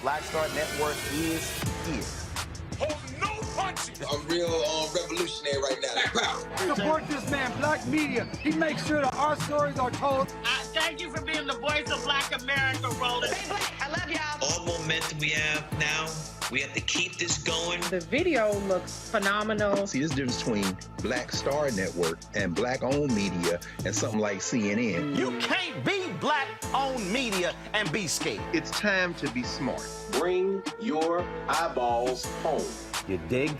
Black Star Network is here. Hold no punches! I'm real revolutionary right now. Support this man, Black Media. He makes sure that our stories are told. Thank you for being the voice of Black America, Roland. Stay black. I love y'all. All momentum we have now, we have to keep this going. The video looks phenomenal. See, there's a difference between Black Star Network and Black-owned media and something like CNN. You can't be Black-owned media and be scared. It's time to be smart. Bring your eyeballs home. You dig?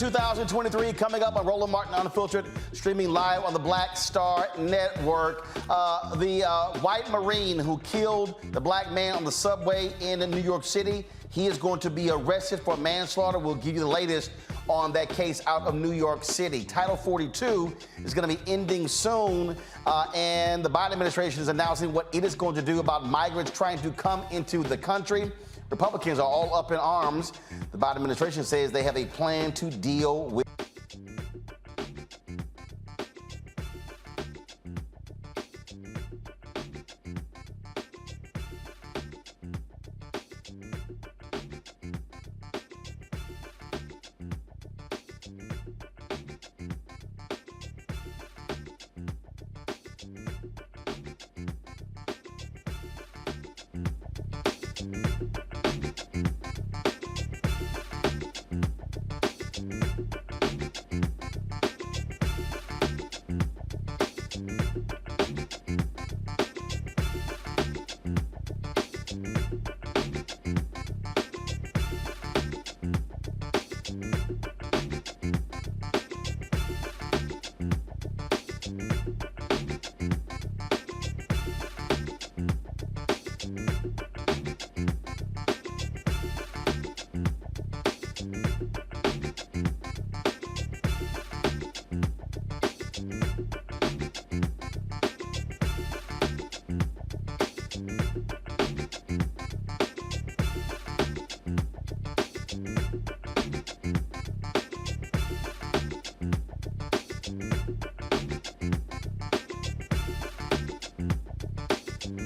11, 2023, coming up on Roland Martin Unfiltered, streaming live on the Black Star Network. The white Marine who killed the black man on the subway in New York City, he is going to be arrested for manslaughter. We'll give you the latest on that case out of New York City. Title 42 is going to be ending soon, and the Biden administration is announcing what it is going to do about migrants trying to come into the country. Republicans are all up in arms. The Biden administration says they have a plan to deal with.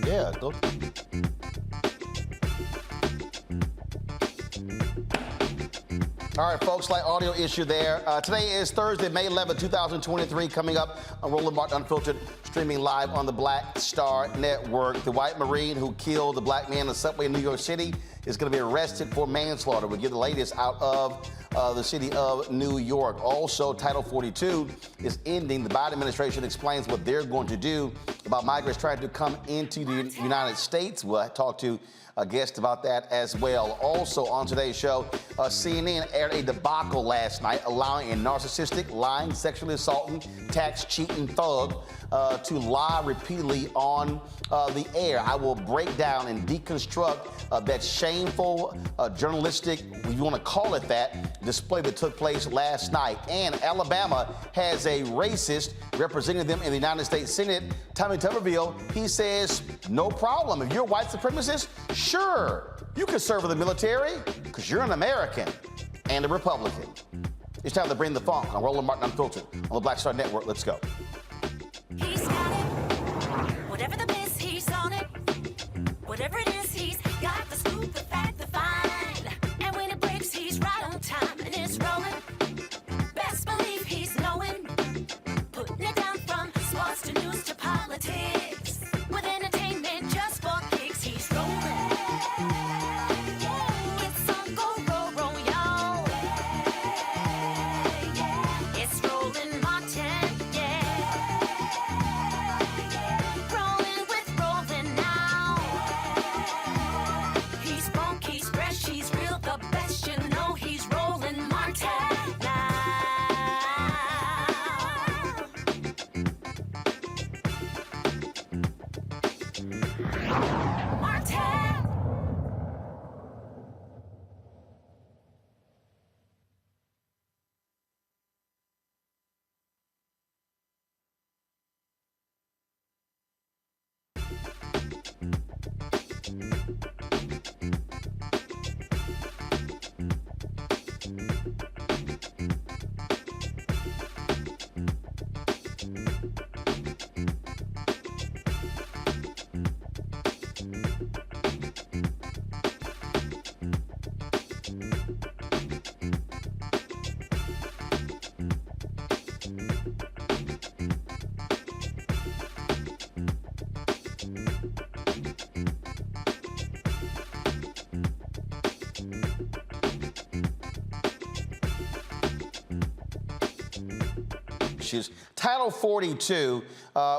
Yeah, go. All right, folks, slight audio issue there. Today is Thursday, May 11, 2023, coming up on Roland Martin Unfiltered, streaming live on the Black Star Network. The white Marine who killed the black man in the subway in New York City is going to be arrested for manslaughter. We'll get the latest out of the city of New York. Also, Title 42 is ending. The Biden administration explains what they're going to do about migrants trying to come into the United States. We'll talk to a guest about that as well. Also on today's show, CNN aired a debacle last night, allowing a narcissistic, lying, sexually assaulting, tax cheating thug to lie repeatedly on the air. I will break down and deconstruct that shameful journalistic, if you want to call it that, display that took place last night. And Alabama has a racist representing them in the United States Senate, Tommy Tuberville. He says, no problem. If you're a white supremacist, sure, you can serve in the military because you're an American and a Republican. It's time to bring the funk on Roland Martin Unfiltered on the Black Star Network. Let's go. He's got it. Whatever the miss, he's on it. Whatever it is, he's got the scoop, the fact, the find. And when it breaks, he's right on time and it's rolling. Best believe he's knowing. Putting it down from sports to news to politics. With entertainment just for kicks, he's rolling. It's on go, roll, roll, y'all. It's Roland Martin, yeah. Rolling with Roland now. He's funk, he's fresh, he's real, the best, you know he's Roland Martin now. Martin. issues. Title 42,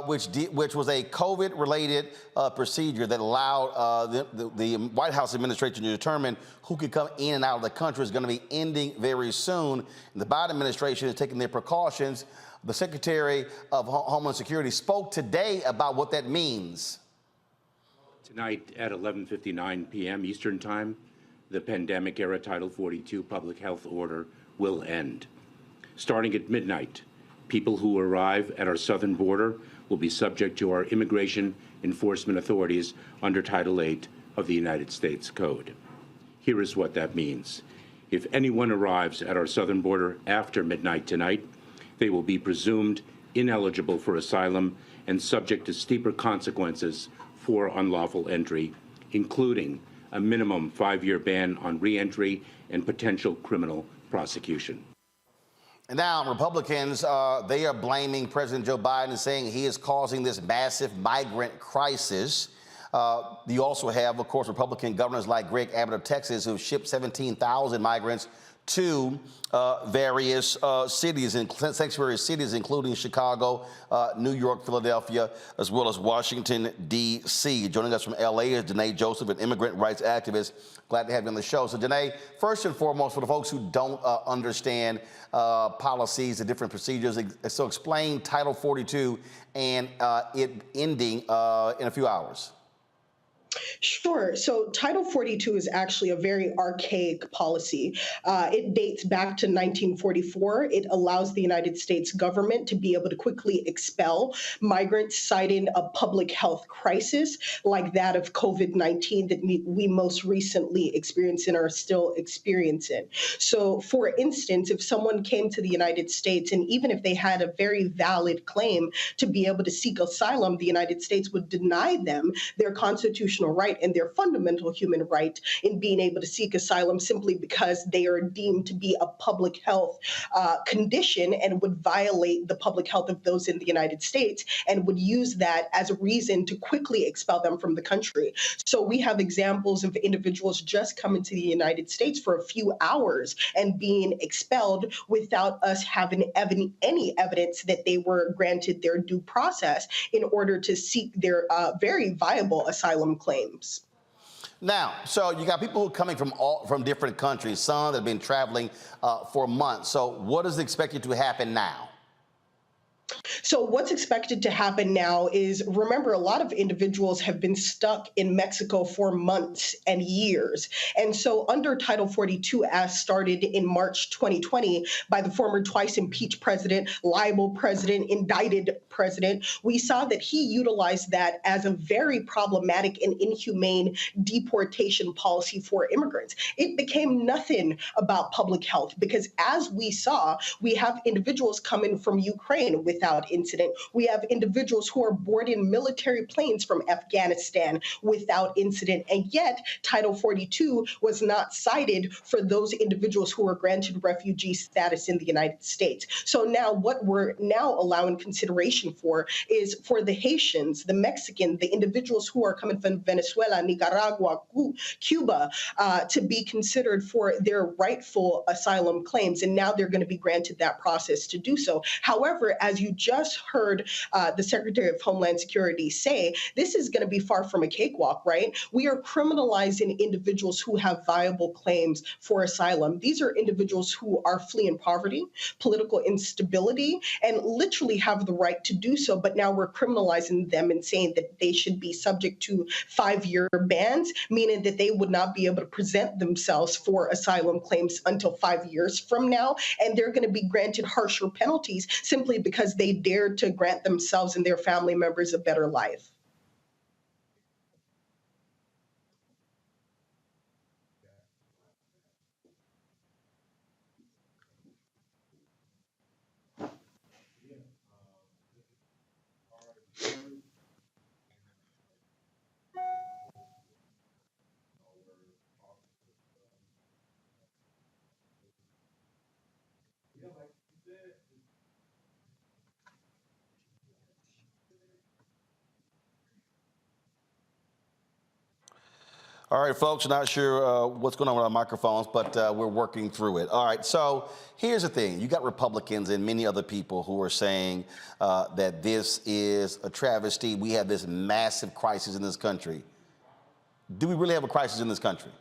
which was a COVID-related procedure that allowed the White House administration to determine who could come in and out of the country, is going to be ending very soon. And the Biden administration is taking their precautions. The Secretary of Homeland Security spoke today about what that means. Tonight at 11:59 p.m. Eastern Time, the pandemic-era Title 42 public health order will end. Starting at midnight, people who arrive at our southern border will be subject to our immigration enforcement authorities under Title 8 of the United States Code. Here is what that means. If anyone arrives at our southern border after midnight tonight, they will be presumed ineligible for asylum and subject to steeper consequences for unlawful entry, including a minimum 5-year ban on re-entry and potential criminal prosecution. And now Republicans, they are blaming President Joe Biden, saying he is causing this massive migrant crisis. You also have, of course, Republican governors like Greg Abbott of Texas, who shipped 17,000 migrants to various cities, sanctuary cities, including Chicago, New York, Philadelphia, as well as Washington, D.C. Joining us from L.A. is Janae Joseph, an immigrant rights activist. Glad to have you on the show. So, Janae, first and foremost, for the folks who don't understand policies, the different procedures, so explain Title 42 and it ending in a few hours. Sure. So Title 42 is actually a very archaic policy. It dates back to 1944. It allows the United States government to be able to quickly expel migrants citing a public health crisis like that of COVID-19 that we most recently experienced and are still experiencing. So, for instance, if someone came to the United States, and even if they had a very valid claim to be able to seek asylum, the United States would deny them their constitutional right and their fundamental human right in being able to seek asylum simply because they are deemed to be a public health condition and would violate the public health of those in the United States and would use that as a reason to quickly expel them from the country. So we have examples of individuals just coming to the United States for a few hours and being expelled without us having any evidence that they were granted their due process in order to seek their very viable asylum claims. Now, so you got people who are coming from different countries, some that have been traveling for months. So what is expected to happen now? So what's expected to happen now is, remember, a lot of individuals have been stuck in Mexico for months and years. And so under Title 42, as started in March 2020 by the former twice impeached president, liable president, indicted president, we saw that he utilized that as a very problematic and inhumane deportation policy for immigrants. It became nothing about public health because, as we saw, we have individuals coming from Ukraine without incident. We have individuals who are boarding military planes from Afghanistan without incident. And yet Title 42 was not cited for those individuals who were granted refugee status in the United States. So now what we're now allowing consideration for is for the Haitians, the Mexican, the individuals who are coming from Venezuela, Nicaragua, Cuba, to be considered for their rightful asylum claims. And now they're going to be granted that process to do so. However, as you just heard the Secretary of Homeland Security say, this is going to be far from a cakewalk, right? We are criminalizing individuals who have viable claims for asylum. These are individuals who are fleeing poverty, political instability, and literally have the right to do so. But now we're criminalizing them and saying that they should be subject to 5-year bans, meaning that they would not be able to present themselves for asylum claims until 5 years from now. And they're going to be granted harsher penalties simply because they dared to grant themselves and their family members a better life. All right, folks, not sure what's going on with our microphones, but we're working through it. All right, so here's the thing. You got Republicans and many other people who are saying that this is a travesty. We have this massive crisis in this country. Do we really have a crisis in this country?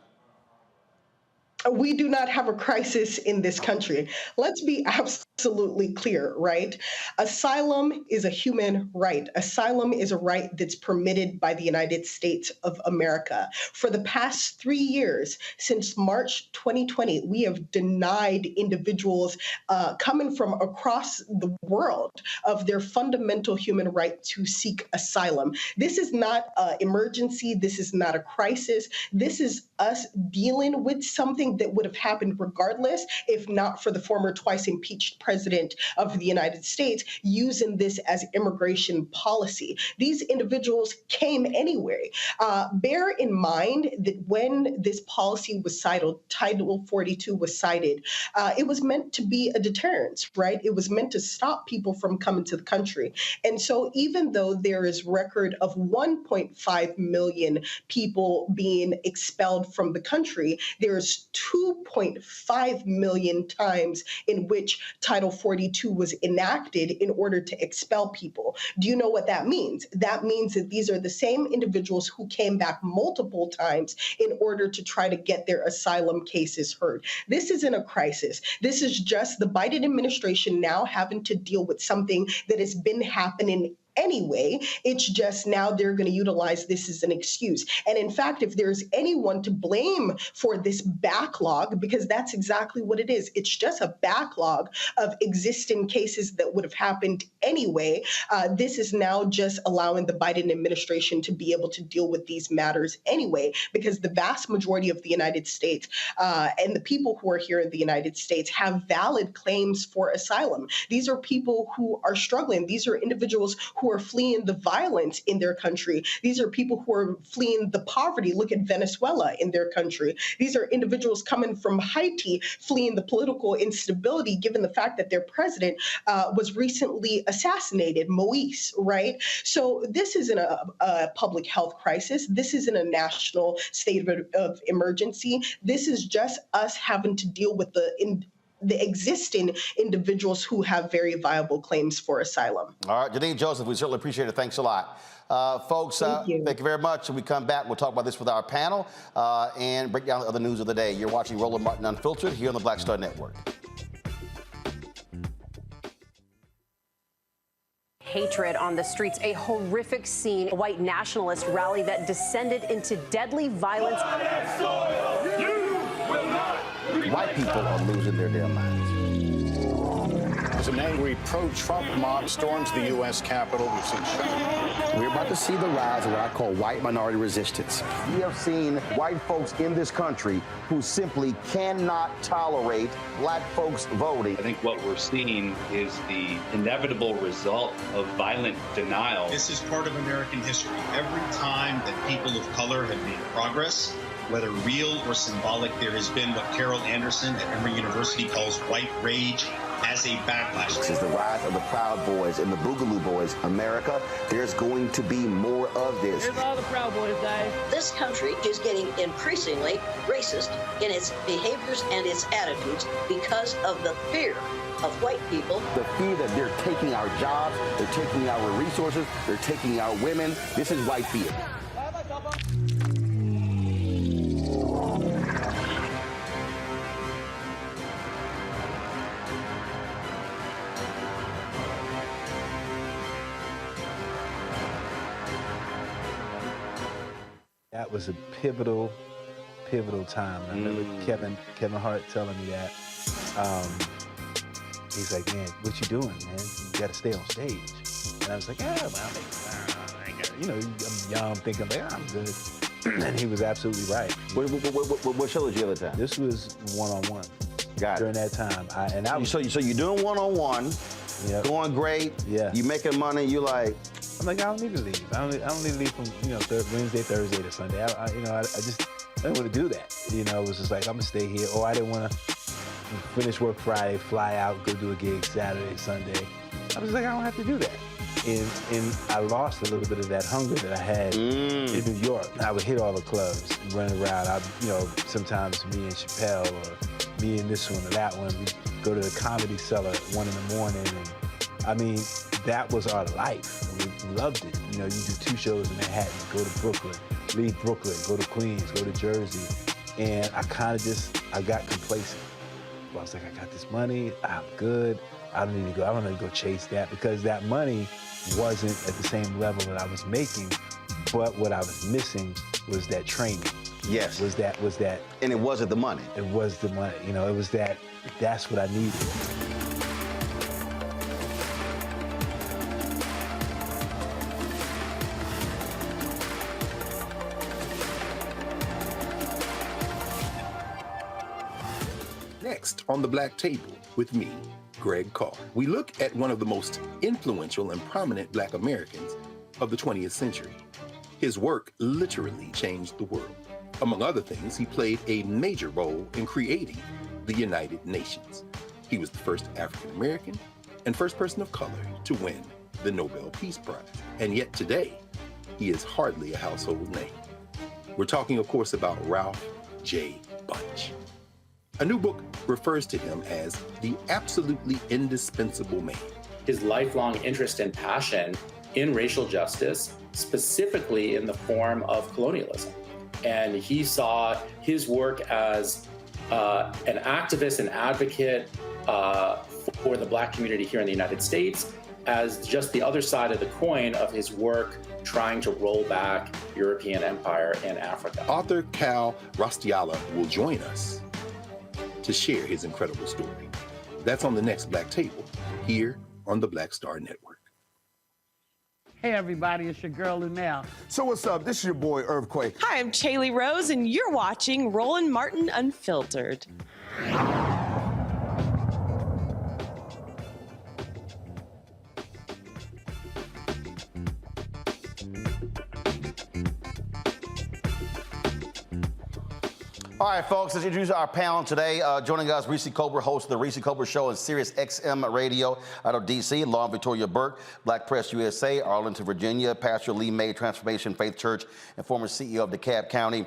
We do not have a crisis in this country. Let's be absolutely clear, right? Asylum is a human right. Asylum is a right that's permitted by the United States of America. For the past 3 years, since March 2020, we have denied individuals coming from across the world of their fundamental human right to seek asylum. This is not an emergency. This is not a crisis. This is us dealing with something that would have happened regardless, if not for the former twice impeached president of the United States using this as immigration policy. These individuals came anyway. Bear in mind that when this policy was cited, Title 42 was cited, it was meant to be a deterrence, right? It was meant to stop people from coming to the country. And so even though there is record of 1.5 million people being expelled from the country, there's 2.5 million times in which Title 42 was enacted in order to expel people. Do you know what that means? That means that these are the same individuals who came back multiple times in order to try to get their asylum cases heard. This isn't a crisis. This is just the Biden administration now having to deal with something that has been happening anyway. It's just now they're going to utilize this as an excuse. And in fact, if there's anyone to blame for this backlog, because that's exactly what it is, it's just a backlog of existing cases that would have happened anyway. This is now just allowing the Biden administration to be able to deal with these matters anyway, because the vast majority of the United States and the people who are here in the United States have valid claims for asylum. These are people who are struggling. These are individuals who are fleeing the violence in their country. These are people who are fleeing the poverty. Look at Venezuela in their country. These are individuals coming from Haiti, fleeing the political instability, given the fact that their president was recently assassinated, Moise, right? So this isn't a public health crisis. This isn't a national state of emergency. This is just us having to deal with the existing individuals who have very viable claims for asylum. All right, Janine Joseph, we certainly appreciate it. Thanks a lot. Folks, thank you very much. When we come back, we'll talk about this with our panel and break down the other news of the day. You're watching Roland Martin Unfiltered here on the Black Star Network. Hatred on the streets, a horrific scene, a white nationalist rally that descended into deadly violence. White people are losing their damn minds. As an angry pro-Trump mob storms the U.S. Capitol, we've seen shooting. We're about to see the rise of what I call white minority resistance. We have seen white folks in this country who simply cannot tolerate black folks voting. I think what we're seeing is the inevitable result of violent denial. This is part of American history. Every time that people of color have made progress, whether real or symbolic, there has been what Carol Anderson at Emory University calls white rage as a backlash. This is the rise of the Proud Boys and the Boogaloo Boys. America, there's going to be more of this. Here's all the Proud Boys, Dave. This country is getting increasingly racist in its behaviors and its attitudes because of the fear of white people. The fear that they're taking our jobs, they're taking our resources, they're taking our women. This is white fear. That was a pivotal time. I remember Kevin Hart telling me that. He's like, man, what you doing, man? You got to stay on stage. And I was like, yeah, well, I'm young, thinking, like, I'm good. And he was absolutely right. What show did you have at the time? This was one-on-one. Got it. During that time. So you're doing one-on-one, going great, you making money, you like... I'm like, I don't need to leave. I don't need to leave from, Wednesday, Thursday to Sunday. I didn't want to do that. It was just like, I'm gonna stay here. Or I didn't want to finish work Friday, fly out, go do a gig Saturday, Sunday. I was like, I don't have to do that. And I lost a little bit of that hunger that I had in New York. I would hit all the clubs, run around. Sometimes me and Chappelle or me and this one or that one, we'd go to the Comedy Cellar at 1 in the morning. And I mean, that was our life. We loved it. You do 2 shows in Manhattan, go to Brooklyn, leave Brooklyn, go to Queens, go to Jersey. And I got complacent. I was like, I got this money, I'm good. I don't need to go chase that, because that money wasn't at the same level that I was making, but what I was missing was that training. Yes. Was that. And it wasn't the money. It was the money, it was that's what I needed. Next on the Black Table with me, Greg Carr, we look at one of the most influential and prominent Black Americans of the 20th century. His work literally changed the world. Among other things, he played a major role in creating the United Nations. He was the first African American and first person of color to win the Nobel Peace Prize. And yet today, he is hardly a household name. We're talking, of course, about Ralph J. Bunche. A new book refers to him as the absolutely indispensable man. His lifelong interest and passion in racial justice, specifically in the form of colonialism. And he saw his work as an activist and advocate for the Black community here in the United States as just the other side of the coin of his work trying to roll back European empire in Africa. Author Cal Rostiala will join us to share his incredible story. That's on the next Black Table, here on the Black Star Network. Hey everybody, it's your girl Lunel. So what's up? This is your boy Earthquake. Hi, I'm Chaley Rose, and you're watching Roland Martin Unfiltered. All right, folks, let's introduce our panel today. Joining us, Reese Cobra, host of the Reese Cobra Show on Sirius XM Radio out of D.C., Law Victoria Burke, Black Press USA, Arlington, Virginia, Pastor Lee May, Transformation Faith Church, and former CEO of DeKalb County,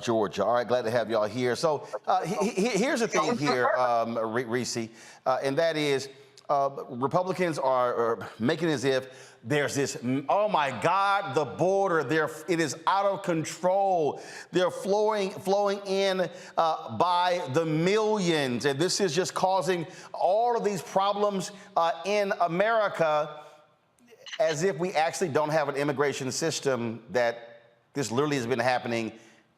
Georgia. All right, glad to have y'all here. So here's the thing here, Reese, and that is Republicans are making as if there's this, oh my God, the border, it is out of control. They're flowing in by the millions. And this is just causing all of these problems in America, as if we actually don't have an immigration system, that this literally has been happening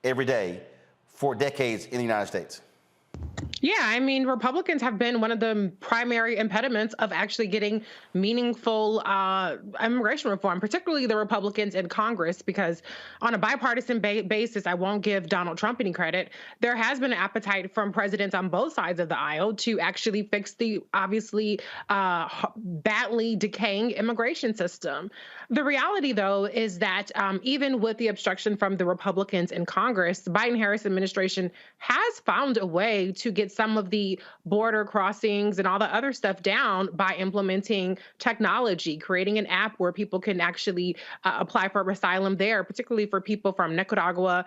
every day for decades in the United States. Yeah, I mean, Republicans have been one of the primary impediments of actually getting meaningful immigration reform, particularly the Republicans in Congress, because on a bipartisan basis, I won't give Donald Trump any credit, there has been an appetite from presidents on both sides of the aisle to actually fix the obviously badly decaying immigration system. The reality, though, is that even with the obstruction from the Republicans in Congress, the Biden-Harris administration has found a way to get some of the border crossings and all the other stuff down by implementing technology, creating an app where people can actually apply for asylum there, particularly for people from Nicaragua,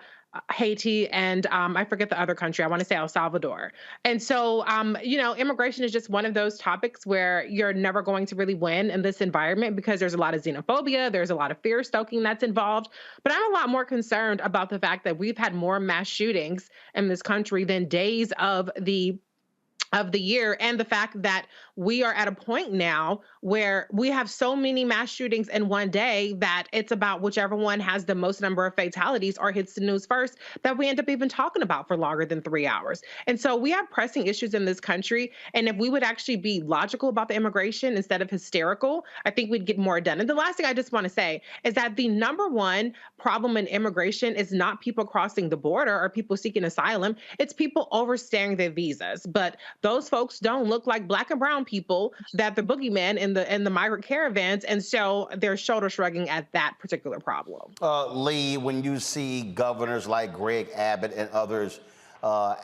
Haiti, and I forget the other country. I want to say El Salvador. And so, immigration is just one of those topics where you're never going to really win in this environment because there's a lot of xenophobia, there's a lot of fear stoking that's involved. But I'm a lot more concerned about the fact that we've had more mass shootings in this country than days of the year, and the fact that we are at a point now where we have so many mass shootings in one day that it's about whichever one has the most number of fatalities or hits the news first that we end up even talking about for longer than 3 hours. And so we have pressing issues in this country. And if we would actually be logical about the immigration instead of hysterical, I think we'd get more done. And the last thing I just want to say is that the number one problem in immigration is not people crossing the border or people seeking asylum. It's people overstaying their visas. But those folks don't look like Black and brown people that the boogeyman in the migrant caravans, and so they're shoulder shrugging at that particular problem. Lee, when you see governors like Greg Abbott and others, Ron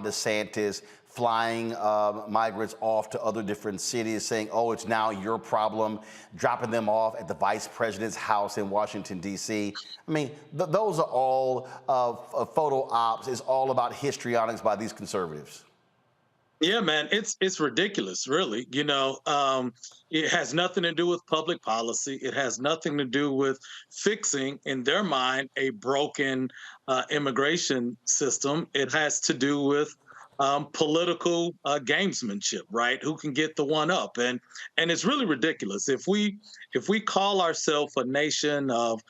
DeSantis, flying migrants off to other different cities, saying, oh, it's now your problem, dropping them off at the vice president's house in Washington, D.C. I mean, those are all photo ops. It's all about histrionics by these conservatives. Yeah, man, it's ridiculous, really. It has nothing to do with public policy. It has nothing to do with fixing, in their mind, a broken immigration system. It has to do with political gamesmanship, right? Who can get the one up? And it's really ridiculous. If we call ourselves a nation of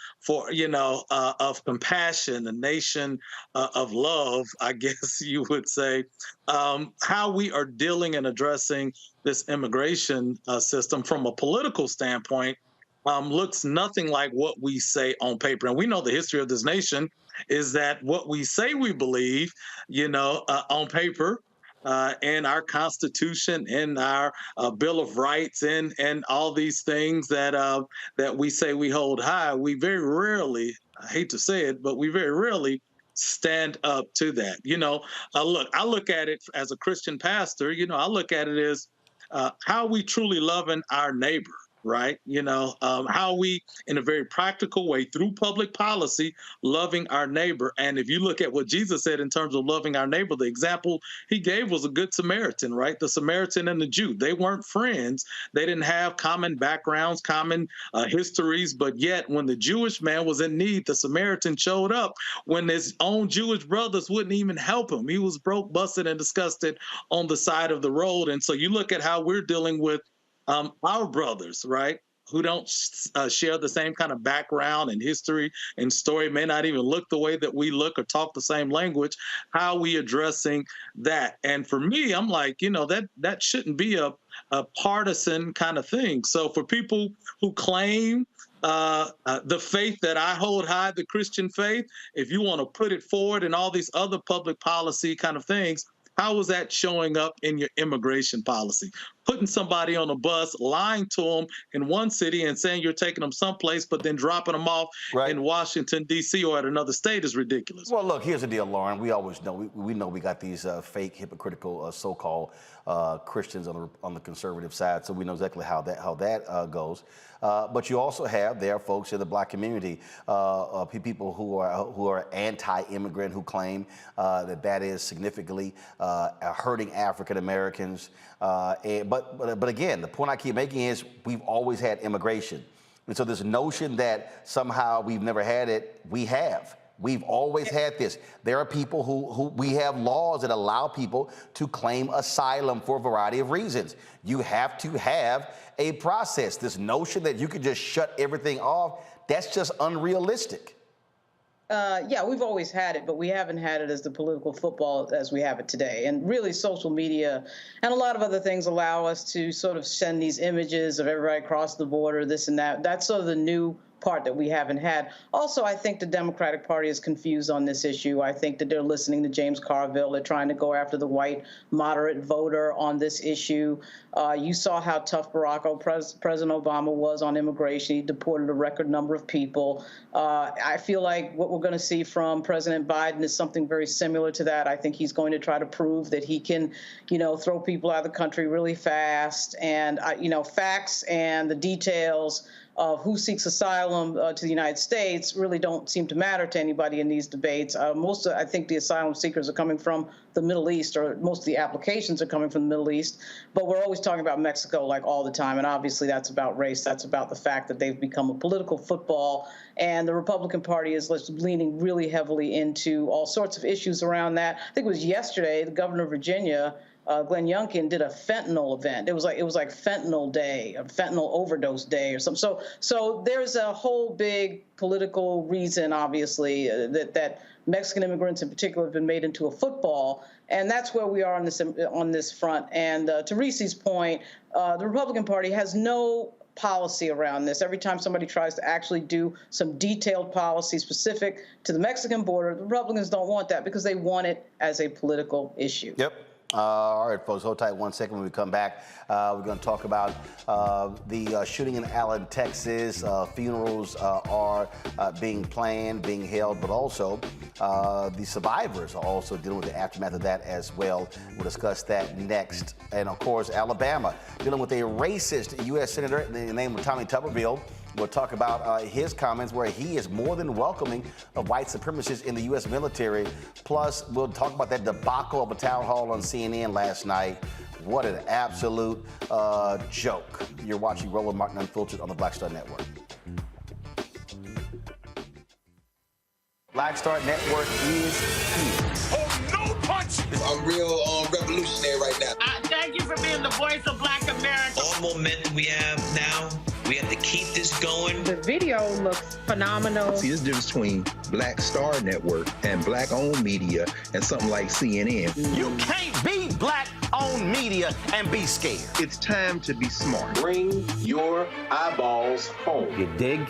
compassion, a nation of love, I guess you would say, how we are dealing and addressing this immigration system from a political standpoint looks nothing like what we say on paper. And we know the history of this nation is that what we say we believe, on paper, in our Constitution, in our Bill of Rights, and all these things that we say we hold high, we very rarely, I hate to say it, but we very rarely stand up to that. Look, I look at it as a Christian pastor. I look at it as how we truly loving our neighbor. Right? How we, in a very practical way, through public policy, loving our neighbor. And if you look at what Jesus said in terms of loving our neighbor, the example he gave was a good Samaritan, right? The Samaritan and the Jew. They weren't friends. They didn't have common backgrounds, common histories. But yet, when the Jewish man was in need, the Samaritan showed up when his own Jewish brothers wouldn't even help him. He was broke, busted, and disgusted on the side of the road. And so you look at how we're dealing with our brothers, right, who don't share the same kind of background and history and story, may not even look the way that we look or talk the same language. How are we addressing that? And for me, I'm like, that shouldn't be a partisan kind of thing. So for people who claim the faith that I hold high, the Christian faith, if you want to put it forward in all these other public policy kind of things, how is that showing up in your immigration policy? Putting somebody on a bus, lying to them in one city and saying you're taking them someplace, but then dropping them off in Washington, D.C. or at another state is ridiculous. Well, look, here's the deal, Lauren. We always know, we know we got these fake, hypocritical, so-called Christians on the conservative side, so we know exactly how that goes. But you also have there folks in the black community, people who are anti-immigrant, who claim that is significantly hurting African Americans. But again, the point I keep making is we've always had immigration. And so this notion that somehow we've never had it, we have. We've always had this. There are people who we have laws that allow people to claim asylum for a variety of reasons. You have to have a process. This notion that you could just shut everything off, that's just unrealistic. Yeah, we've always had it, but we haven't had it as the political football as we have it today. And really, social media and a lot of other things allow us to sort of send these images of everybody across the border, this and that. That's sort of the new part that we haven't had. Also, I think the Democratic Party is confused on this issue. I think that they're listening to James Carville. They're trying to go after the white moderate voter on this issue. You saw how tough President Obama was on immigration. He deported a record number of people. I feel like what we're going to see from President Biden is something very similar to that. I think he's going to try to prove that he can, throw people out of the country really fast. And, facts and the details of who seeks asylum to the United States really don't seem to matter to anybody in these debates. I think the asylum seekers are coming from the Middle East, or most of the applications are coming from the Middle East. But we're always talking about Mexico like all the time. And obviously that's about race. That's about the fact that they've become a political football. And the Republican Party is leaning really heavily into all sorts of issues around that. I think it was yesterday, the governor of Virginia, Glenn Youngkin, did a fentanyl event. It was like fentanyl day, or fentanyl overdose day, or something. So there's a whole big political reason, obviously, that Mexican immigrants in particular have been made into a football, and that's where we are on this front. And to Reese's point, the Republican Party has no policy around this. Every time somebody tries to actually do some detailed policy specific to the Mexican border, the Republicans don't want that because they want it as a political issue. Yep. All right, folks, hold tight 1 second. When we come back, we're going to talk about the shooting in Allen, Texas. Funerals are being planned, being held, but also the survivors are also dealing with the aftermath of that as well. We'll discuss that next. And, of course, Alabama dealing with a racist U.S. senator in the name of Tommy Tuberville. We'll talk about his comments where he is more than welcoming of white supremacists in the U.S. military. Plus, we'll talk about that debacle of a town hall on CNN last night. What an absolute joke. You're watching Roland Martin Unfiltered on the Black Star Network. Black Star Network is here. Oh, no punch! I'm real revolutionary right now. Thank you for being the voice of Black America. All momentum we have now, we have to keep this going. The video looks phenomenal. See, there's a difference between Black Star Network and black-owned media and something like CNN. You can't be black-owned media and be scared. It's time to be smart. Bring your eyeballs home. You dig?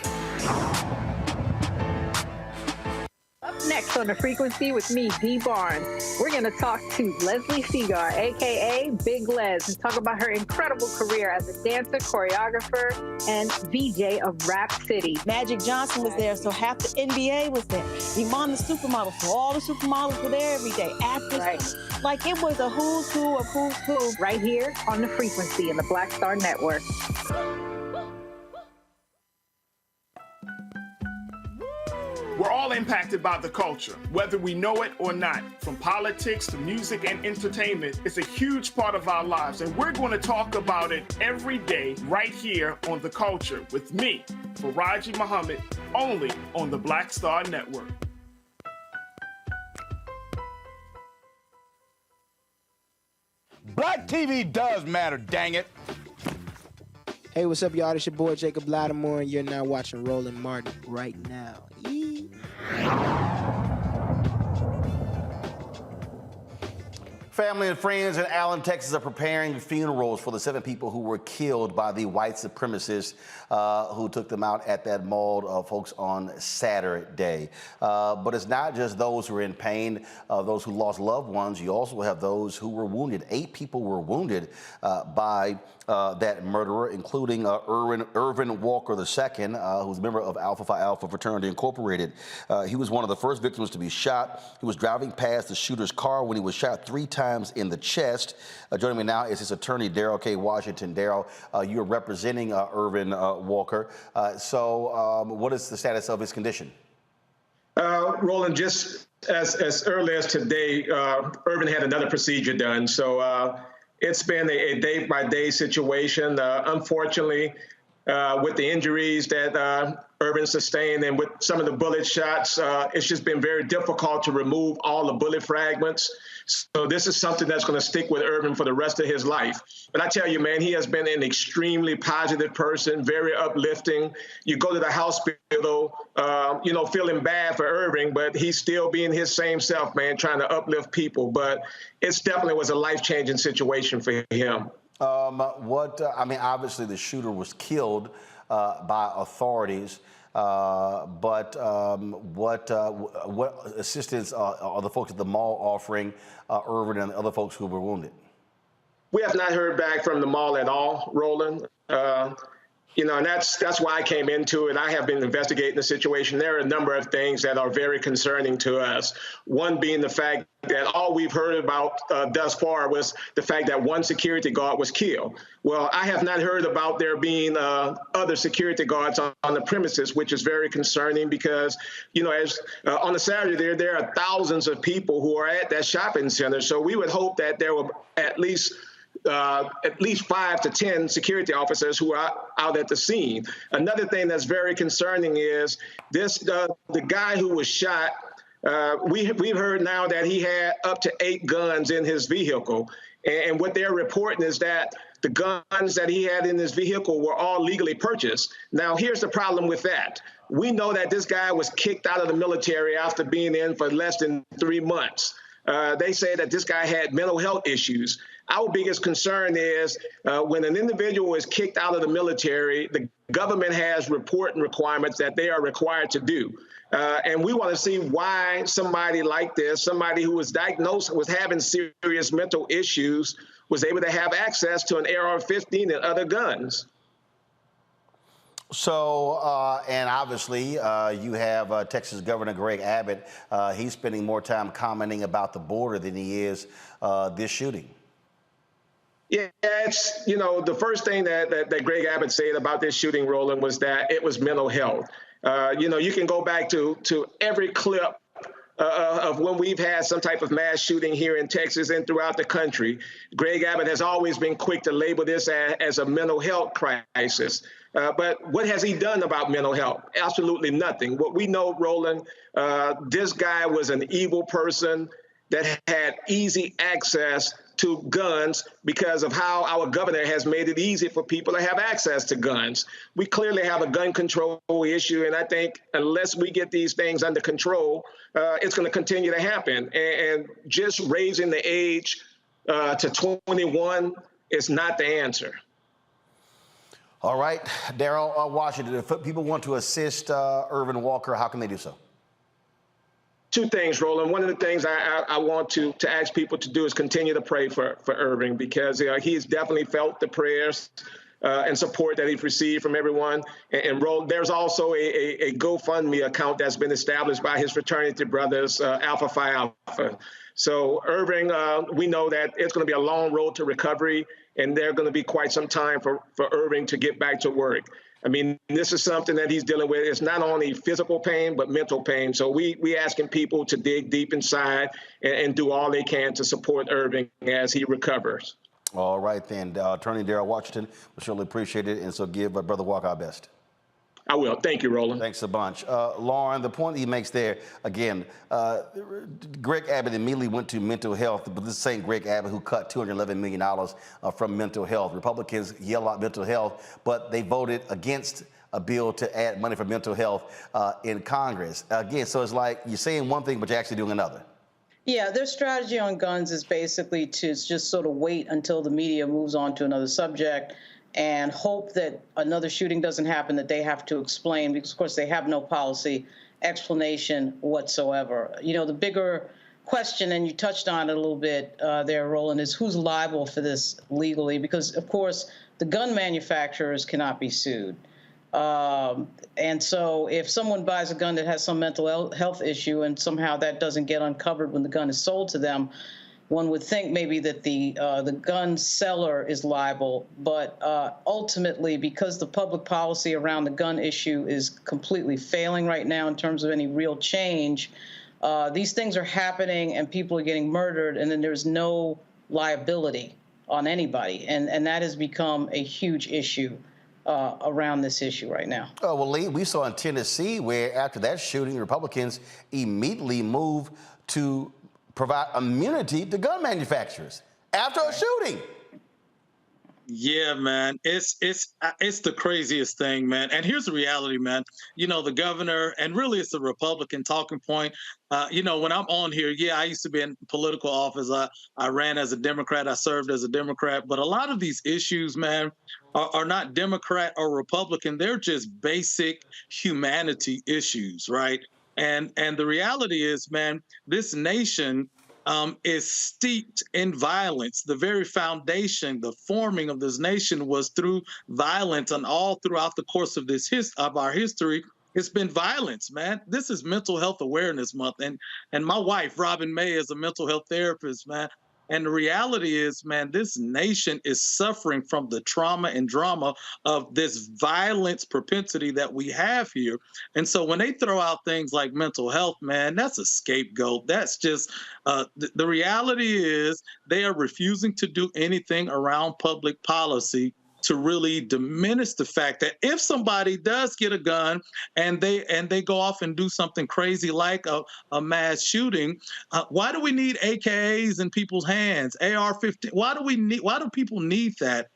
Up next on The Frequency with me, Dee Barnes, we're going to talk to Leslie Segar, a.k.a. Big Les, and talk about her incredible career as a dancer, choreographer, and VJ of Rap City. Magic Johnson was there, so half the NBA was there. Iman the supermodel, so all the supermodels were there every day. Actors, Right. like it was a who's who of who's who. Right here on The Frequency in the Black Star Network. We're all impacted by the culture, whether we know it or not. From politics to music and entertainment, it's a huge part of our lives, and we're going to talk about it every day right here on The Culture with me, Faraji Muhammad, only on the Black Star Network. Black TV does matter, dang it. Hey, what's up, y'all? It's your boy Jacob Lattimore, and you're now watching Roland Martin right now. Yee. Family and friends in Allen, Texas are preparing funerals for the 7 people who were killed by the white supremacists who took them out at that mall, folks, on Saturday. But it's not just those who are in pain, those who lost loved ones. You also have those who were wounded. 8 people were wounded by that murderer, including Irvin Walker II, who's a member of Alpha Phi Alpha Fraternity Incorporated. He was one of the first victims to be shot. He was driving past the shooter's car when he was shot 3 times in the chest. Joining me now is his attorney, Daryl K. Washington. Daryl, you're representing Irvin Walker. So what is the status of his condition? Roland, just as early as today, Irvin had another procedure done. So it's been a day-by-day situation. Unfortunately, with the injuries that Irvin sustained and with some of the bullet shots, it's just been very difficult to remove all the bullet fragments. So this is something that's going to stick with Irvin for the rest of his life. But I tell you, man, he has been an extremely positive person, very uplifting. You go to the hospital, feeling bad for Irvin, but he's still being his same self, man, trying to uplift people. But it definitely was a life-changing situation for him. Obviously the shooter was killed by authorities. But what assistance are the folks at the mall offering Irvin and the other folks who were wounded? We have not heard back from the mall at all, Roland. And that's why I came into it. I have been investigating the situation. There are a number of things that are very concerning to us. One being the fact that all we've heard about thus far was the fact that one security guard was killed. Well, I have not heard about there being other security guards on the premises, which is very concerning because, as on a Saturday there are thousands of people who are at that shopping center. So we would hope that there were at least 5 to 10 security officers who are out at the scene. Another thing that's very concerning is this: the guy who was shot. We've heard now that he had up to 8 guns in his vehicle, and what they're reporting is that the guns that he had in his vehicle were all legally purchased. Now, here's the problem with that. We know that this guy was kicked out of the military after being in for less than 3 months. They say that this guy had mental health issues. Our biggest concern is when an individual is kicked out of the military, the government has reporting requirements that they are required to do. And we want to see why somebody like this, somebody who was diagnosed with having serious mental issues, was able to have access to an AR-15 and other guns. So, and obviously, you have Texas Governor Greg Abbott. He's spending more time commenting about the border than he is this shooting. Yeah, it's, you know, the first thing that Greg Abbott said about this shooting, Roland, was that it was mental health. You know, you can go back to every clip of when we've had some type of mass shooting here in Texas and throughout the country. Greg Abbott has always been quick to label this as a mental health crisis. But what has he done about mental health? Absolutely nothing. What we know, Roland, this guy was an evil person that had easy access to guns because of how our governor has made it easy for people to have access to guns. We clearly have a gun control issue, and I think unless we get these things under control, it's going to continue to happen. And just raising the age to 21 is not the answer. All right, Daryl Washington, if people want to assist Irvin Walker, how can they do so? Two things, Roland. One of the things I want to ask people to do is continue to pray for Irving, because he's definitely felt the prayers and support that he's received from everyone. And there's also a GoFundMe account that's been established by his fraternity brothers, Alpha Phi Alpha. So Irving, we know that it's going to be a long road to recovery, and there's going to be quite some time for Irving to get back to work. I mean, this is something that he's dealing with. It's not only physical pain, but mental pain. So we asking people to dig deep inside and do all they can to support Irving as he recovers. All right, then. Attorney Daryl Washington, we surely appreciate it. And so give Brother Walker our best. I will. Thank you, Roland. Thanks a bunch. Lauren, the point that he makes there, again, Greg Abbott immediately went to mental health, but this same Greg Abbott who cut $211 million from mental health. Republicans yell out mental health, but they voted against a bill to add money for mental health in Congress. Again, so it's like you're saying one thing, but you're actually doing another. Yeah, their strategy on guns is basically to just sort of wait until the media moves on to another subject and hope that another shooting doesn't happen that they have to explain, because, of course, they have no policy explanation whatsoever. You know, the bigger question, and you touched on it a little bit there, Roland, is who's liable for this legally? Because, of course, the gun manufacturers cannot be sued. And so if someone buys a gun that has some mental health issue and somehow that doesn't get uncovered when the gun is sold to them, one would think maybe that the gun seller is liable, but ultimately, because the public policy around the gun issue is completely failing right now in terms of any real change, these things are happening and people are getting murdered, and then there's no liability on anybody, and that has become a huge issue around this issue right now. Oh, well, Lee, we saw in Tennessee where after that shooting, Republicans immediately moved to provide immunity to gun manufacturers after a shooting. Yeah, man, it's the craziest thing, man. And here's the reality, man. You know, the governor, and really it's the Republican talking point. You know, when I'm on here, yeah, I used to be in political office. I ran as a Democrat. I served as a Democrat. But a lot of these issues, man, are not Democrat or Republican. They're just basic humanity issues, right? And the reality is, man, this nation is steeped in violence. The very foundation, the forming of this nation was through violence, and all throughout the course of our history, it's been violence, man. This is Mental Health Awareness Month, and my wife, Robin May, is a mental health therapist, man. And the reality is, man, this nation is suffering from the trauma and drama of this violence propensity that we have here. And so when they throw out things like mental health, man, that's a scapegoat. That's just the reality is they are refusing to do anything around public policy to really diminish the fact that if somebody does get a gun and they go off and do something crazy like a mass shooting, why do we need AKs in people's hands, AR-15? Why do people need that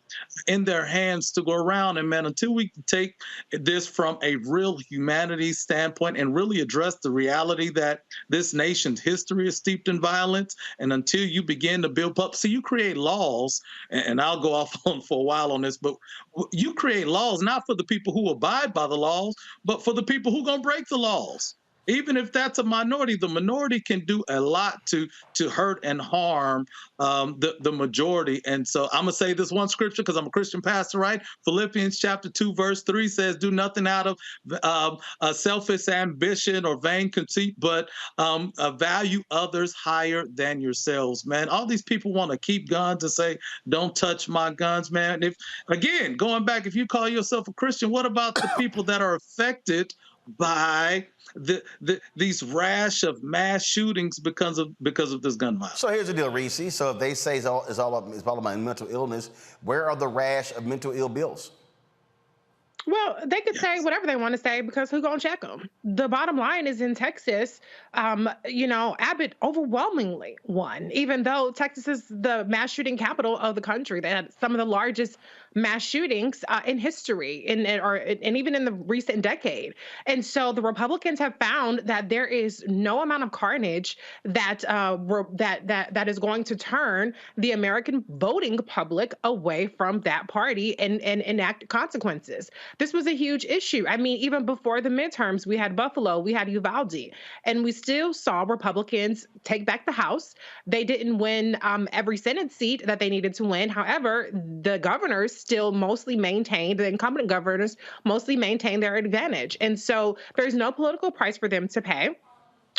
in their hands to go around. And man, until we take this from a real humanities standpoint and really address the reality that this nation's history is steeped in violence, and until you begin to build up, so you create laws, and I'll go off on for a while on this, but you create laws not for the people who abide by the laws, but for the people who are going to break the laws. Even if that's a minority, the minority can do a lot to hurt and harm the majority. And so I'm going to say this one scripture because I'm a Christian pastor, right? Philippians chapter 2, verse 3 says, do nothing out of selfish ambition or vain conceit, but value others higher than yourselves, man. All these people want to keep guns and say, don't touch my guns, man. If, again, going back, if you call yourself a Christian, what about the people that are affected by these rash of mass shootings because of this gun violence? So here's the deal, Reese. So if they say it's all about mental illness, where are the rash of mental ill bills? Well, they could say whatever they want to say because who's going to check them? The bottom line is in Texas, Abbott overwhelmingly won, even though Texas is the mass shooting capital of the country. They had some of the largest mass shootings in history and even in the recent decade. And so the Republicans have found that there is no amount of carnage that is going to turn the American voting public away from that party and enact consequences. This was a huge issue. I mean, even before the midterms, we had Buffalo, we had Uvalde, and we still saw Republicans take back the House. They didn't win every Senate seat that they needed to win. However, the governors still mostly maintained, the incumbent governors mostly maintained their advantage. And so there's no political price for them to pay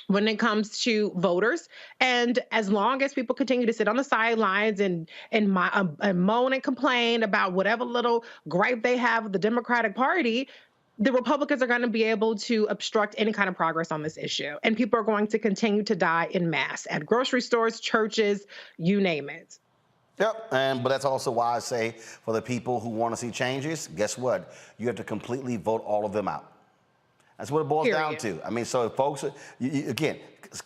when it comes to voters. And as long as people continue to sit on the sidelines and moan and complain about whatever little gripe they have with the Democratic Party, the Republicans are going to be able to obstruct any kind of progress on this issue. And people are going to continue to die in mass at grocery stores, churches, you name it. Yep, but that's also why I say for the people who want to see changes, guess what? You have to completely vote all of them out. That's what it boils down to. I mean, so folks, again,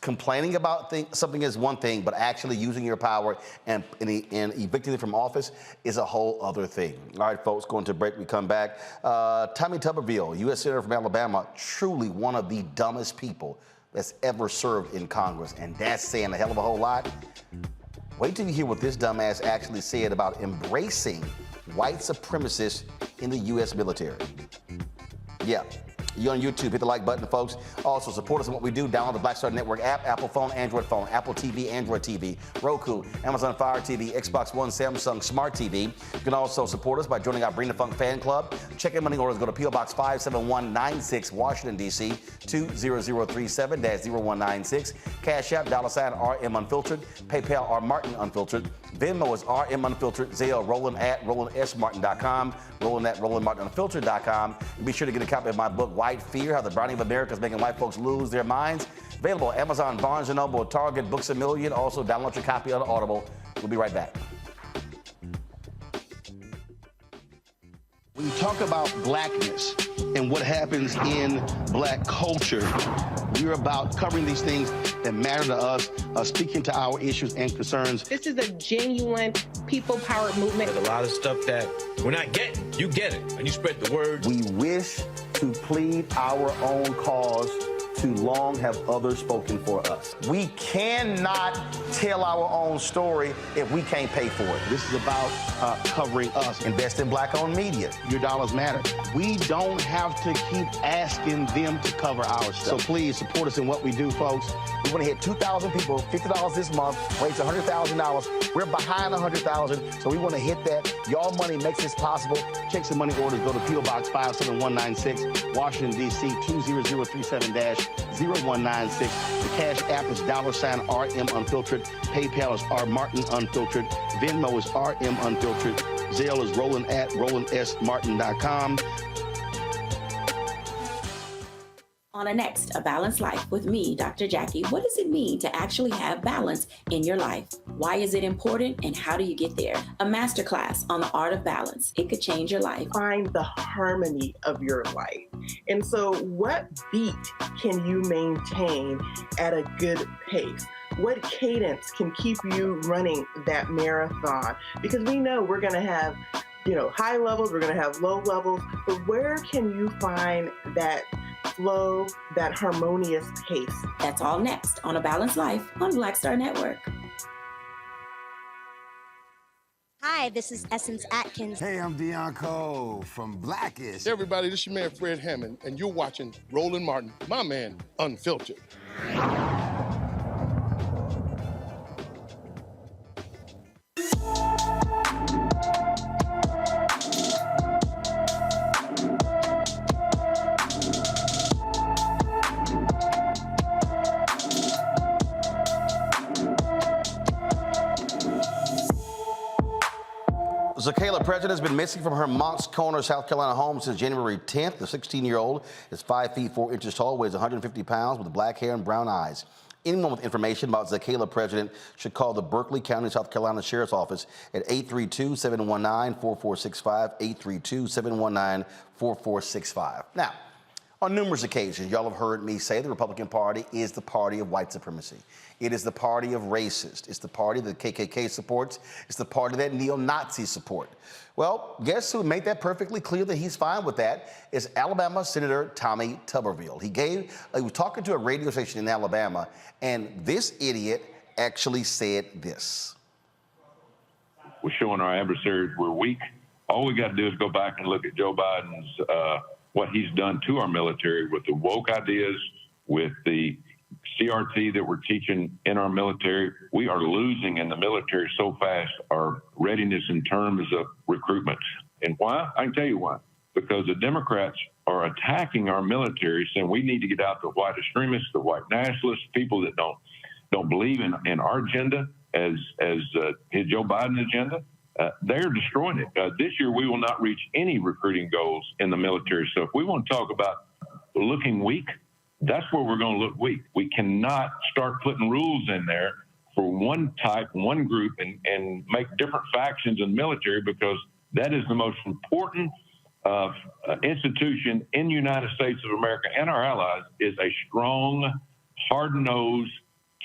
complaining about something is one thing, but actually using your power and evicting them from office is a whole other thing. All right, folks, going to break. We come back. Tommy Tuberville, U.S. Senator from Alabama, truly one of the dumbest people that's ever served in Congress, and that's saying a hell of a whole lot. Wait till you hear what this dumbass actually said about embracing white supremacists in the U.S. military. Yeah. You're on YouTube. Hit the like button, folks. Also, support us in what we do. Download the Black Star Network app, Apple phone, Android phone, Apple TV, Android TV, Roku, Amazon Fire TV, Xbox One, Samsung Smart TV. You can also support us by joining our Bring the Funk fan club. Check in money orders. Go to P.O. Box 57196, Washington, D.C., 20037-0196. Cash App, $RM Unfiltered. PayPal, R Martin Unfiltered. Venmo is RM Unfiltered. Zelle, Roland at RolandSMartin.com. Roland at RolandMartinUnfiltered.com. And be sure to get a copy of my book, White Fear, How the Browning of America is Making White Folks Lose Their Minds. Available at Amazon, Barnes & Noble, Target, Books A Million. Also, download your copy on Audible. We'll be right back. When you talk about blackness and what happens in black culture, we're about covering these things that matter to us, speaking to our issues and concerns. This is a genuine people-powered movement. There's a lot of stuff that we're not getting. You get it, and you spread the word. We wish to plead our own cause. Too long have others spoken for us. We cannot tell our own story if we can't pay for it. This is about covering us. Invest in black-owned media. Your dollars matter. We don't have to keep asking them to cover our stuff. So please support us in what we do, folks. We want to hit 2,000 people, $50 this month, raise $100,000. We're behind 100,000, so we want to hit that. Y'all money makes this possible. Check some money orders. Go to P.O. Box 57196, Washington, D.C., 20037-0196. The Cash App is $RM Unfiltered. PayPal is R Martin Unfiltered. Venmo is RM Unfiltered. Zelle is Roland at RolandSMartin.com. On a next, A Balanced Life with me, Dr. Jackie. What does it mean to actually have balance in your life? Why is it important and how do you get there? A masterclass on the art of balance. It could change your life. Find the harmony of your life. And so what beat can you maintain at a good pace? What cadence can keep you running that marathon? Because we know we're going to have high levels, we're going to have low levels, but where can you find that flow, that harmonious pace? That's all next on A Balanced Life on Black Star Network. Hi, this is Essence Atkins. Hey, I'm Deion Cole from Blackish. Hey everybody, this is your man Fred Hammond, and you're watching Roland Martin, my man, Unfiltered. Zakayla President has been missing from her Moncks Corner, South Carolina home since January 10th. The 16-year-old is 5 feet 4 inches tall, weighs 150 pounds, with black hair and brown eyes. Anyone with information about Zakayla President should call the Berkeley County, South Carolina Sheriff's Office at 832-719-4465, 832-719-4465. Now, on numerous occasions, y'all have heard me say the Republican Party is the party of white supremacy. It is the party of racists. It's the party that the KKK supports. It's the party that neo-Nazis support. Well, guess who made that perfectly clear that he's fine with that? Is Alabama Senator Tommy Tuberville. He was talking to a radio station in Alabama, and this idiot actually said this. We're showing our adversaries we're weak. All we got to do is go back and look at Joe Biden's what he's done to our military with the woke ideas, with the CRT that we're teaching in our military. We are losing in the military so fast, our readiness in terms of recruitment. And why? I can tell you why. Because the Democrats are attacking our military, saying we need to get out the white extremists, the white nationalists, people that don't believe in our agenda as Joe Biden agenda. They're destroying it. This year, we will not reach any recruiting goals in the military. So if we want to talk about looking weak, that's where we're going to look weak. We cannot start putting rules in there for one type, one group, and make different factions in the military, because that is the most important institution in the United States of America and our allies, is a strong, hard-nosed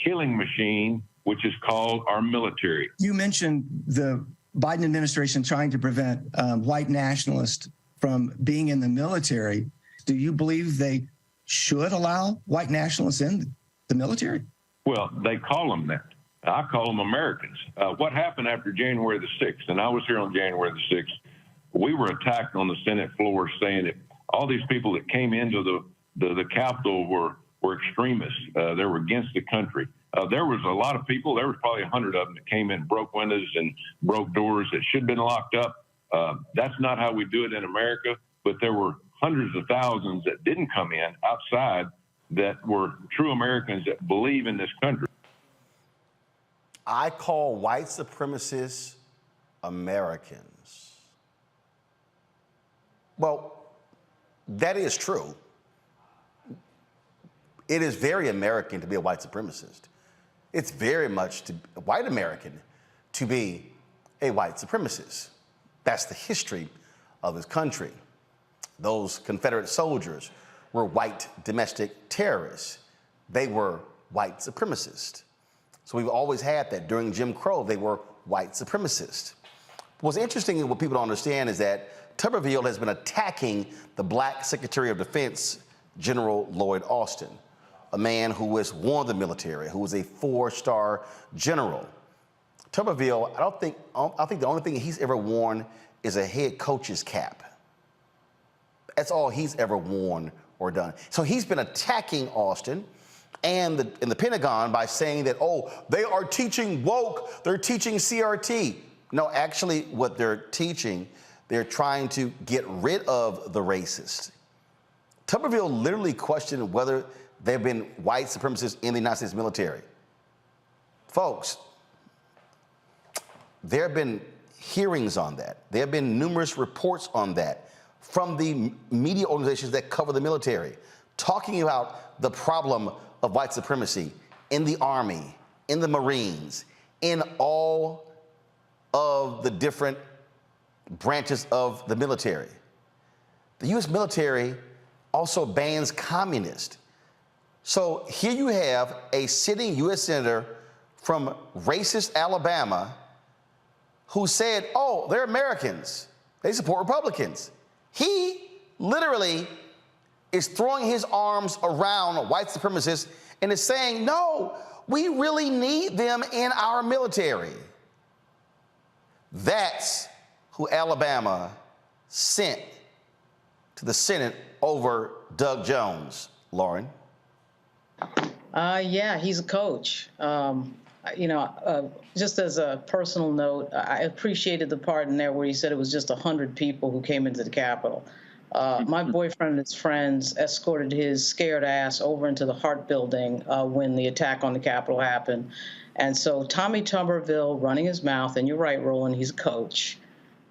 killing machine, which is called our military. You mentioned the Biden administration trying to prevent white nationalists from being in the military. Do you believe they should allow white nationalists in the military? Well, they call them that. I call them Americans. What happened after January the 6th, and I was here on January the 6th, we were attacked on the Senate floor saying that all these people that came into the Capitol were extremists. They were against the country. There was a lot of people, there was probably 100 of them that came in, broke windows and broke doors that should have been locked up. That's not how we do it in America, but there were hundreds of thousands that didn't come in outside that were true Americans that believe in this country. I call white supremacists Americans. Well, that is true. It is very American to be a white supremacist. It's very much white American to be a white supremacist. That's the history of this country. Those Confederate soldiers were white domestic terrorists. They were white supremacists. So we've always had that. During Jim Crow, they were white supremacists. What's interesting and what people don't understand is that Tuberville has been attacking the black Secretary of Defense, General Lloyd Austin, a man who has won the military, who was a 4-star general. Tuberville, I think the only thing he's ever worn is a head coach's cap. That's all he's ever worn or done. So he's been attacking Austin and the Pentagon by saying that, oh, they are teaching woke, they're teaching CRT. No, actually what they're teaching, they're trying to get rid of the racist. Tuberville literally questioned whether there have been white supremacists in the United States military. Folks, there have been hearings on that. There have been numerous reports on that from the media organizations that cover the military, talking about the problem of white supremacy in the Army, in the Marines, in all of the different branches of the military. The U.S. military also bans communists. So here you have a sitting U.S. senator from racist Alabama who said, oh, they're Americans. They support Republicans. He literally is throwing his arms around white supremacists and is saying, no, we really need them in our military. That's who Alabama sent to the Senate over Doug Jones. Lauren? Yeah, he's a coach. Just as a personal note, I appreciated the part in there where he said it was just 100 people who came into the Capitol. My boyfriend and his friends escorted his scared ass over into the Hart Building when the attack on the Capitol happened. And so Tommy Tuberville running his mouth, and you're right, Roland, he's a coach.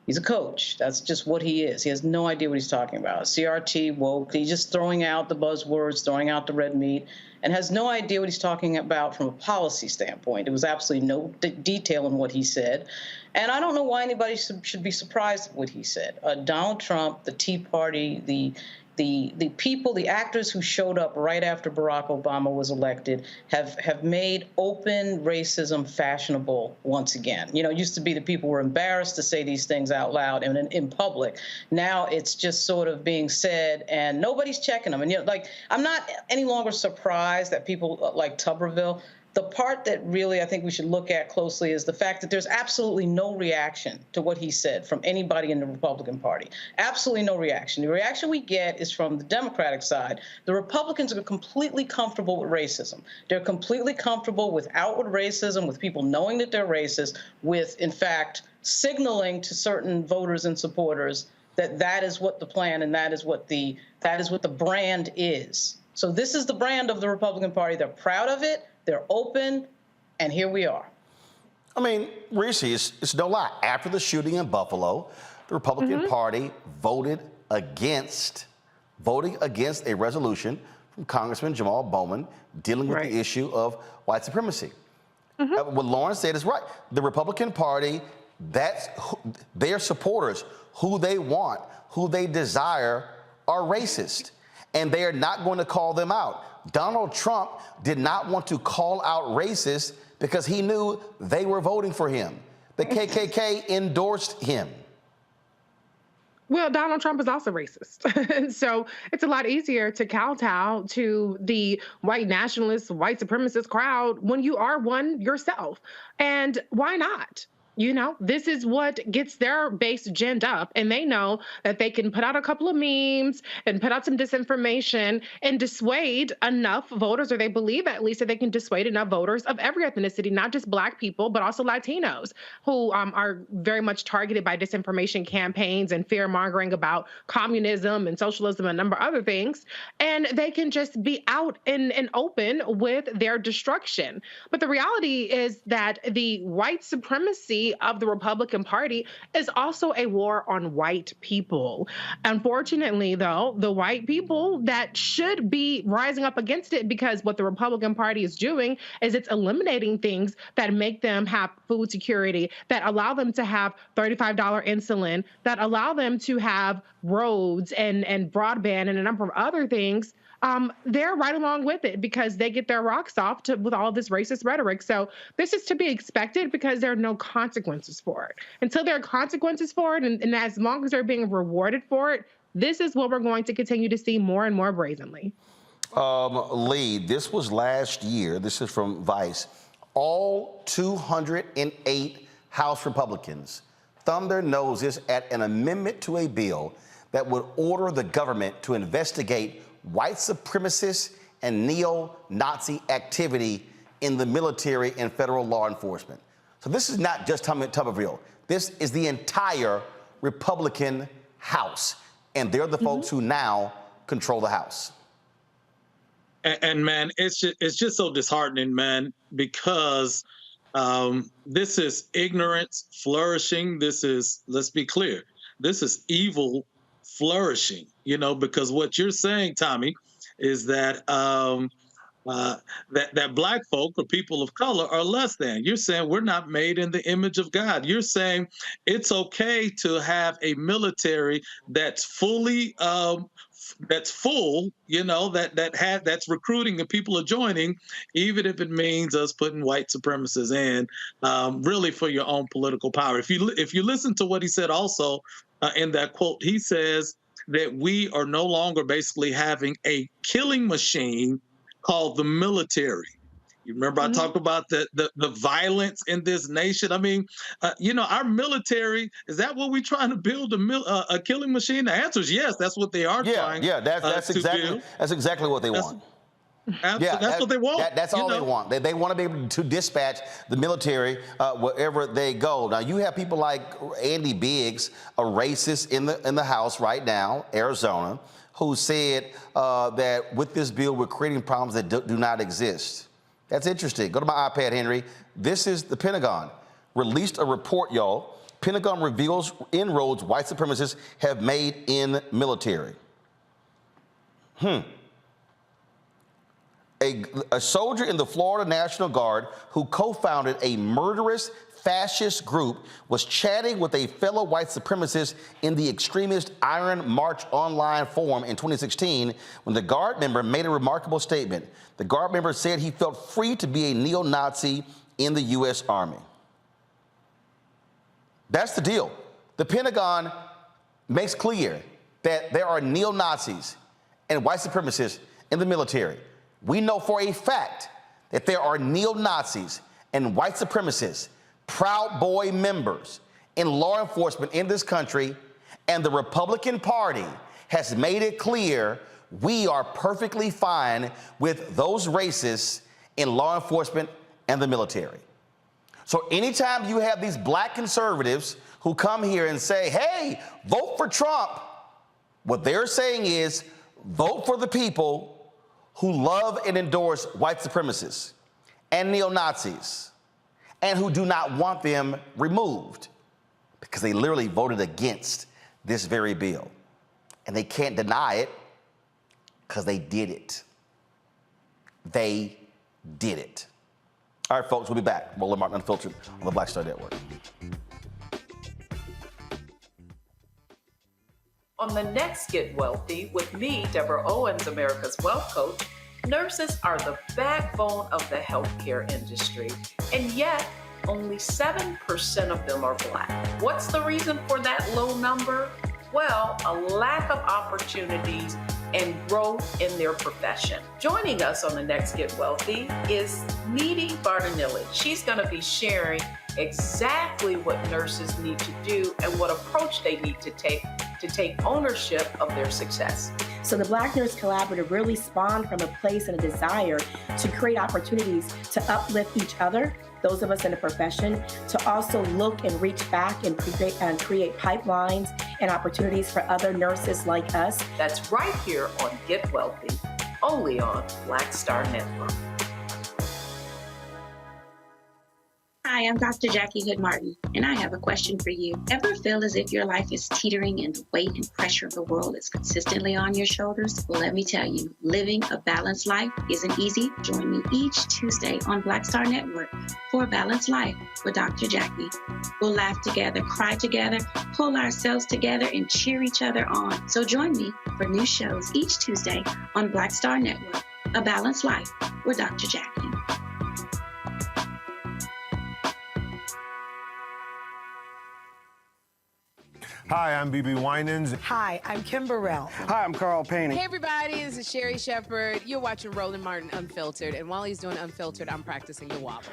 He's a coach. That's just what he is. He has no idea what he's talking about. CRT, woke, he's just throwing out the buzzwords, throwing out the red meat, and has no idea what he's talking about from a policy standpoint. There was absolutely no detail in what he said. And I don't know why anybody should be surprised at what he said. Donald Trump, the Tea Party, the people, the actors who showed up right after Barack Obama was elected have made open racism fashionable once again. You know, it used to be the people were embarrassed to say these things out loud and in public. Now it's just sort of being said and nobody's checking them. And, you know, like, I'm not any longer surprised that people like Tuberville. The part that really I think we should look at closely is the fact that there's absolutely no reaction to what he said from anybody in the Republican Party. Absolutely no reaction. The reaction we get is from the Democratic side. The Republicans are completely comfortable with racism. They're completely comfortable with outward racism, with people knowing that they're racist, with, in fact, signaling to certain voters and supporters that that is what the plan and that is what the brand is. So this is the brand of the Republican Party. They're proud of it. They're open, and here we are. I mean, Reese, it's no lie. After the shooting in Buffalo, the Republican Party voting against a resolution from Congressman Jamal Bowman dealing with the issue of white supremacy. What Lauren said is right. The Republican Party, their supporters, who they want, who they desire, are racist, and they are not going to call them out. Donald Trump did not want to call out racists because he knew they were voting for him. The KKK endorsed him. Well, Donald Trump is also racist. So it's a lot easier to kowtow to the white nationalist, white supremacist crowd when you are one yourself. And why not? You know, this is what gets their base ginned up, and they know that they can put out a couple of memes and put out some disinformation and dissuade enough voters, or they believe at least that they can dissuade enough voters of every ethnicity, not just Black people, but also Latinos, who are very much targeted by disinformation campaigns and fear-mongering about communism and socialism and a number of other things. And they can just be out and open with their destruction. But the reality is that the white supremacy of the Republican Party is also a war on white people. Unfortunately, though, the white people that should be rising up against it, because what the Republican Party is doing is it's eliminating things that make them have food security, that allow them to have $35 insulin, that allow them to have roads and broadband and a number of other things. They're right along with it because they get their rocks off with all this racist rhetoric. So this is to be expected because there are no consequences for it. Until there are consequences for it, and as long as they're being rewarded for it, this is what we're going to continue to see more and more brazenly. Lee, this was last year. This is from Vice. All 208 House Republicans thumbed their noses at an amendment to a bill that would order the government to investigate white supremacist and neo-Nazi activity in the military and federal law enforcement. So this is not just Tommy Tuberville. This is the entire Republican House, and they're the folks who now control the House. And man, it's just so disheartening, man, because this is ignorance flourishing. This is, let's be clear, this is evil flourishing, you know, because what you're saying, Tommy, is that that Black folk or people of color are less than. You're saying we're not made in the image of God. You're saying it's okay to have a military that's fully that's full, you know, that's recruiting and people are joining, even if it means us putting white supremacists in, really for your own political power. If you listen to what he said also in that quote. He says that we are no longer basically having a killing machine called the military. You remember I talked about the violence in this nation. I mean, our military, is that what we're trying to build, a killing machine? The answer is yes. That's what they are trying. Yeah, that's exactly what they want. That's what they want. That's all they want. They want to be able to dispatch the military wherever they go. Now you have people like Andy Biggs, a racist in the House right now, Arizona, who said that with this bill we're creating problems that do not exist. That's interesting. Go to my iPad, Henry. This is the Pentagon. Released a report, y'all. Pentagon reveals inroads white supremacists have made in military. A soldier in the Florida National Guard who co-founded a murderous fascist group was chatting with a fellow white supremacist in the extremist Iron March online forum in 2016 when the Guard member made a remarkable statement. The Guard member said he felt free to be a neo-Nazi in the U.S. Army. That's the deal. The Pentagon makes clear that there are neo-Nazis and white supremacists in the military. We know for a fact that there are neo-Nazis and white supremacists, Proud Boy members in law enforcement in this country, and the Republican Party has made it clear we are perfectly fine with those racists in law enforcement and the military. So anytime you have these black conservatives who come here and say, hey, vote for Trump, what they're saying is vote for the people who love and endorse white supremacists and neo-Nazis and who do not want them removed because they literally voted against this very bill. And they can't deny it because they did it. They did it. All right, folks, we'll be back. Roland Martin Unfiltered on the Black Star Network. On the next Get Wealthy with me, Deborah Owens, America's Wealth Coach, nurses are the backbone of the healthcare industry, and yet only 7% of them are Black. What's the reason for that low number? Well, a lack of opportunities and growth in their profession. Joining us on the next Get Wealthy is Needy Bartanilli. She's going to be sharing exactly what nurses need to do and what approach they need to take ownership of their success. So the Black Nurse Collaborative really spawned from a place and a desire to create opportunities to uplift each other, those of us in the profession, to also look and reach back and create pipelines and opportunities for other nurses like us. That's right here on Get Wealthy, only on Black Star Network. Hi, I'm Dr. Jackie Hood Martin, and I have a question for you. Ever feel as if your life is teetering and the weight and pressure of the world is consistently on your shoulders? Well, let me tell you, living a balanced life isn't easy. Join me each Tuesday on Black Star Network for a Balanced Life with Dr. Jackie. We'll laugh together, cry together, pull ourselves together, and cheer each other on. So join me for new shows each Tuesday on Black Star Network, A Balanced Life with Dr. Jackie. Hi, I'm BB Winans. Hi, I'm Kim Burrell. Hi, I'm Carl Payne. Hey, everybody, this is Sherry Shepherd. You're watching Roland Martin Unfiltered, and while he's doing Unfiltered, I'm practicing the wobble.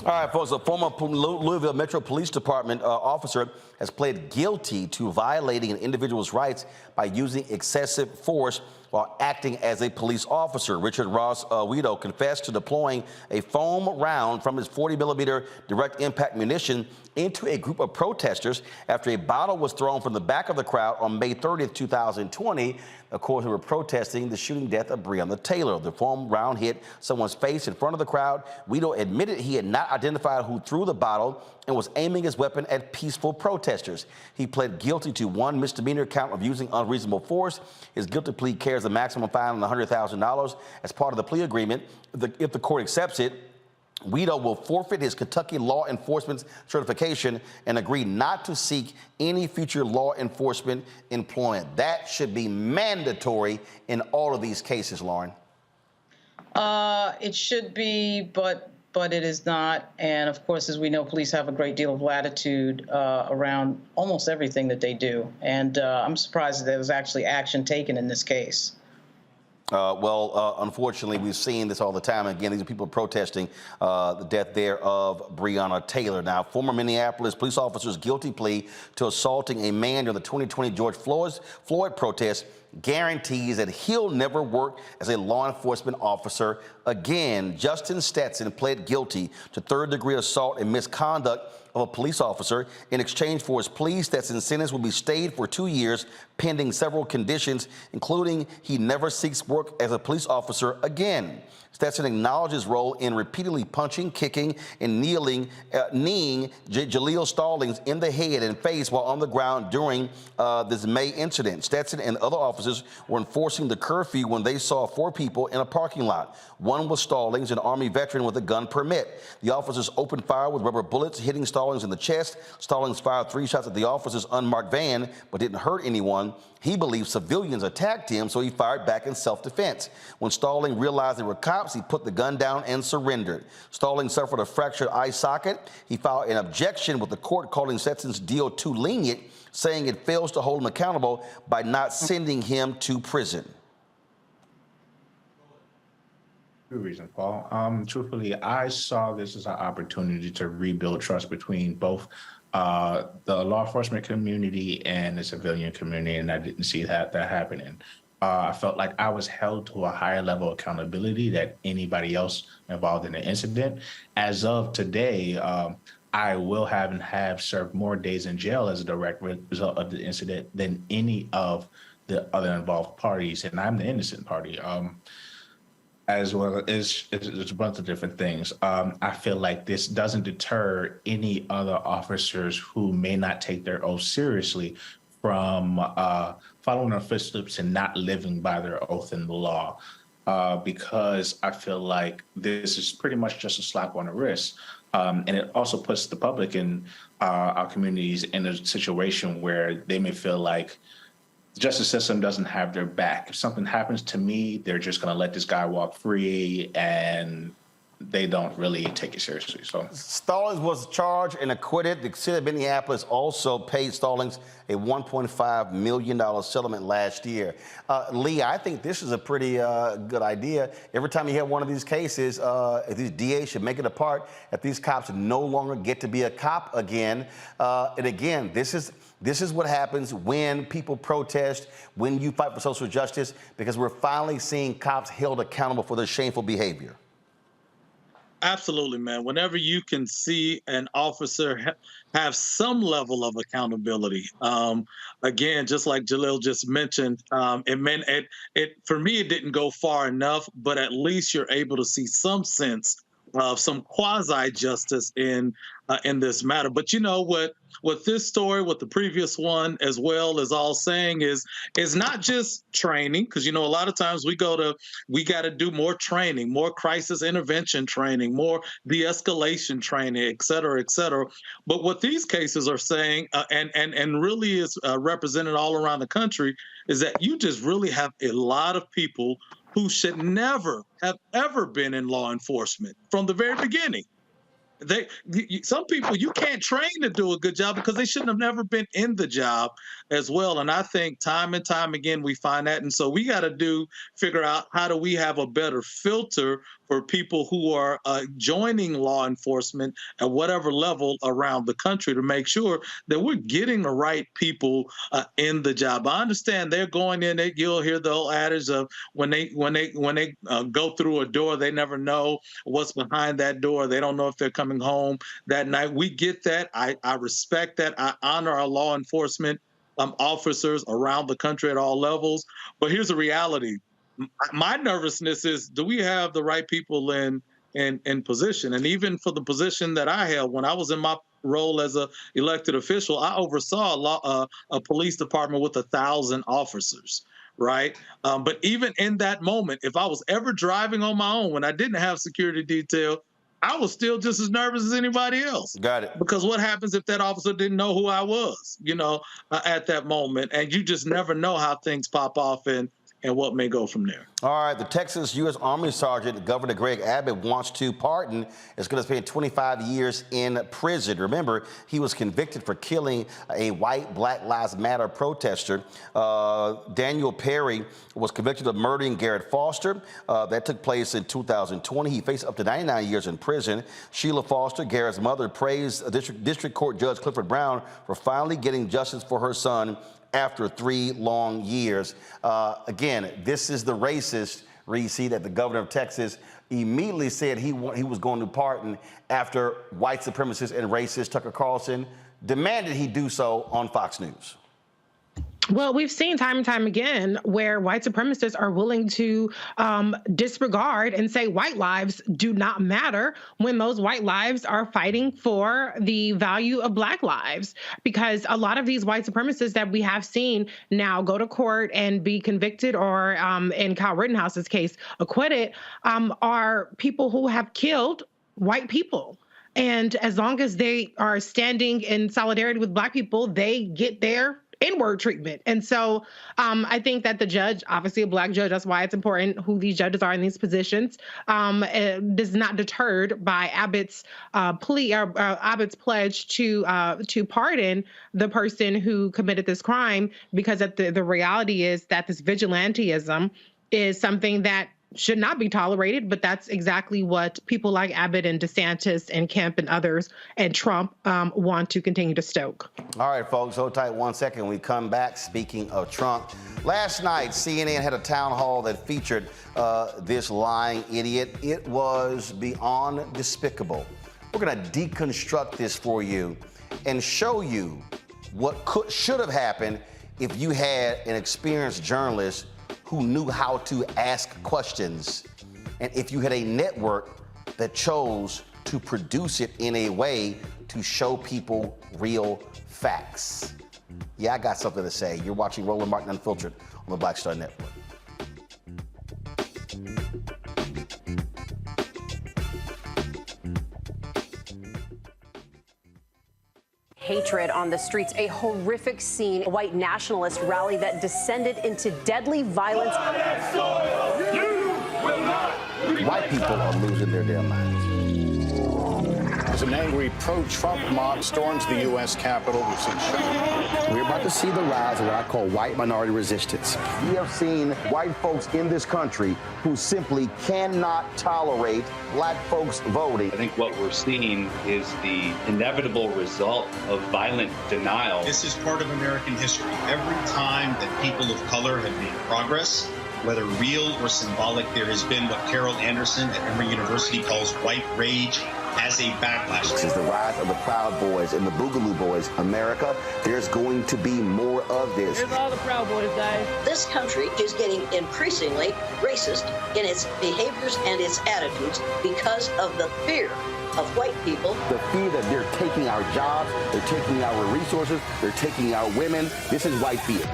All right, folks, a former Louisville Metro Police Department officer has pled guilty to violating an individual's rights by using excessive force while acting as a police officer. Richard Ross Weedo confessed to deploying a foam round from his 40-millimeter direct impact munition into a group of protesters after a bottle was thrown from the back of the crowd on May 30th, 2020. Of course, who were protesting the shooting death of Breonna Taylor. The foam round hit someone's face in front of the crowd. Weedo admitted he had not identified who threw the bottle and was aiming his weapon at peaceful protesters. He pled guilty to one misdemeanor count of using unreasonable force. His guilty plea carries a maximum fine of $100,000 as part of the plea agreement. If the court accepts it, Weedo will forfeit his Kentucky law enforcement certification and agree not to seek any future law enforcement employment. That should be mandatory in all of these cases, Lauren. It should be, but but it is not. And of course, as we know, police have a great deal of latitude around almost everything that they do. And I'm surprised that there was actually action taken in this case. Unfortunately, we've seen this all the time. Again, these are people protesting the death there of Breonna Taylor. Now, former Minneapolis police officer's guilty plea to assaulting a man during the 2020 George Floyd protest guarantees that he'll never work as a law enforcement officer again. Justin Stetson pled guilty to third-degree assault and misconduct of a police officer. In exchange for his plea, Stetson's sentence will be stayed for 2 years, pending several conditions, including he never seeks work as a police officer again. Stetson acknowledged his role in repeatedly punching, kicking, and kneeing Jaleel Stallings in the head and face while on the ground during this May incident. Stetson and other officers were enforcing the curfew when they saw 4 people in a parking lot. One was Stallings, an Army veteran with a gun permit. The officers opened fire with rubber bullets, hitting Stallings in the chest. Stallings fired 3 shots at the officer's unmarked van, but didn't hurt anyone. He believed civilians attacked him, so he fired back in self-defense. When Stallings realized they were cops, he put the gun down and surrendered. Stallings suffered a fractured eye socket. He filed an objection with the court, calling Stetson's deal too lenient, saying it fails to hold him accountable by not sending him to prison. Good reason, Paul. Truthfully, I saw this as an opportunity to rebuild trust between both the law enforcement community and the civilian community, and I didn't see that happening. I felt like I was held to a higher level of accountability than anybody else involved in the incident. As of today, I will have served more days in jail as a direct result of the incident than any of the other involved parties, and I'm the innocent party. As well as it's a bunch of different things. I feel like this doesn't deter any other officers who may not take their oath seriously from following their footsteps and not living by their oath in the law, because I feel like this is pretty much just a slap on the wrist. And it also puts the public in our communities in a situation where they may feel like the justice system doesn't have their back. If something happens to me, they're just going to let this guy walk free, and they don't really take it seriously. So Stallings was charged and acquitted. The city of Minneapolis also paid Stallings a $1.5 million settlement last year. Lee, I think this is a pretty good idea. Every time you have one of these cases, these DAs should make it a part that these cops no longer get to be a cop again. And again, this is what happens when people protest, when you fight for social justice, because we're finally seeing cops held accountable for their shameful behavior. Absolutely, man. Whenever you can see an officer have some level of accountability, again, just like Jaleel just mentioned, it meant it for me, it didn't go far enough, but at least you're able to see some sense of some quasi justice in this matter. But you know what this story, what the previous one as well is all saying is not just training, because you know a lot of times we got to do more training, more crisis intervention training, more de-escalation training, et cetera, et cetera. But what these cases are saying, and really is represented all around the country, is that you just really have a lot of people who should never have ever been in law enforcement from the very beginning. Some people you can't train to do a good job because they shouldn't have never been in the job as well. And I think time and time again we find that. And so we got to figure out how do we have a better filter for people who are joining law enforcement at whatever level around the country to make sure that we're getting the right people in the job. I understand they're going in. You'll hear the old adage of when they go through a door, they never know what's behind that door. They don't know if they're coming home that night. We get that. I respect that. I honor our law enforcement officers around the country at all levels. But here's the reality. My nervousness is, do we have the right people in position? And even for the position that I held when I was in my role as a elected official, I oversaw a police department with 1,000 officers. Right. But even in that moment, if I was ever driving on my own when I didn't have security detail, I was still just as nervous as anybody else. Got it. Because what happens if that officer didn't know who I was, at that moment? And you just never know how things pop off in and what may go from there. All right, the Texas U.S. Army Sergeant Governor Greg Abbott wants to pardon is going to spend 25 years in prison. Remember, he was convicted for killing a white Black Lives Matter protester. Daniel Perry was convicted of murdering Garrett Foster. That took place in 2020. He faced up to 99 years in prison. Sheila Foster, Garrett's mother, praised District Court Judge Clifford Brown for finally getting justice for her son after 3 long years. Again, this is the racist, Reese, that the governor of Texas immediately said he was going to pardon after white supremacist and racist Tucker Carlson demanded he do so on Fox News. Well, we've seen time and time again where white supremacists are willing to disregard and say white lives do not matter when those white lives are fighting for the value of Black lives. Because a lot of these white supremacists that we have seen now go to court and be convicted or, in Kyle Rittenhouse's case, acquitted, are people who have killed white people. And as long as they are standing in solidarity with Black people, they get their N-word treatment. And so I think that the judge, obviously a Black judge, that's why it's important who these judges are in these positions, is not deterred by Abbott's plea or Abbott's pledge to pardon the person who committed this crime, because the reality is that this vigilantism is something that should not be tolerated, but that's exactly what people like Abbott and DeSantis and Kemp and others and Trump want to continue to stoke. All right, folks, hold tight 1 second. When we come back, speaking of Trump, last night, CNN had a town hall that featured this lying idiot. It was beyond despicable. We're going to deconstruct this for you and show you what should have happened if you had an experienced journalist who knew how to ask questions, and if you had a network that chose to produce it in a way to show people real facts. Yeah, I got something to say. You're watching Roland Martin Unfiltered on the Black Star Network. Hatred on the streets, a horrific scene, a white nationalist rally that descended into deadly violence. White people are losing their damn minds. As an angry pro-Trump mob storms the U.S. Capitol, we've seen shooting. We're about to see the rise of what I call white minority resistance. We have seen white folks in this country who simply cannot tolerate Black folks voting. I think what we're seeing is the inevitable result of violent denial. This is part of American history. Every time that people of color have made progress, whether real or symbolic, there has been what Carol Anderson at Emory University calls white rage as a backlash. This is the rise of the Proud Boys and the Boogaloo Boys. America, there's going to be more of this. Here's all the Proud Boys, guys. This country is getting increasingly racist in its behaviors and its attitudes because of the fear of white people. The fear that they're taking our jobs, they're taking our resources, they're taking our women. This is white fear.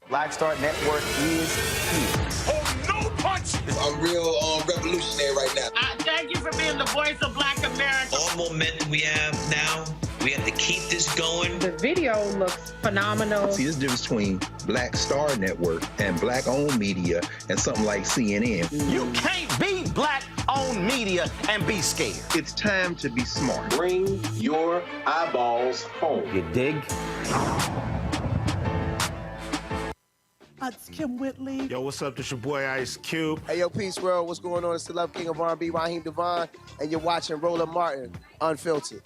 Black Star Network is here. Oh, no punch! I'm real revolutionary right now. Thank you for being the voice of Black America. All momentum we have now, we have to keep this going. The video looks phenomenal. See, this difference between Black Star Network and Black-owned media and something like CNN. You can't be Black-owned media and be scared. It's time to be smart. Bring your eyeballs home. You dig? It's Kim Whitley. Yo, what's up? This your boy Ice Cube. Hey, yo, Peace World. What's going on? It's the Love King of R&B, Raheem Devon, and you're watching Roland Martin Unfiltered.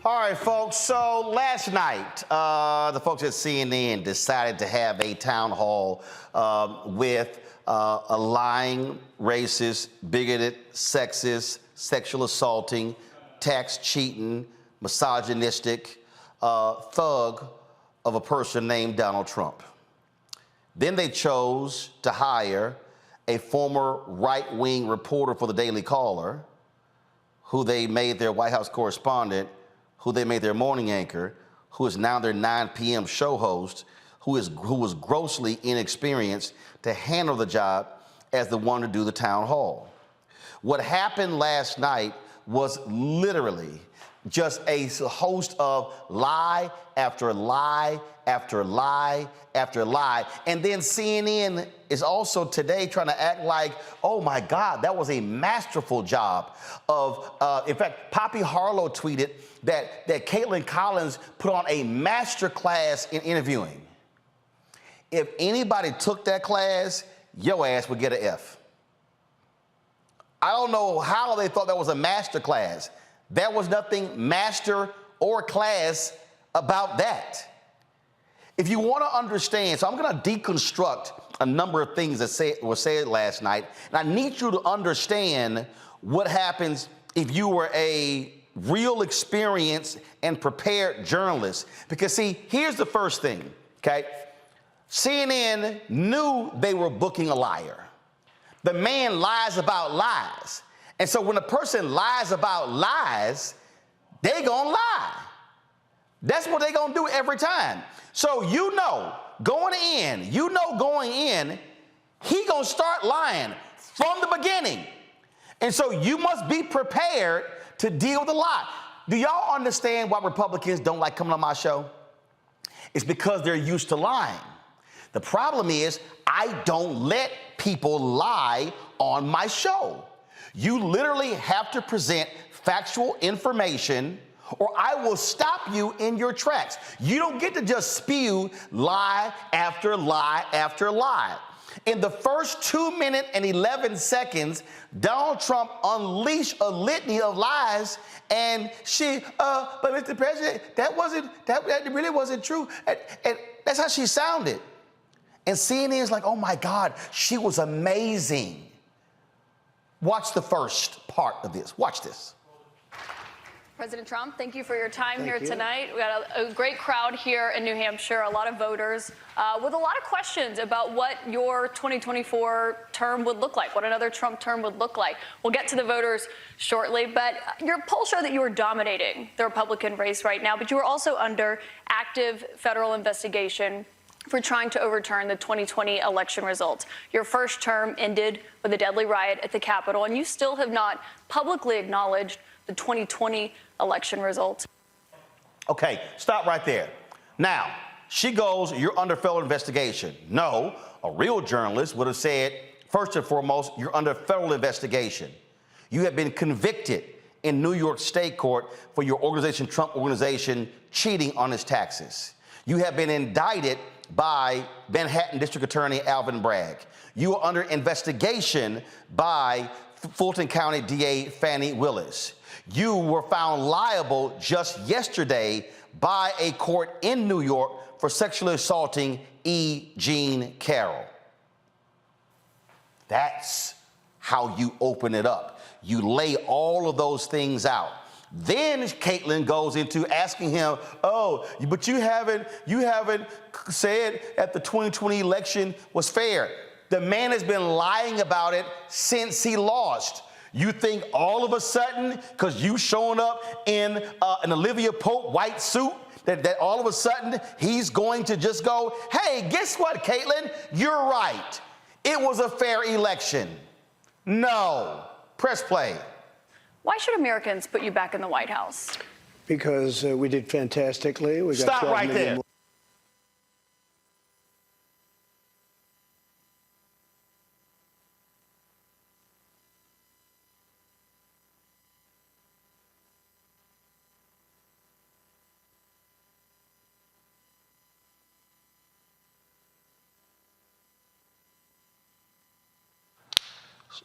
All right, folks. So last night, the folks at CNN decided to have a town hall with a lying, racist, bigoted, sexist, sexual assaulting, tax cheating, misogynistic thug of a person named Donald Trump. Then they chose to hire a former right-wing reporter for the Daily Caller, who they made their White House correspondent, who they made their morning anchor, who is now their 9 p.m. show host, who was grossly inexperienced to handle the job as the one to do the town hall. What happened last night was literally just a host of lie after lie after lie after lie. And then CNN is also today trying to act like, oh my God, that was a masterful job of, in fact, Poppy Harlow tweeted that Caitlin Collins put on a master class in interviewing. If anybody took that class, your ass would get an F. I don't know how they thought that was a master class. There was nothing master or class about that. If you want to understand, so I'm going to deconstruct a number of things that were said last night, and I need you to understand what happens if you were a real experienced and prepared journalist. Because see, here's the first thing, okay? CNN knew they were booking a liar. The man lies about lies. And so when a person lies about lies, they gonna lie. That's what they gonna do every time. So going in, he gonna start lying from the beginning. And so you must be prepared to deal with a lie. Do y'all understand why Republicans don't like coming on my show? It's because they're used to lying. The problem is I don't let people lie on my show. You literally have to present factual information or I will stop you in your tracks. You don't get to just spew lie after lie after lie. In the first 2 minutes and 11 seconds, Donald Trump unleashed a litany of lies, and but Mr. President, that really wasn't true. And that's how she sounded. And CNN is like, oh my God, she was amazing. Watch the first part of this. Watch this. President Trump, thank you for your time here tonight. We got a great crowd here in New Hampshire, a lot of voters with a lot of questions about what your 2024 term would look like, what another Trump term would look like. We'll get to the voters shortly, but your polls show that you are dominating the Republican race right now, but you are also under active federal investigation for trying to overturn the 2020 election results. Your first term ended with a deadly riot at the Capitol, and you still have not publicly acknowledged the 2020 election results. Okay, stop right there. Now, she goes, you're under federal investigation. No, a real journalist would have said, first and foremost, you're under federal investigation. You have been convicted in New York State Court for your organization, Trump Organization, cheating on its taxes. You have been indicted by Manhattan District Attorney Alvin Bragg. You are under investigation by Fulton County DA Fannie Willis. You were found liable just yesterday by a court in New York for sexually assaulting E. Jean Carroll. That's how you open it up. You lay all of those things out. Then Caitlin goes into asking him, oh, but you haven't said that the 2020 election was fair. The man has been lying about it since he lost. You think all of a sudden, because you showing up in an Olivia Pope white suit, that all of a sudden he's going to just go, hey, guess what, Caitlin? You're right. It was a fair election. No. Press play. Why should Americans put you back in the White House? Because we did fantastically. We got Stop right there.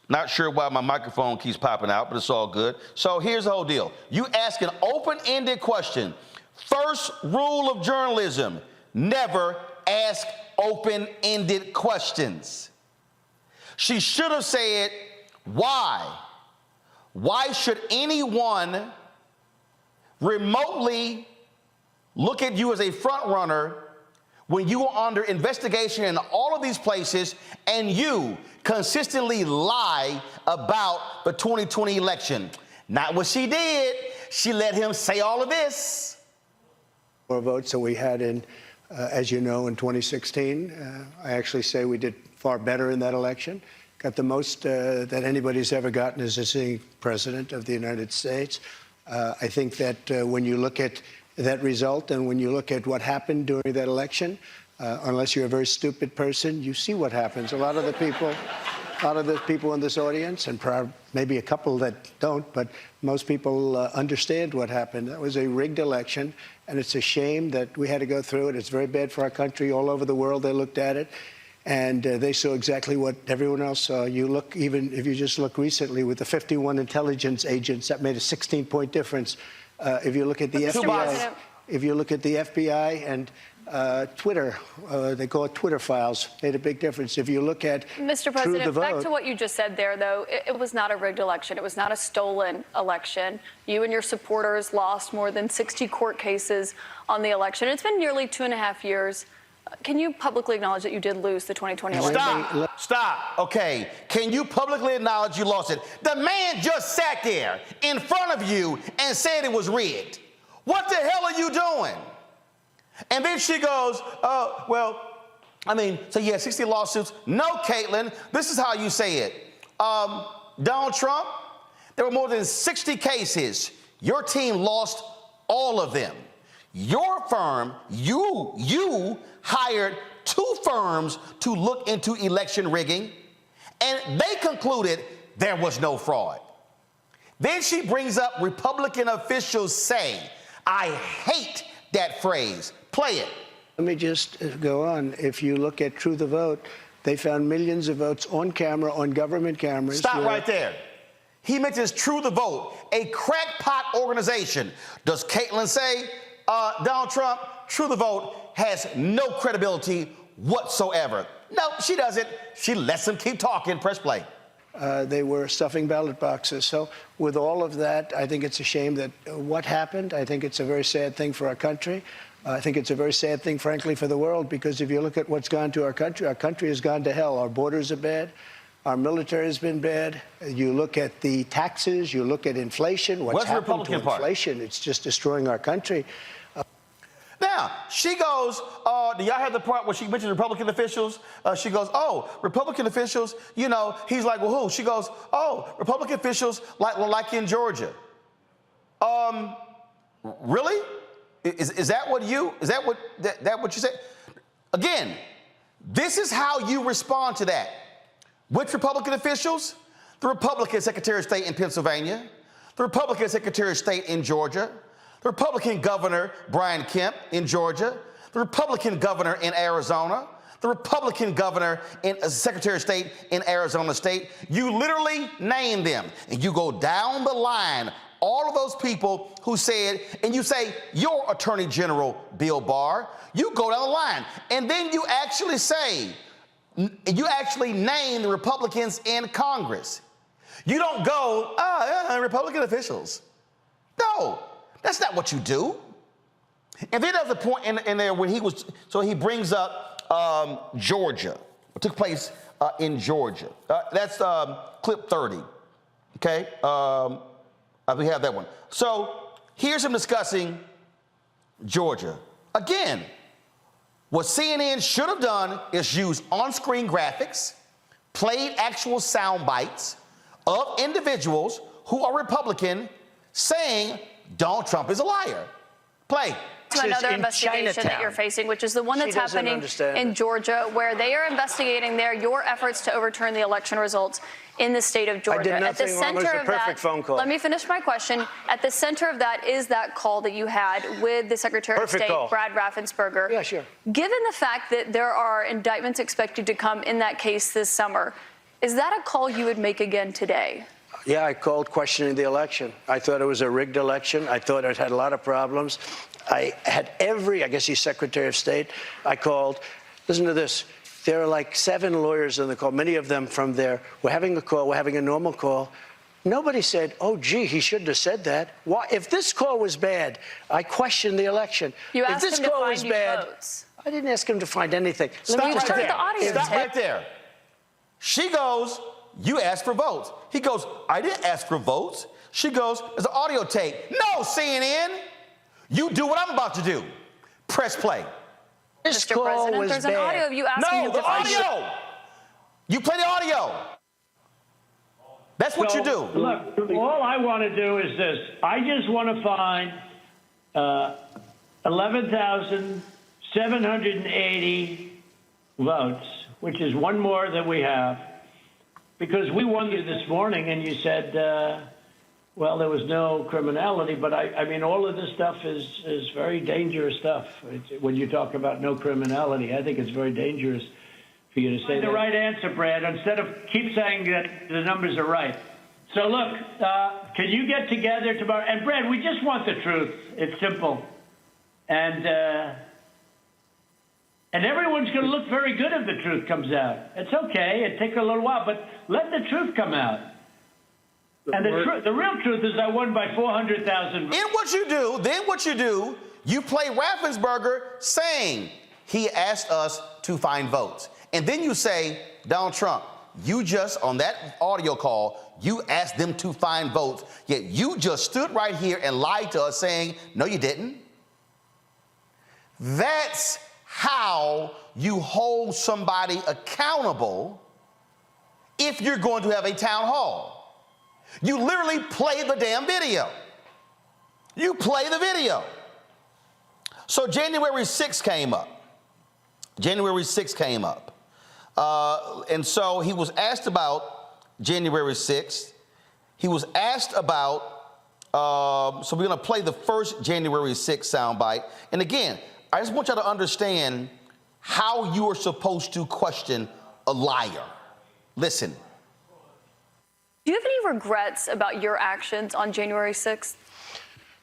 Not sure why my microphone keeps popping out, but it's all good. So here's the whole deal. You ask an open-ended question. First rule of journalism, never ask open-ended questions. She should have said, why? Why should anyone remotely look at you as a front runner when you are under investigation in all of these places and you consistently lie about the 2020 election? Not what she did. she let him say all of this. More votes that we had in, as you know, in 2016. I actually say we did far better in that election. Got the most that anybody's ever gotten as a sitting president of the United States. I think that when you look at that result and when you look at what happened during that election, unless you're a very stupid person, you see what happens. A lot of the people in this audience, and maybe a couple that don't, but most people understand what happened. That was a rigged election, and it's a shame that we had to go through it. It's very bad for our country. All over the world, they looked at it, and they saw exactly what everyone else saw. You look, even if you just look recently with the 51 intelligence agents, that made a 16-point difference. If you look at the FBI, and Twitter, they call it Twitter files, made a big difference. If you look at Mr. President, back to what you just said there, though, it was not a rigged election. It was not a stolen election. You and your supporters lost more than 60 court cases on the election. It's been nearly 2.5 years. Can you publicly acknowledge that you did lose the 2020 election? Stop. Okay. Can you publicly acknowledge you lost it? The man just sat there in front of you and said it was rigged. What the hell are you doing? And then she goes, oh, well, I mean, so you had 60 lawsuits. No, Caitlin, this is how you say it. Donald Trump, there were more than 60 cases. Your team lost all of them. Your firm, you hired 2 firms to look into election rigging, and they concluded there was no fraud. Then she brings up Republican officials say, I hate that phrase. Play it. Let me just go on. If you look at True the Vote, they found millions of votes on camera, on government cameras. Stop right there. He mentions True the Vote, a crackpot organization. Does Caitlin say, Donald Trump, True the Vote has no credibility whatsoever? No, she doesn't. She lets him keep talking. Press play. They were stuffing ballot boxes. So with all of that, I think it's a shame that what happened. I think it's a very sad thing for our country. I think it's a very sad thing, frankly, for the world, because if you look at what's gone to our country has gone to hell. Our borders are bad. Our military has been bad. You look at the taxes. You look at inflation. What's happened to inflation? It's just destroying our country. Now, she goes, do y'all have the part where she mentions Republican officials? She goes, oh, Republican officials, you know, he's like, well, who? She goes, oh, Republican officials like in Georgia. Really? Is that what you said? Again, this is how you respond to that. Which Republican officials? The Republican Secretary of State in Pennsylvania, the Republican Secretary of State in Georgia, the Republican Governor Brian Kemp in Georgia, the Republican Governor in Arizona, the Republican Governor and Secretary of State in Arizona State. You literally name them, and you go down the line, all of those people who said, and you say, your Attorney General, Bill Barr, you go down the line, and then you actually say, you actually name the Republicans in Congress. You don't go, Republican officials. No, that's not what you do. And then there's a point in there when he brings up Georgia, what took place in Georgia. That's clip 30, okay? We have that one. So here's him discussing Georgia. Again, what CNN should have done is use on-screen graphics, played actual sound bites of individuals who are Republican saying Donald Trump is a liar. Play. To another investigation that you're facing, which is the one that's happening in Georgia, where they are investigating your efforts to overturn the election results in the state of Georgia. I did nothing wrong. It was a perfect phone call. Let me finish my question. At the center of that is that call that you had with the Secretary of State, Brad Raffensperger. Yeah, sure. Given the fact that there are indictments expected to come in that case this summer, is that a call you would make again today? Yeah, I called questioning the election. I thought it was a rigged election. I thought it had a lot of problems. I had I guess he's Secretary of State. I called. Listen to this. There are like 7 lawyers on the call, many of them from there. We're having a call. We're having a normal call. Nobody said, oh, gee, he shouldn't have said that. Why? If this call was bad, I questioned the election. You if asked this him to call find was you bad, votes. I didn't ask him to find anything. Stop right there. She goes, you asked for votes. He goes, I didn't ask for votes. She goes, there's an audio tape. No, CNN. You do what I'm about to do. Press play. This Mr. call President, was there's bad. an audio of you asking No, him the to find audio. You play the audio. That's what you do. Look, all I want to do is this. I just want to find 11,780 votes, which is one more than we have, because we won you this morning and you said, well, there was no criminality, but I mean, all of this stuff is very dangerous stuff. When you talk about no criminality, I think it's very dangerous for you to say the right answer, Brad, instead of keep saying that the numbers are right. So look, can you get together tomorrow? And Brad, we just want the truth. It's simple. And everyone's going to look very good if the truth comes out. It's okay. It takes a little while, but let the truth come out. And the real truth is I won by 400,000 votes. Then what you do, you play Raffensperger saying he asked us to find votes. And then you say, Donald Trump, you just, on that audio call, you asked them to find votes, yet you just stood right here and lied to us saying, no, you didn't. That's how you hold somebody accountable if you're going to have a town hall. You literally play the damn video. You play the video. So January 6th came up. January 6th came up. And so he was asked about January 6th. He was asked about, so we're going to play the first January 6th soundbite. And again, I just want y'all to understand how you are supposed to question a liar. Listen. Do you have any regrets about your actions on January 6th?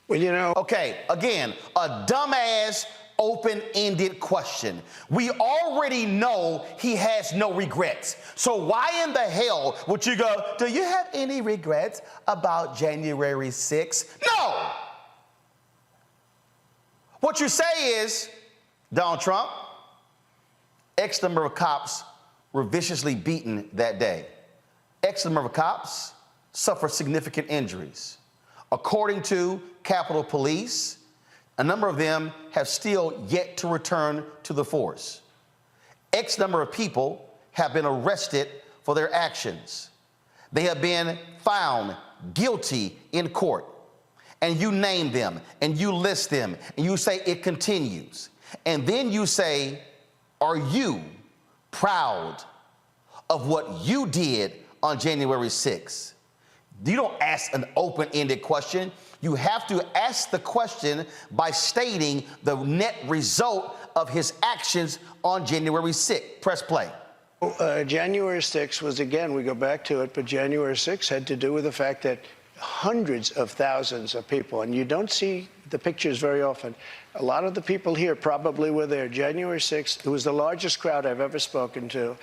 Well, you know. Okay, again, a dumbass, open-ended question. We already know he has no regrets. So why in the hell would you go, do you have any regrets about January 6th? No! What you say is, Donald Trump, X number of cops were viciously beaten that day. X number of cops suffered significant injuries. According to Capitol Police, a number of them have still yet to return to the force. X number of people have been arrested for their actions. They have been found guilty in court. And you name them, and you list them, and you say it continues. And then you say, are you proud of what you did on January 6th? You don't ask an open-ended question. You have to ask the question by stating the net result of his actions on January 6th. Press play. January 6th was, again, we go back to it, but January 6th had to do with the fact that hundreds of thousands of people, and you don't see the pictures very often. A lot of the people here probably were there. January 6th, it was the largest crowd I've ever spoken to.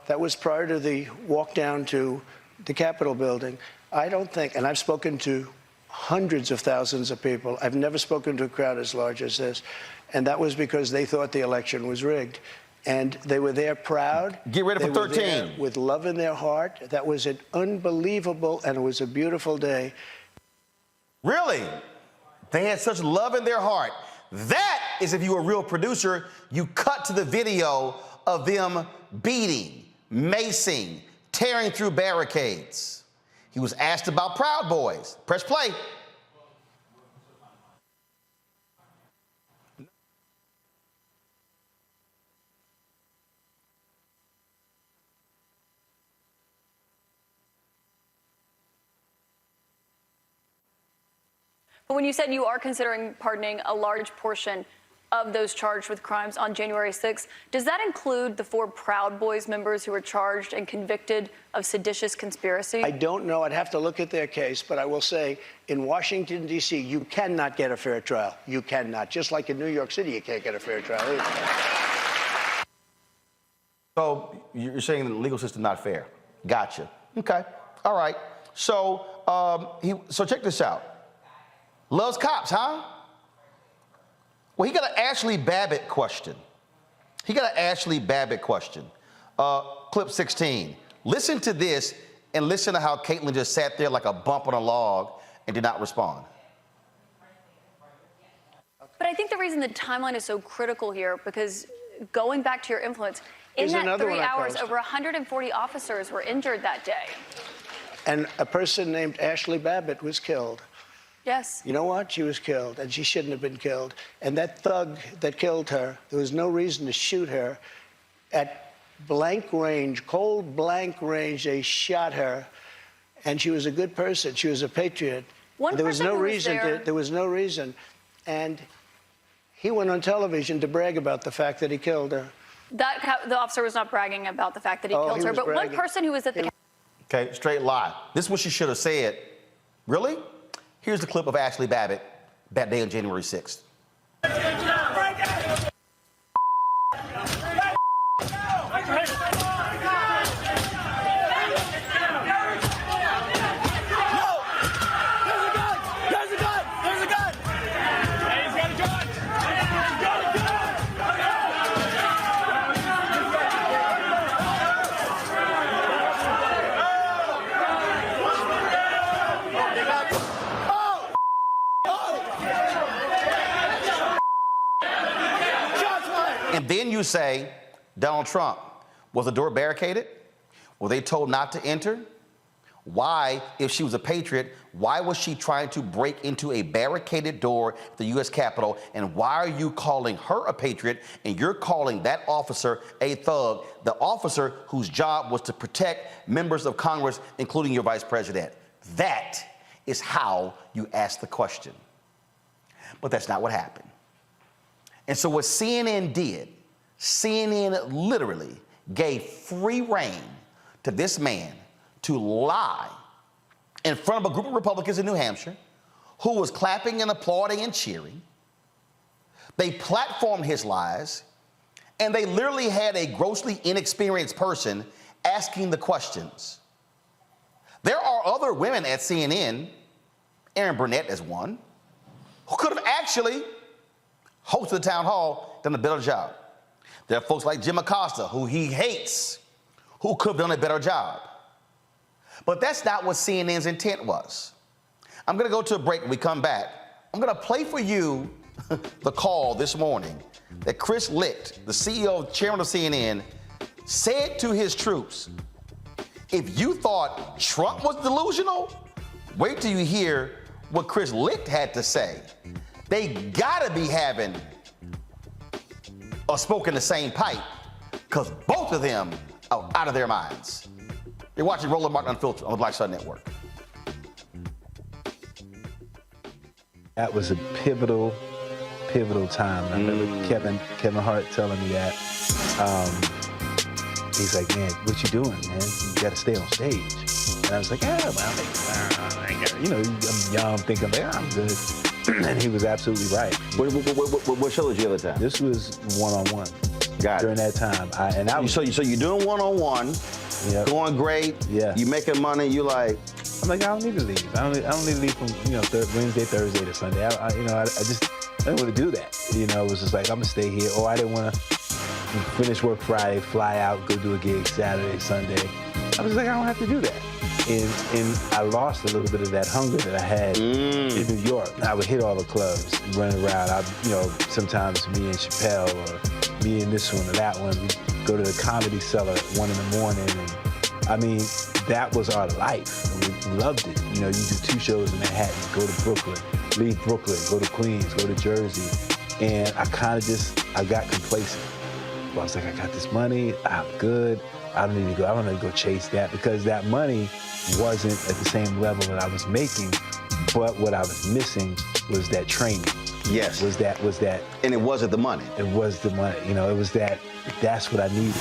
That was prior to the walk down to the Capitol building. I don't think, and I've spoken to hundreds of thousands of people. I've never spoken to a crowd as large as this. And that was because they thought the election was rigged. And they were there proud. Get ready for 13. With love in their heart. That was an unbelievable, and it was a beautiful day. Really? They had such love in their heart. That is, if you were a real producer, you cut to the video of them beating, macing, tearing through barricades. He was asked about Proud Boys. Press play. But when you said you are considering pardoning a large portion of those charged with crimes on January 6th, does that include the 4 Proud Boys members who were charged and convicted of seditious conspiracy? I don't know. I'd have to look at their case, but I will say in Washington, D.C., you cannot get a fair trial. You cannot. Just like in New York City, you can't get a fair trial either. So you're saying the legal system not fair. Gotcha. Okay. All right. So so check this out. Loves cops, huh? Well, he got an Ashley Babbitt question. Clip 16. Listen to this and listen to how Caitlyn just sat there like a bump on a log and did not respond. But I think the reason the timeline is so critical here, because going back to your influence, in that 3 hours, over 140 officers were injured that day. And a person named Ashley Babbitt was killed. Yes. You know what? She was killed, and she shouldn't have been killed. And that thug that killed her, there was no reason to shoot her. At blank range, cold blank range, they shot her, and she was a good person. She was a patriot. There was no reason. There was no reason. And he went on television to brag about the fact that he killed her. The officer was not bragging about the fact that he killed her, but bragging. one person who was at the... Okay, straight lie. This is what she should have said. Really? Here's the clip of Ashley Babbitt that day on January 6th. And then you say, Donald Trump, was the door barricaded? Were they told not to enter? Why, if she was a patriot, why was she trying to break into a barricaded door at the U.S. Capitol? And why are you calling her a patriot and you're calling that officer a thug, the officer whose job was to protect members of Congress, including your vice president? That is how you ask the question. But that's not what happened. And so what CNN did, CNN literally gave free rein to this man to lie in front of a group of Republicans in New Hampshire who was clapping and applauding and cheering. They platformed his lies, and they literally had a grossly inexperienced person asking the questions. There are other women at CNN, Erin Burnett is one, who could have actually hosted the town hall, done a better job. There are folks like Jim Acosta, who he hates, who could have done a better job. But that's not what CNN's intent was. I'm going to go to a break. When we come back, I'm going to play for you the call this morning that Chris Licht, the CEO, chairman of CNN, said to his troops. If you thought Trump was delusional, wait till you hear what Chris Licht had to say. They gotta be having or spoken the same pipe, because both of them are out of their minds. You're watching Roland Martin Unfiltered on the Black Star Network. That was a pivotal time. I remember Kevin Hart telling me that. He's like, man, what you doing, man? You gotta stay on stage. And I was like, yeah, well, I'm young, thinking, like, I'm good. And he was absolutely right. What show was you at the time? This was one-on-one. Got it. During that time. So you're doing one-on-one, going great, you making money, you like... I'm like, I don't need to leave. I don't need to leave from, Wednesday, Thursday to Sunday. I didn't want to do that. It was just like, I'm gonna stay here. Or I didn't want to finish work Friday, fly out, go do a gig Saturday, Sunday. I was like, I don't have to do that. And I lost a little bit of that hunger that I had in New York. I would hit all the clubs, run around. Sometimes me and Chappelle or me and this one or that one, we'd go to the Comedy Cellar at 1 in the morning. And that was our life. And we loved it. You do 2 shows in Manhattan, go to Brooklyn, leave Brooklyn, go to Queens, go to Jersey. And I got complacent. I was like, I got this money, I'm good. I don't need to go chase that, because that money wasn't at the same level that I was making, but what I was missing was that training. Yes. Was that. And it wasn't the money. It was the money. It was that's what I needed.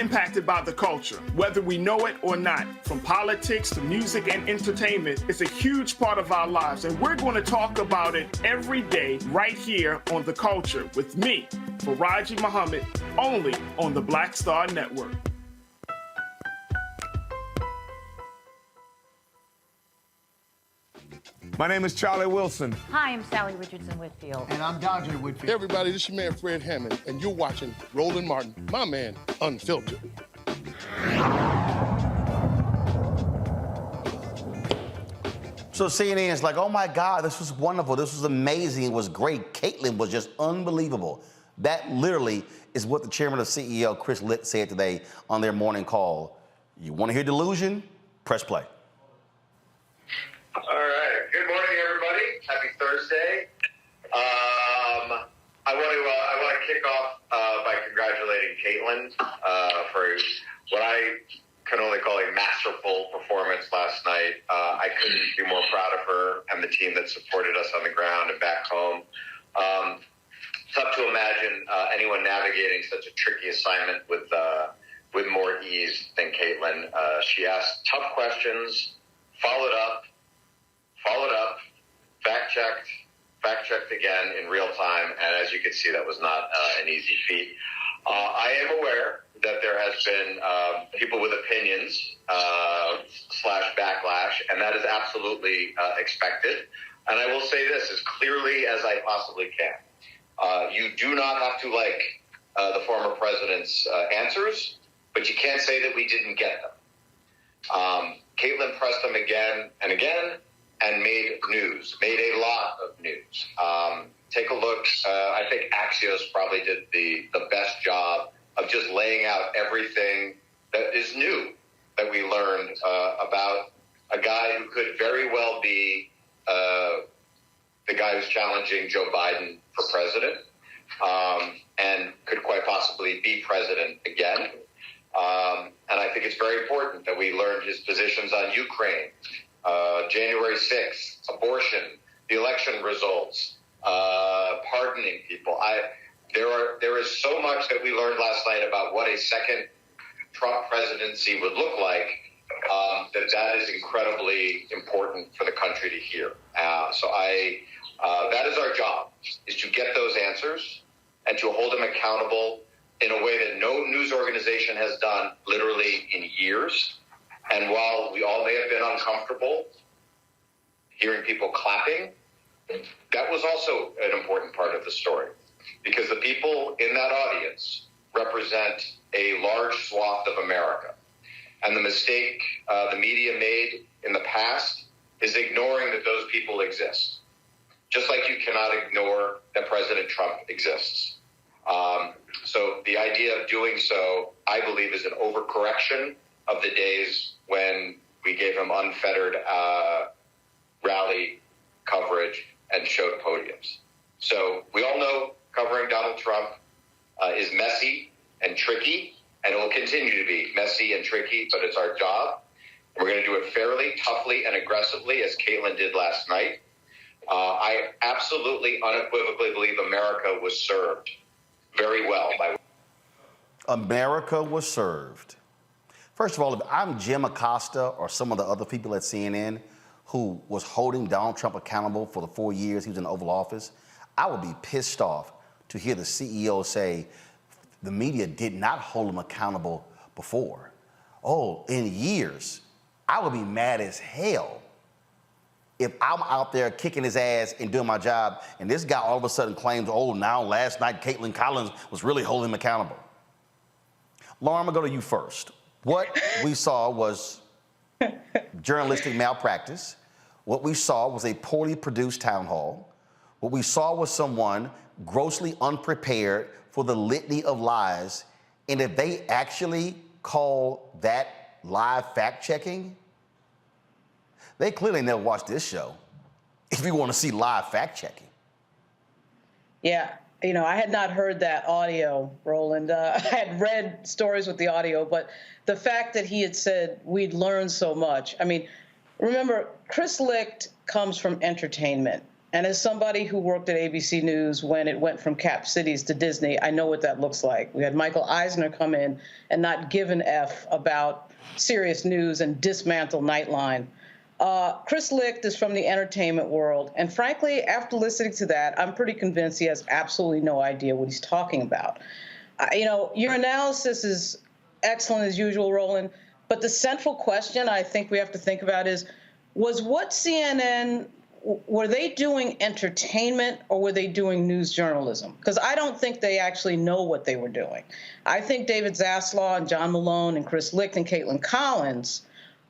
Impacted by the culture, whether we know it or not. From politics to music and entertainment, it's a huge part of our lives, and we're going to talk about it every day right here on The Culture with me, Faraji Muhammad, only on the Black Star Network. My name is Charlie Wilson. Hi, I'm Sally Richardson Whitfield. And I'm Dodger Whitfield. Hey, everybody, this is your man, Fred Hammond, and you're watching Roland Martin, my man, Unfiltered. So CNN is like, oh my God, this was wonderful. This was amazing. It was great. Caitlyn was just unbelievable. That literally is what the chairman of CEO, Chris Licht, said today on their morning call. You want to hear delusion? Press play. All right. Good morning, everybody. Happy Thursday. I want to kick off by congratulating Caitlyn for what I can only call a masterful performance last night. I couldn't be more proud of her and the team that supported us on the ground and back home. Tough to imagine anyone navigating such a tricky assignment with more ease than Caitlyn. She asked tough questions, followed up, fact-checked again in real time, and as you can see, that was not an easy feat. I am aware that there has been people with opinions / backlash, and that is absolutely expected. And I will say this as clearly as I possibly can. You do not have to like the former president's answers, but you can't say that we didn't get them. Caitlyn pressed them again and again and made a lot of news. Take a look. I think Axios probably did the best job of just laying out everything that is new that we learned about a guy who could very well be the guy who's challenging Joe Biden for president and could quite possibly be president again. And I think it's very important that we learned his positions on Ukraine, January 6th, abortion, the election results, pardoning people. There is so much that we learned last night about what a second Trump presidency would look like that is incredibly important for the country to hear. So that is our job, is to get those answers and to hold them accountable in a way that no news organization has done literally in years. And while we all may have been uncomfortable hearing people clapping, that was also an important part of the story, because the people in that audience represent a large swath of America. And the mistake the media made in the past is ignoring that those people exist, just like you cannot ignore that President Trump exists. So the idea of doing so, I believe, is an overcorrection of the days when we gave him unfettered rally coverage and showed podiums. So we all know covering Donald Trump is messy and tricky, and it will continue to be messy and tricky, but it's our job. We're going to do it fairly, toughly, and aggressively, as Caitlyn did last night. I absolutely, unequivocally believe America was served very well by... America was served. First of all, if I'm Jim Acosta or some of the other people at CNN who was holding Donald Trump accountable for the 4 years he was in the Oval Office, I would be pissed off to hear the CEO say the media did not hold him accountable before. Oh, in years. I would be mad as hell if I'm out there kicking his ass and doing my job, and this guy all of a sudden claims, oh, now last night Caitlyn Collins was really holding him accountable. Lauren, I'm gonna go to you first. What we saw was journalistic malpractice. What we saw was a poorly produced town hall. What we saw was someone grossly unprepared for the litany of lies. And if they actually call that live fact-checking, they clearly never watched this show if you want to see live fact-checking. Yeah, I had not heard that audio, Roland. I had read stories with the audio, but the fact that he had said we'd learned so much. I mean, remember, Chris Licht comes from entertainment. And as somebody who worked at ABC News when it went from Cap Cities to Disney, I know what that looks like. We had Michael Eisner come in and not give an F about serious news and dismantle Nightline. Chris Licht is from the entertainment world. And frankly, after listening to that, I'm pretty convinced he has absolutely no idea what he's talking about. Your analysis is excellent as usual, Roland. But the central question I think we have to think about is, was what CNN were they doing entertainment or were they doing news journalism? Because I don't think they actually know what they were doing. I think David Zaslaw and John Malone and Chris Licht and Caitlin Collins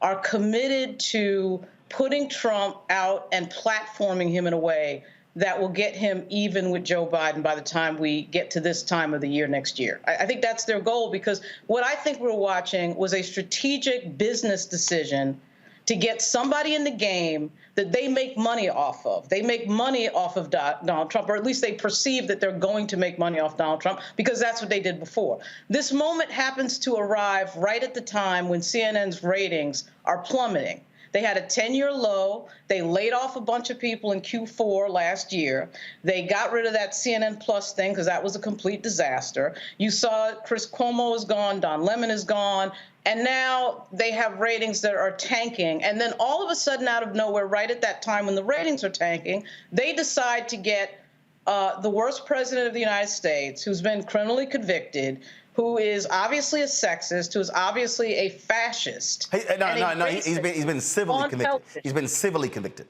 are committed to putting Trump out and platforming him in a way that will get him even with Joe Biden by the time we get to this time of the year next year. I think that's their goal, because what I think we're watching was a strategic business decision to get somebody in the game that they make money off of. They make money off of Donald Trump, or at least they perceive that they're going to make money off Donald Trump, because that's what they did before. This moment happens to arrive right at the time when CNN's ratings are plummeting. They had a 10-year low. They laid off a bunch of people in Q4 last year. They got rid of that CNN Plus thing because that was a complete disaster. You saw Chris Cuomo is gone, Don Lemon is gone, and now they have ratings that are tanking. And then all of a sudden, out of nowhere, right at that time when the ratings are tanking, they decide to get the worst president of the United States, who's been criminally convicted, who is obviously a sexist, who is obviously a fascist. No. He's been civilly convicted. He's been civilly convicted.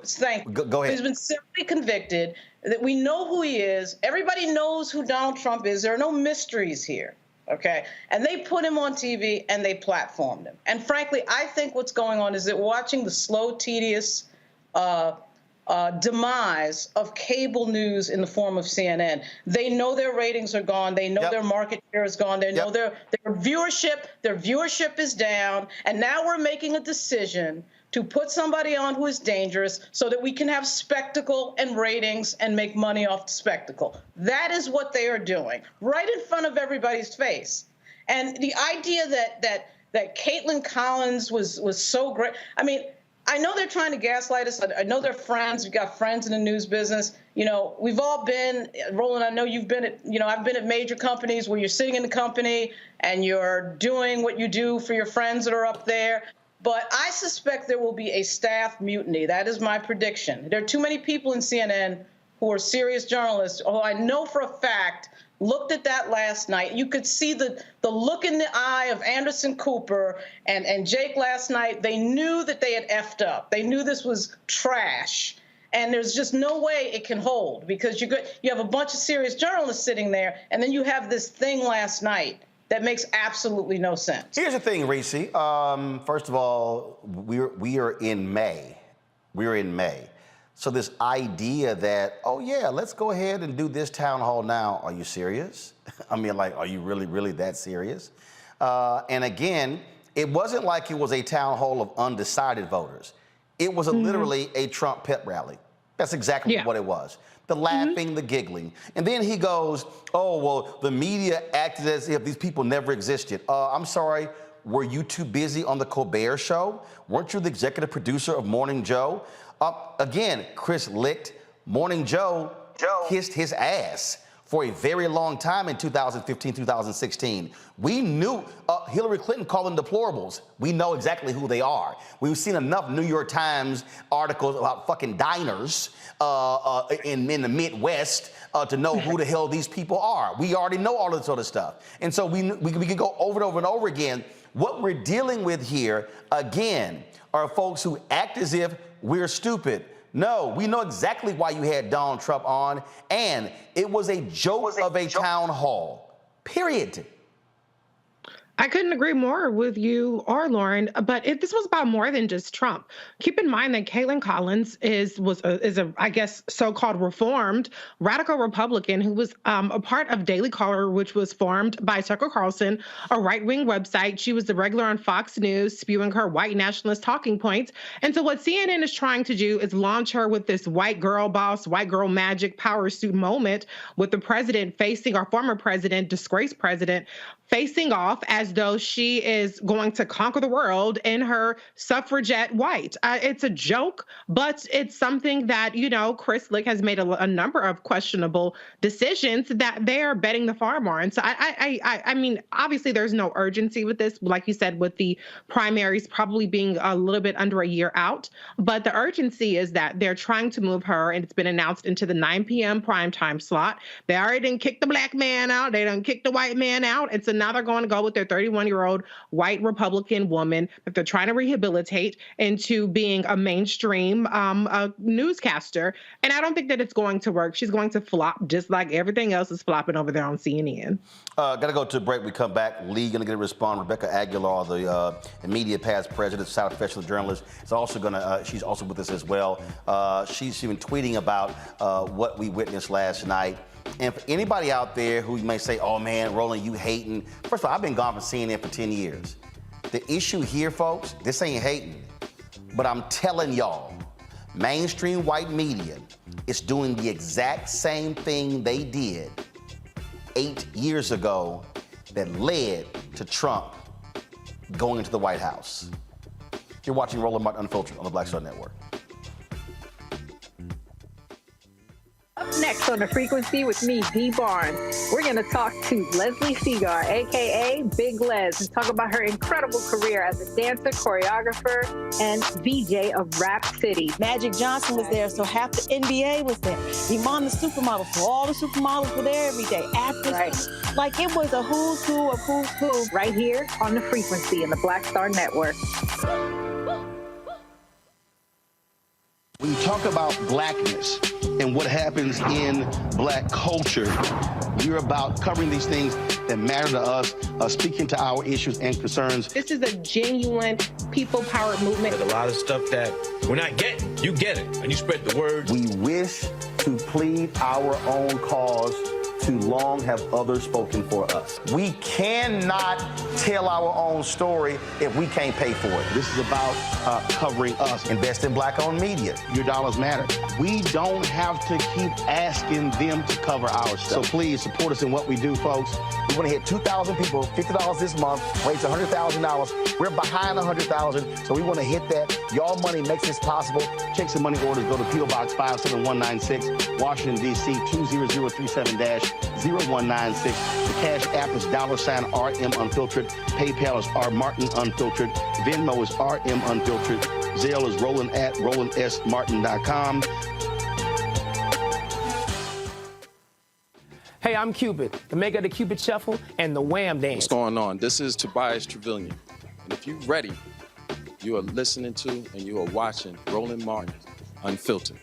Thank you. Go ahead. He's been civilly convicted. That we know who he is. Everybody knows who Donald Trump is. There are no mysteries here. Okay, and they put him on TV and they platformed him. And frankly, I think what's going on is that we're watching the slow, tedious demise of cable news in the form of CNN. They know their ratings are gone. They know their market share is gone. They know their viewership is down. And now we're making a decision to put somebody on who is dangerous so that we can have spectacle and ratings and make money off the spectacle. That is what they are doing, right in front of everybody's face. And the idea that Caitlin Collins was so great. I mean, I know they're trying to gaslight us. I know they're friends. We've got friends in the news business. You know, we've all been, Roland, I know you've been at, I've been at major companies where you're sitting in the company and you're doing what you do for your friends that are up there. But I suspect there will be a staff mutiny. That is my prediction. There are too many people in CNN who are serious journalists, who I know for a fact looked at that last night. You could see the look in the eye of Anderson Cooper and Jake last night. They knew that they had effed up. They knew this was trash. And there's just no way it can hold, because you have a bunch of serious journalists sitting there, and then you have this thing last night that makes absolutely no sense. Here's the thing, Reese. First of all, we are in May. We're in May. So this idea that, oh yeah, let's go ahead and do this town hall now. Are you serious? I mean, like, are you really, really that serious? And again, it wasn't like it was a town hall of undecided voters. It was literally a Trump pep rally. That's exactly what it was. The laughing, the giggling. And then he goes, oh, well, the media acted as if these people never existed. I'm sorry, were you too busy on the Colbert Show? Weren't you the executive producer of Morning Joe? Again, Chris Licht, Morning Joe kissed his ass for a very long time in 2015, 2016. We knew Hillary Clinton called them deplorables. We know exactly who they are. We've seen enough New York Times articles about fucking diners in the Midwest to know who the hell these people are. We already know all this sort of stuff. And so we can go over and over and over again. What we're dealing with here, again, are folks who act as if we're stupid. No, we know exactly why you had Donald Trump on, and it was a joke of a town hall, period. I couldn't agree more with you or Lauren, but this was about more than just Trump. Keep in mind that Caitlin Collins is a I guess, so-called reformed radical Republican who was a part of Daily Caller, which was formed by Tucker Carlson, a right-wing website. She was the regular on Fox News, spewing her white nationalist talking points. And so what CNN is trying to do is launch her with this white girl boss, white girl magic power suit moment with the president facing, our former president, disgraced president, facing off as though she is going to conquer the world in her suffragette white. It's a joke, but it's something that, Chris Licht has made a number of questionable decisions that they're betting the farm on. And so I mean, obviously there's no urgency with this, like you said, with the primaries probably being a little bit under a year out. But the urgency is that they're trying to move her, and it's been announced, into the 9 p.m. primetime slot. They already didn't kick the black man out. They done kicked the white man out. And so now they're going to go with their 31-year-old white Republican woman that they're trying to rehabilitate into being a mainstream newscaster. And I don't think that it's going to work. She's going to flop just like everything else is flopping over there on CNN. Got to go to a break. We come back. Lee going to get a response. Rebecca Aguilar, the media past president, South professional journalist, is also going to. She's also with us as well. She's been tweeting about what we witnessed last night. And for anybody out there who may say, "Oh man, Roland, you hating." First of all, I've been gone from CNN for 10 years. The issue here, folks, this ain't hating, but I'm telling y'all, mainstream white media is doing the exact same thing they did 8 years ago that led to Trump going into the White House. You're watching Roland Martin Unfiltered on the Black Star Network. Up next on The Frequency with me, Dee Barnes, we're going to talk to Leslie Segar, a.k.a. Big Les, and talk about her incredible career as a dancer, choreographer, and VJ of Rap City. Magic Johnson was there, so half the NBA was there. Iman the supermodel, so all the supermodels were there every day. Actors, right. Like it was a who's who of who's who. Right here on The Frequency in the Black Star Network. When you talk about blackness and what happens in black culture, we're about covering these things that matter to us, speaking to our issues and concerns. This is a genuine people-powered movement. There's a lot of stuff that we're not getting. You get it, and you spread the word. We wish to plead our own cause. Too long have others spoken for us. We cannot tell our own story if we can't pay for it. This is about covering us. Invest in black-owned media. Your dollars matter. We don't have to keep asking them to cover our stuff. So please support us in what we do, folks. We want to hit 2,000 people, $50 this month, raise $100,000. We're behind 100,000, so we want to hit that. Y'all money makes this possible. Checks and money orders go to P.O. Box 57196, Washington, D.C. 20037-0196. The Cash App is $RM Unfiltered. PayPal is R Martin Unfiltered. Venmo is RM Unfiltered. Zelle is Roland at RolandSMartin.com. Hey, I'm Cupid, the maker of the Cupid Shuffle and the Wham Dance. What's going on? This is Tobias Trevelyan. And if you're ready, you are listening to and you are watching Roland Martin Unfiltered.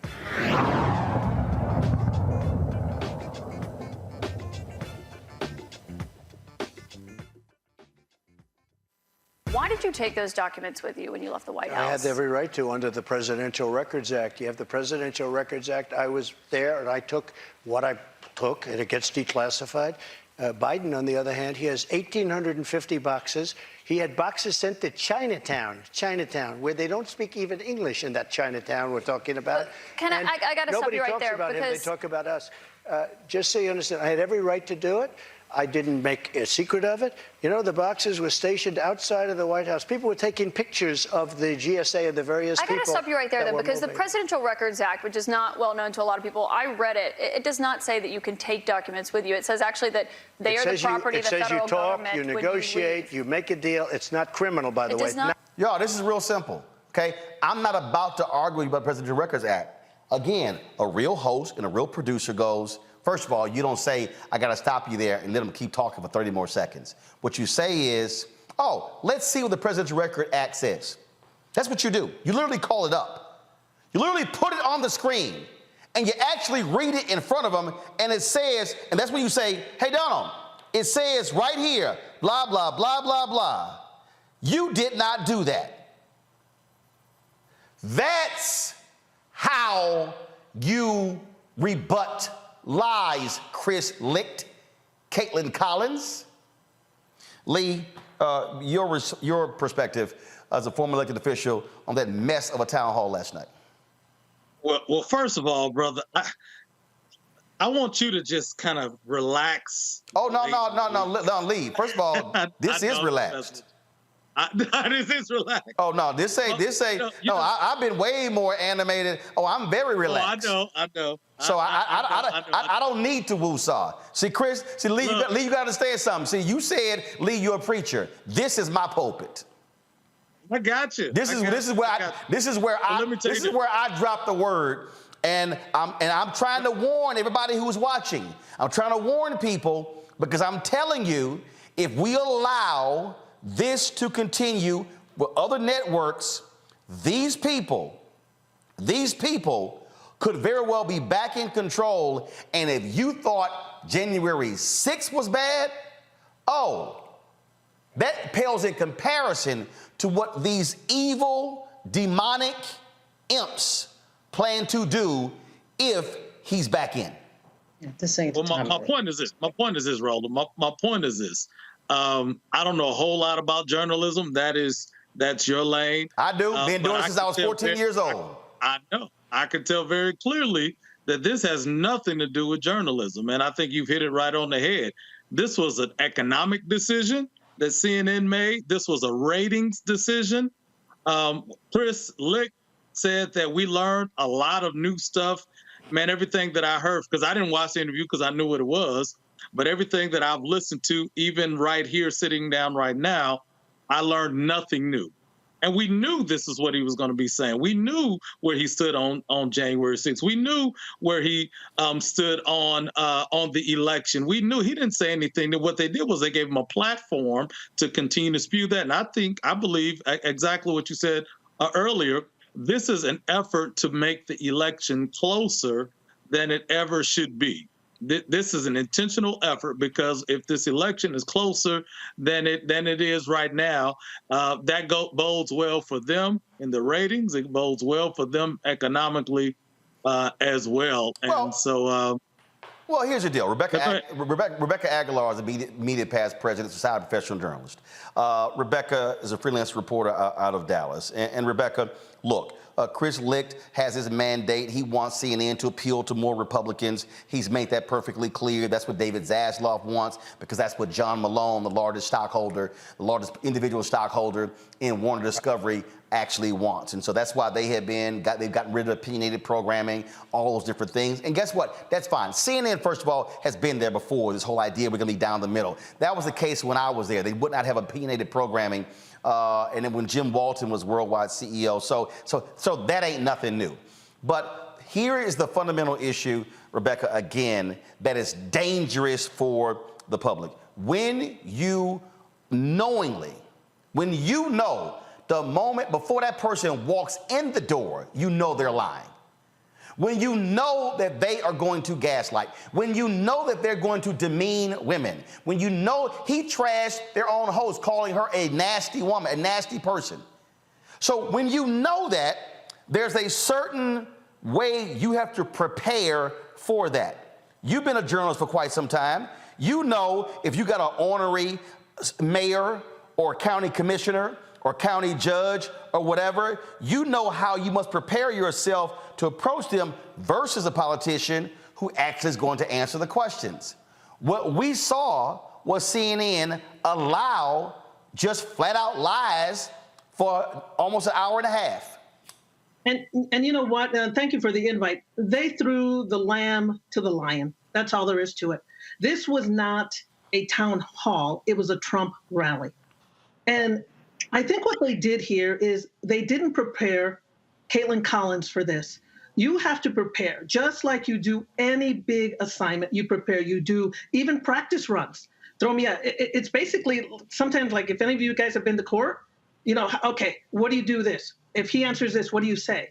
Why did you take those documents with you when you left the White House? I had every right to under the Presidential Records Act. You have the Presidential Records Act. I was there and I took what I took, and it gets declassified. Biden, on the other hand, he has 1,850 boxes. He had boxes sent to Chinatown, where they don't speak even English in that Chinatown we're talking about. Can I got to stop you right there. Nobody talks about him, they talk about us. Just so you understand, I had every right to do it. I didn't make a secret of it. You know, the boxes were stationed outside of the White House. People were taking pictures of the GSA and the various people. I got to stop you right there, though, because the Presidential Records Act, which is not well known to a lot of people, I read it. It does not say that you can take documents with you. It says actually that they are the property of the federal government. It says you talk, you negotiate, you make a deal. It's not criminal, by the way. Y'all, this is real simple, okay? I'm not about to argue about the Presidential Records Act. Again, a real host and a real producer goes, first of all, you don't say, I got to stop you there and let them keep talking for 30 more seconds. What you say is, oh, let's see what the Presidential Record Act says. That's what you do. You literally call it up. You literally put it on the screen and you actually read it in front of them and it says, and that's when you say, hey, Donald, it says right here, blah, blah, blah, blah, blah. You did not do that. That's how you rebut lies, Chris Licht, Caitlin Collins. Lee, your perspective as a former elected official on that mess of a town hall last night. Well, first of all, brother, I want you to just kind of relax. Oh, no, Lee. First of all, this is relaxed. This is relaxed. Oh, no, this ain't. I've been way more animated. Oh, I'm very relaxed. Oh, I know. So I don't need to woosah. See, Chris, Lee, you got to understand something. See, you said, Lee, you're a preacher. This is my pulpit. I got you. This is where I drop the word, and I'm trying to warn everybody who's watching. I'm trying to warn people because I'm telling you, if we allow this to continue with other networks, these people could very well be back in control. And if you thought January 6th was bad, that pales in comparison to what these evil, demonic imps plan to do if he's back in. This ain't my point is this. My point is this, Roland. My point is this. I don't know a whole lot about journalism. That's your lane. I do. Been doing it since I was 14 years old. I know. I can tell very clearly that this has nothing to do with journalism. And I think you've hit it right on the head. This was an economic decision that CNN made. This was a ratings decision. Chris Lick said that we learned a lot of new stuff. Man, everything that I heard, because I didn't watch the interview because I knew what it was, but everything that I've listened to, even right here, sitting down right now, I learned nothing new. And we knew this is what he was going to be saying. We knew where he stood on January 6th. We knew where he stood on the election. We knew he didn't say anything. What they did was they gave him a platform to continue to spew that. And I believe exactly what you said earlier. This is an effort to make the election closer than it ever should be. This is an intentional effort, because if this election is closer than it is right now, that bodes well for them in the ratings. It bodes well for them economically as well. And well, here's the deal. Rebecca Aguilar is the immediate past president, Society of Professional Journalists. Rebecca is a freelance reporter out of Dallas. And Rebecca, look, Chris Licht has his mandate. He wants CNN to appeal to more Republicans. He's made that perfectly clear. That's what David Zaslav wants, because that's what John Malone, the largest individual stockholder in Warner Discovery, actually wants. And so that's why they've gotten rid of opinionated programming, all those different things. And guess what? That's fine. CNN, first of all, has been there before, this whole idea we're going to be down the middle. That was the case when I was there. They would not have opinionated programming. And then when Jim Walton was worldwide CEO. So that ain't nothing new. But here is the fundamental issue, Rebecca, again, that is dangerous for the public. When you know the moment before that person walks in the door, you know they're lying. When you know that they are going to gaslight, when you know that they're going to demean women, when you know he trashed their own host, calling her a nasty woman, a nasty person. So when you know that, there's a certain way you have to prepare for that. You've been a journalist for quite some time. You know, if you got an ornery mayor or county commissioner or county judge or whatever, you know how you must prepare yourself to approach them versus a politician who actually is going to answer the questions. What we saw was CNN allow just flat out lies for almost an hour and a half. And you know what? Thank you for the invite. They threw the lamb to the lion. That's all there is to it. This was not a town hall. It was a Trump rally. And I think what they did here is they didn't prepare Caitlin Collins for this. You have to prepare, just like you do any big assignment. You prepare, you do even practice runs. Throw me out. It's basically sometimes like if any of you guys have been to court, you know, okay, what do you do this? If he answers this, what do you say?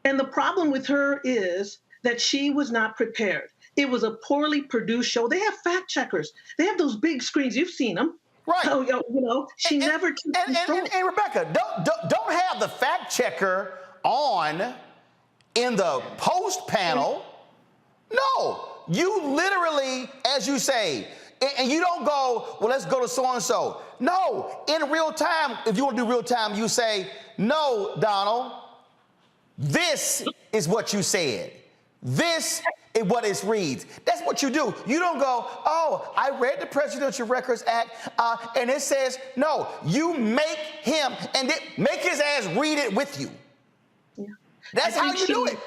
And the problem with her is that she was not prepared. It was a poorly produced show. They have fact checkers. They have those big screens. You've seen them. Right. So, you know, she never took control. And Rebecca, don't have the fact checker on in the post panel. No, you literally, as you say, and you don't go, well, let's go to so-and-so. No, in real time, if you want to do real time, you say, no, Donald, this is what you said. This is what it reads. That's what you do. You don't go, oh, I read the Presidential Records Act, and it says, no, you make him, and make his ass read it with you. Yeah. That's how you do it.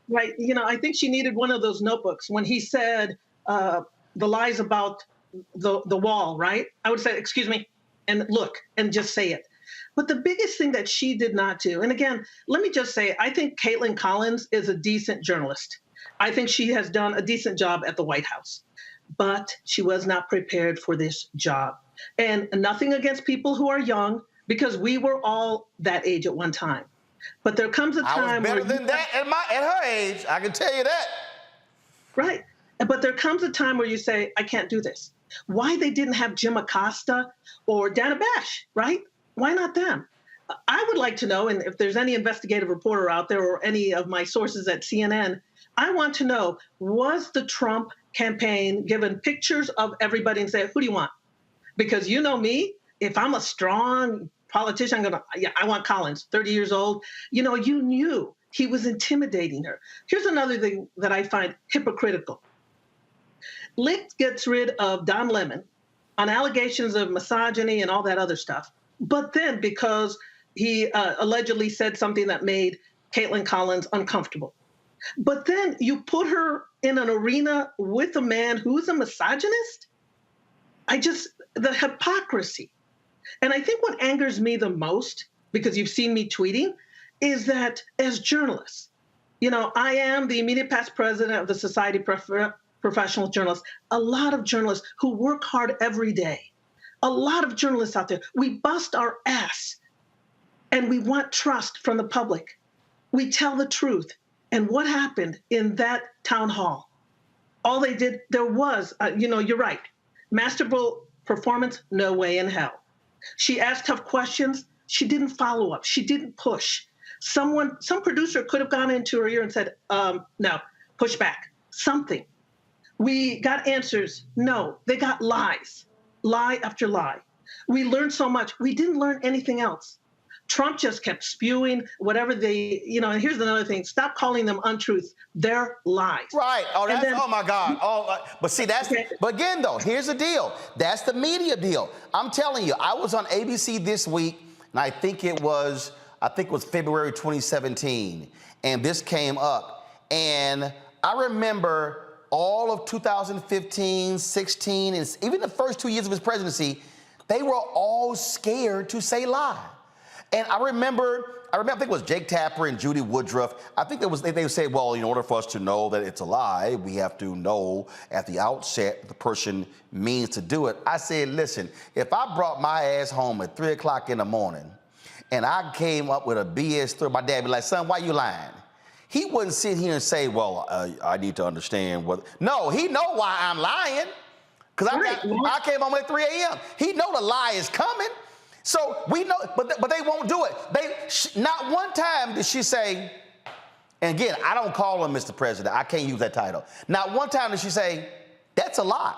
Right. You know, I think she needed one of those notebooks. When he said the lies about the wall, right? I would say, excuse me, and look, and just say it. But the biggest thing that she did not do, and again, let me just say, I think Caitlin Collins is a decent journalist. I think she has done a decent job at the White House, but she was not prepared for this job. And nothing against people who are young, because we were all that age at one time. But there comes a time I was better than that at her age. I can tell you that. Right. But there comes a time where you say, I can't do this. Why they didn't have Jim Acosta or Dana Bash, right? Why not them? I would like to know, and if there's any investigative reporter out there or any of my sources at CNN, I want to know, was the Trump campaign given pictures of everybody and say, who do you want? Because you know me, if I'm a strong politician, I want Collins, 30 years old. You know, you knew he was intimidating her. Here's another thing that I find hypocritical. Licht gets rid of Don Lemon on allegations of misogyny and all that other stuff. But then because he allegedly said something that made Caitlin Collins uncomfortable. But then you put her in an arena with a man who's a misogynist? The hypocrisy. And I think what angers me the most, because you've seen me tweeting, is that as journalists, you know, I am the immediate past president of the Society of Professional Journalists, a lot of journalists who work hard every day, a lot of journalists out there, we bust our ass and we want trust from the public. We tell the truth. And what happened in that town hall? All they did, there was, you're right, masterful performance, no way in hell. She asked tough questions. She didn't follow up. She didn't push. Some producer could have gone into her ear and said, no, push back, something. We got answers. No, they got lies, lie after lie. We learned so much. We didn't learn anything else. Trump just kept spewing whatever they, and here's another thing. Stop calling them untruths. They're lies. Right. Oh, my God. But see, but again, though, here's the deal. That's the media deal. I'm telling you, I was on ABC this week, and I think it was February 2017, and this came up. And I remember all of 2015, 16, and even the first 2 years of his presidency, they were all scared to say lie. And I remember, I think it was Jake Tapper and Judy Woodruff. I think they would say, well, in order for us to know that it's a lie, we have to know at the outset the person means to do it. I said, listen, if I brought my ass home at 3 o'clock in the morning and I came up with a BS story, my dad would be like, son, why you lying? He wouldn't sit here and say, well, I need to understand what. No, he know why I'm lying. Because I came home at 3 a.m. He know the lie is coming. So we know, but they won't do it. Not one time did she say, and again, I don't call him Mr. President. I can't use that title. Not one time did she say, that's a lie.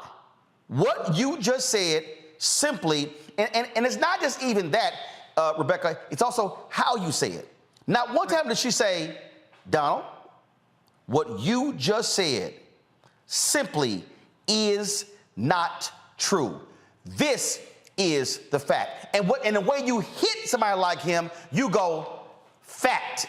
What you just said simply, and it's not just even that, Rebecca, it's also how you say it. Not one time did she say, Donald, what you just said simply is not true. This is the fact. And the way you hit somebody like him, you go, fact,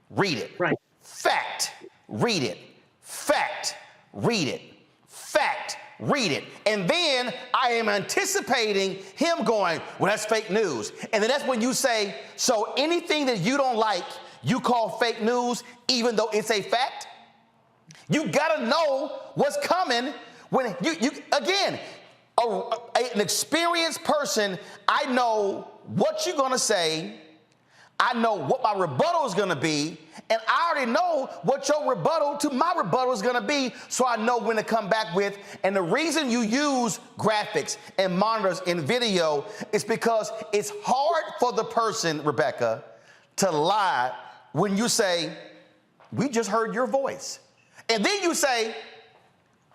read it. Right. Fact, read it. Fact, read it. Fact, read it. And then I am anticipating him going, well, that's fake news. And then that's when you say, so anything that you don't like, you call fake news, even though it's a fact? You gotta know what's coming when you again, an experienced person, I know what you're gonna say, I know what my rebuttal is gonna be, and I already know what your rebuttal to my rebuttal is gonna be, so I know when to come back with. And the reason you use graphics and monitors in video is because it's hard for the person, Rebecca, to lie when you say, we just heard your voice. And then you say,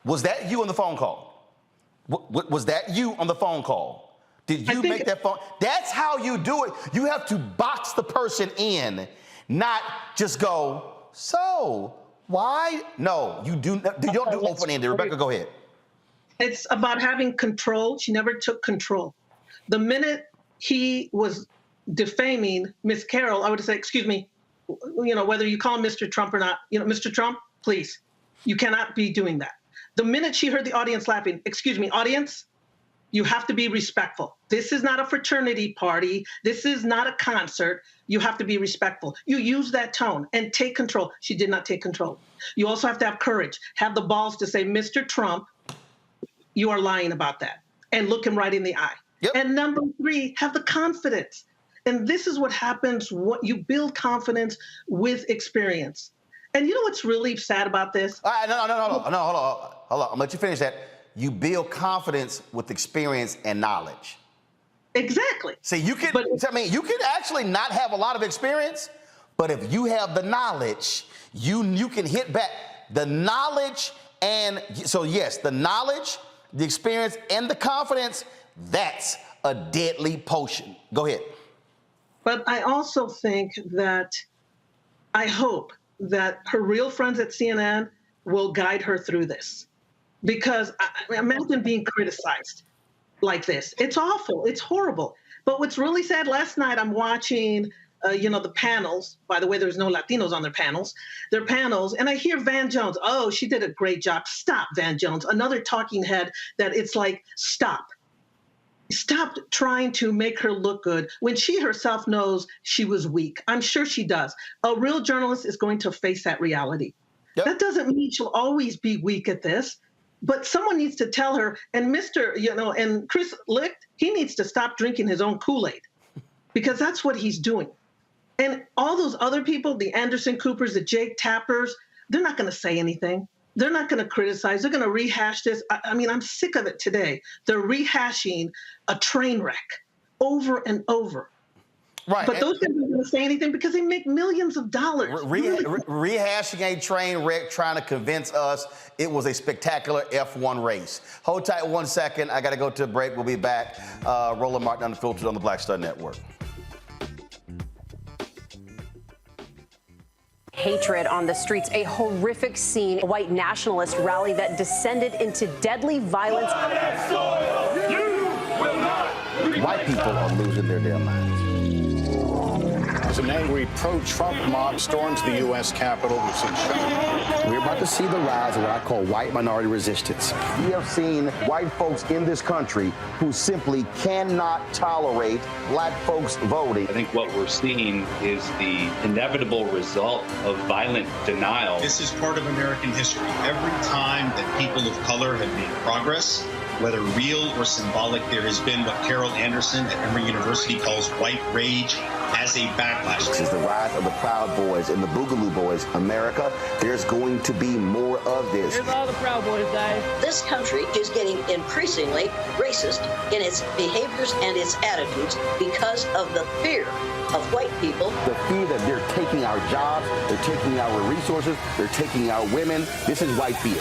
was that you on the phone call? Was that you on the phone call? Did you make that phone? That's how you do it. You have to box the person in, not just go, so why? No, you don't do open-ended. Rebecca, go ahead. It's about having control. She never took control. The minute he was defaming Miss Carroll, I would say, excuse me, whether you call him Mr. Trump or not, Mr. Trump, please, you cannot be doing that. The minute she heard the audience laughing, excuse me, audience, you have to be respectful. This is not a fraternity party. This is not a concert. You have to be respectful. You use that tone and take control. She did not take control. You also have to have courage, have the balls to say, Mr. Trump, you are lying about that, and look him right in the eye. And number 3, have the confidence. And this is what happens, what you build confidence with experience. And you know what's really sad about this? All right, no, hold on. I'm gonna let you finish that. You build confidence with experience and knowledge. Exactly. See, you can, you can actually not have a lot of experience, but if you have the knowledge, you can hit back. The knowledge and, so yes, the knowledge, the experience, and the confidence, that's a deadly potion. Go ahead. But I also think that, I hope that her real friends at CNN will guide her through this. Because imagine being criticized like this. It's awful. It's horrible. But what's really sad, last night I'm watching, the panels. By the way, there's no Latinos on their panels. They're panels. And I hear Van Jones, oh, she did a great job. Stop, Van Jones. Another talking head that it's like, stop. Stop trying to make her look good when she herself knows she was weak. I'm sure she does. A real journalist is going to face that reality. Yep. That doesn't mean she'll always be weak at this. But someone needs to tell her, and and Chris Licht, he needs to stop drinking his own Kool-Aid because that's what he's doing. And all those other people, the Anderson Coopers, the Jake Tappers, they're not going to say anything. They're not going to criticize. They're going to rehash this. I mean, I'm sick of it today. They're rehashing a train wreck over and over. Right. But those guys aren't going to say anything because they make millions of dollars. Rehashing a train wreck, trying to convince us it was a spectacular F1 race. Hold tight 1 second. I got to go to a break. We'll be back. Roland Martin Unfiltered on the Black Star Network. Hatred on the streets, a horrific scene, a white nationalist rally that descended into deadly violence. White people are losing their damn minds. As an angry pro-Trump mob storms the U.S. Capitol, we're about to see the rise of what I call white minority resistance. We have seen white folks in this country who simply cannot tolerate black folks voting. I think what we're seeing is the inevitable result of violent denial. This is part of American history. Every time that people of color have made progress, whether real or symbolic, there has been what Carol Anderson at Emory University calls white rage as a backlash. This is the rise of the Proud Boys and the Boogaloo Boys. America, there's going to be more of this. Here's all the Proud Boys, guys. This country is getting increasingly racist in its behaviors and its attitudes because of the fear of white people. The fear that they're taking our jobs, they're taking our resources, they're taking our women. This is white fear.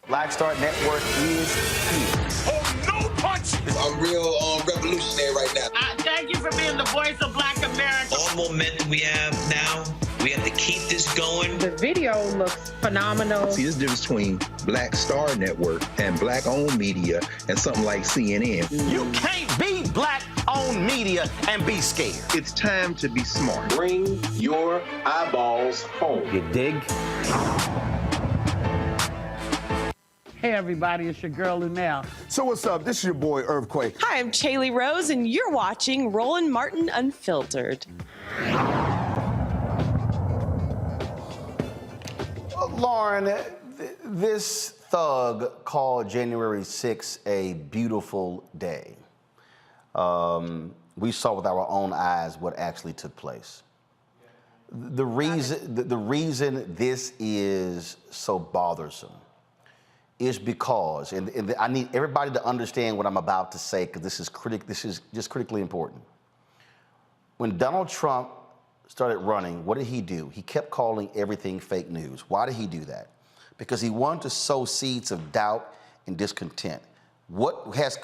Black Star Network is here. Oh, no punch! I'm real revolutionary right now. Thank you for being the voice of Black America. All momentum we have now, we have to keep this going. The video looks phenomenal. See, there's a difference between Black Star Network and black-owned media and something like CNN. You can't be black-owned media and be scared. It's time to be smart. Bring your eyeballs home. You dig? Hey, everybody, it's your girl, Lunel. So what's up? This is your boy, Earthquake. Hi, I'm Chaley Rose, and you're watching Roland Martin Unfiltered. Lauren, this thug called January 6th a beautiful day. We saw with our own eyes what actually took place. The reason this is so bothersome is because, and I need everybody to understand what I'm about to say because this is just critically important. When Donald Trump started running, what did he do? He kept calling everything fake news. Why did he do that? Because he wanted to sow seeds of doubt and discontent. What has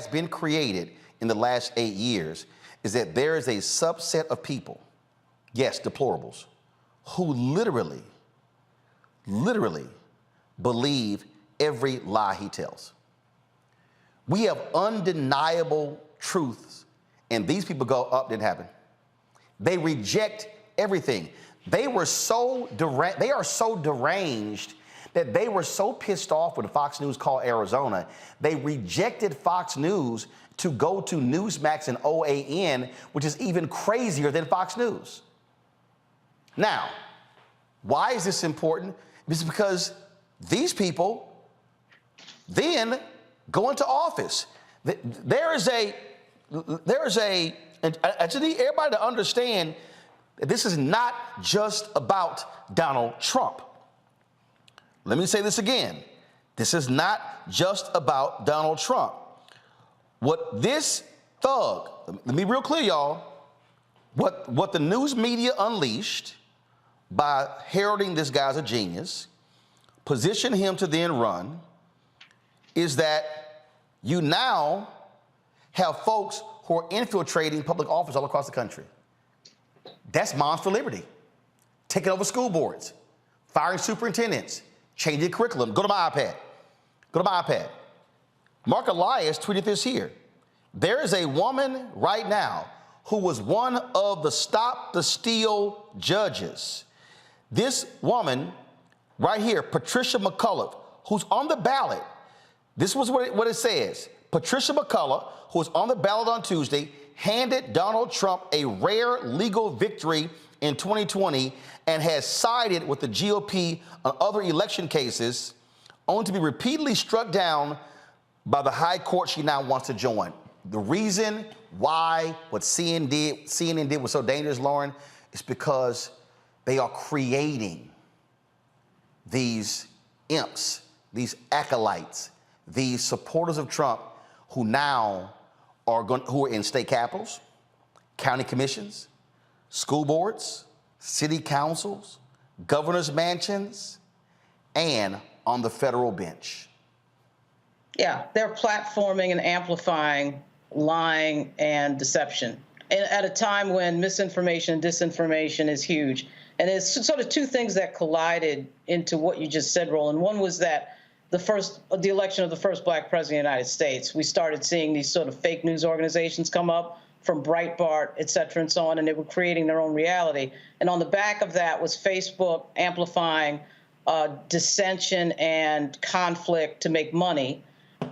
been created in the last 8 years is that there is a subset of people, yes, deplorables, who literally believe every lie he tells. We have undeniable truths, and these people go, oh, didn't happen. They reject everything. They are so deranged that they were so pissed off with Fox News called Arizona, they rejected Fox News to go to Newsmax and OAN, which is even crazier than Fox News. Now, why is this important? It's because these people then go into office. There is a, and I just need everybody to understand that this is not just about Donald Trump. Let me say this again. This is not just about Donald Trump. What this thug, let me be real clear, y'all, what the news media unleashed by heralding this guy's a genius, position him to then run, is that you now have folks who are infiltrating public office all across the country. That's Moms for Liberty. Taking over school boards, firing superintendents, changing curriculum. Go to my iPad. Go to my iPad. Mark Elias tweeted this here. There is a woman right now who was one of the Stop the Steal judges. This woman right here, Patricia McCullough, who's on the ballot. This was what it says. Patricia McCullough, who was on the ballot on Tuesday, handed Donald Trump a rare legal victory in 2020 and has sided with the GOP on other election cases, only to be repeatedly struck down by the high court she now wants to join. The reason why what CNN did was so dangerous, Lauren, is because they are creating these imps, these acolytes, these supporters of Trump who now who are in state capitals, county commissions, school boards, city councils, governor's mansions, and on the federal bench. Yeah, they're platforming and amplifying lying and deception at a time when misinformation and disinformation is huge. And it's sort of two things that collided into what you just said, Roland. One was that the election of the first black president of the United States, we started seeing these sort of fake news organizations come up from Breitbart, et cetera, and so on, and they were creating their own reality. And on the back of that was Facebook amplifying dissension and conflict to make money,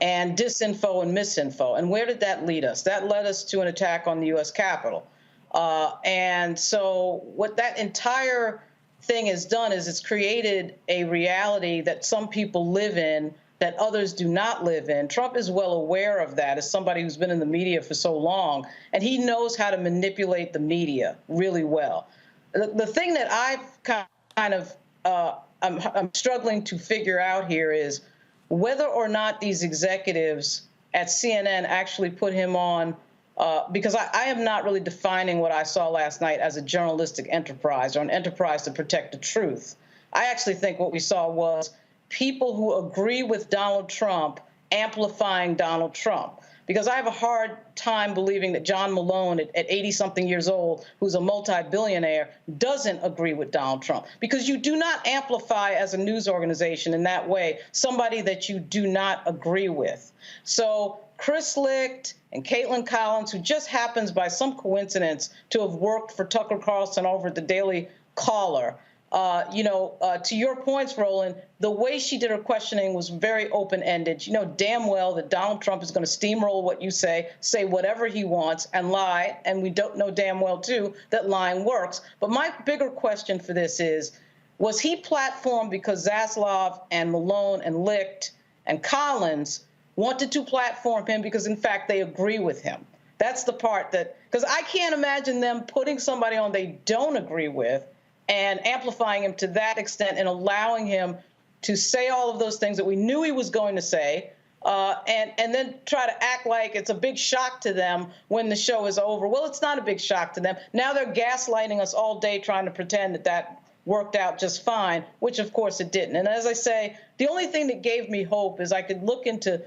and disinfo and misinfo. And where did that lead us? That led us to an attack on the U.S. Capitol. And so what that entire thing has done is it's created a reality that some people live in that others do not live in. Trump is well aware of that as somebody who's been in the media for so long, and he knows how to manipulate the media really well. The thing that I've I'm struggling to figure out here is whether or not these executives at CNN actually put him on, because I am not really defining what I saw last night as a journalistic enterprise or an enterprise to protect the truth. I actually think what we saw was people who agree with Donald Trump amplifying Donald Trump. Because I have a hard time believing that John Malone at 80-something years old, who's a multi-billionaire, doesn't agree with Donald Trump. Because you do not amplify as a news organization in that way somebody that you do not agree with. So Chris Licht and Caitlin Collins, who just happens by some coincidence to have worked for Tucker Carlson over at the Daily Caller, to your points, Roland, the way she did her questioning was very open-ended. You know damn well that Donald Trump is going to steamroll what you say whatever he wants, and lie. And we don't know damn well, too, that lying works. But my bigger question for this is, was he platformed because Zaslav and Malone and Licht and Collins wanted to platform him because, in fact, they agree with him? That's the part that, because I can't imagine them putting somebody on they don't agree with and amplifying him to that extent and allowing him to say all of those things that we knew he was going to say, and then try to act like it's a big shock to them when the show is over. Well, it's not a big shock to them. Now they're gaslighting us all day trying to pretend that that worked out just fine, which of course it didn't. And as I say, the only thing that gave me hope is I could look into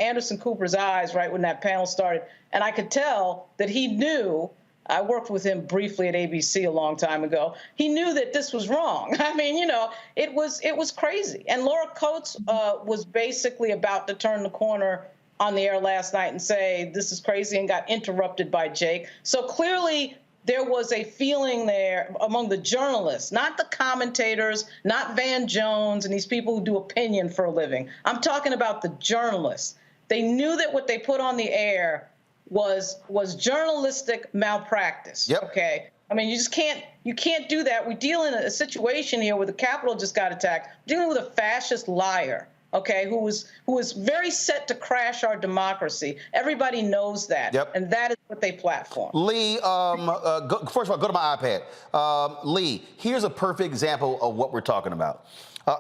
Anderson Cooper's eyes right when that panel started, and I could tell that he knew. I worked with him briefly at ABC a long time ago. He knew that this was wrong. I mean, it was crazy. And Laura Coates was basically about to turn the corner on the air last night and say, this is crazy, and got interrupted by Jake. So clearly there was a feeling there among the journalists, not the commentators, not Van Jones and these people who do opinion for a living. I'm talking about the journalists. They knew that what they put on the air was journalistic malpractice. Yep. Okay. I mean, you can't do that. We deal in a situation here where the Capitol just got attacked. We're dealing with a fascist liar, okay, who was very set to crash our democracy. Everybody knows that. Yep. And that is what they platform. Lee, first of all, go to my iPad. Lee, here's a perfect example of what we're talking about.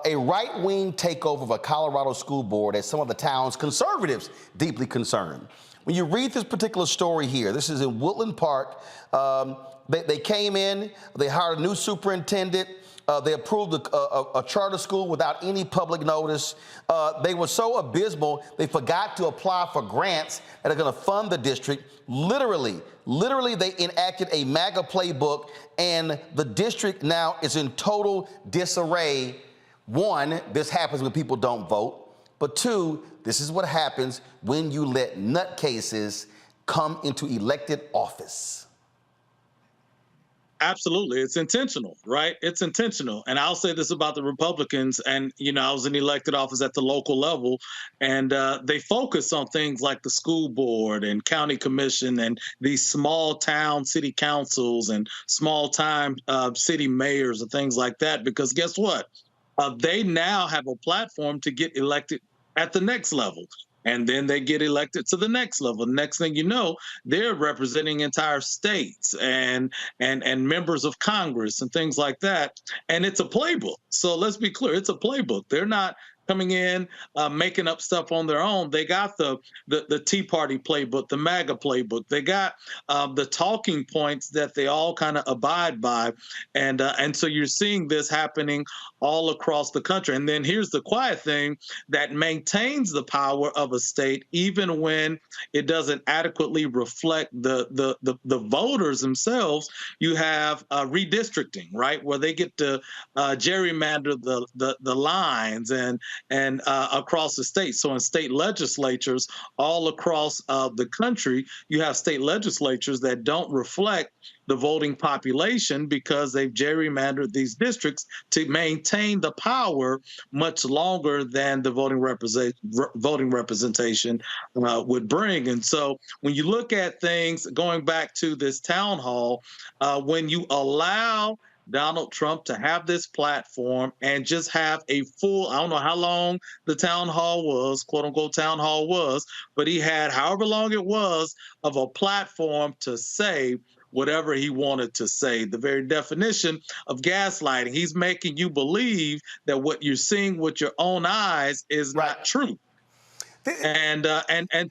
A right-wing takeover of a Colorado school board has some of the town's conservatives deeply concerned. When you read this particular story here, this is in Woodland Park. They came in, they hired a new superintendent, they approved a charter school without any public notice. They were so abysmal, they forgot to apply for grants that are gonna fund the district. Literally, they enacted a MAGA playbook, and the district now is in total disarray. One, this happens when people don't vote. But two, this is what happens when you let nutcases come into elected office. Absolutely. It's intentional, right? It's intentional. And I'll say this about the Republicans. And, you know, I was in elected office at the local level, and they focus on things like the school board and county commission and these small town city councils and small time city mayors and things like that. Because guess what? They now have a platform to get elected at the next level. And then they get elected to the next level. Next thing you know, they're representing entire states and members of Congress and things like that. And it's a playbook. So let's be clear, it's a playbook. They're not coming in, making up stuff on their own. They got the Tea Party playbook, the MAGA playbook. They got the talking points that they all kind of abide by. And so you're seeing this happening all across the country. And then here's the quiet thing that maintains the power of a state, even when it doesn't adequately reflect the voters themselves. You have redistricting, right, where they get to gerrymander the lines and across the state. So in state legislatures all across the country, you have state legislatures that don't reflect the voting population because they've gerrymandered these districts to maintain the power much longer than the voting representation would bring. And so when you look at things, going back to this town hall, when you allow Donald Trump to have this platform and just have a full, I don't know how long the town hall was, quote unquote town hall was, but he had however long it was of a platform to say whatever he wanted to say. The very definition of gaslighting. He's making you believe that what you're seeing with your own eyes is not true. And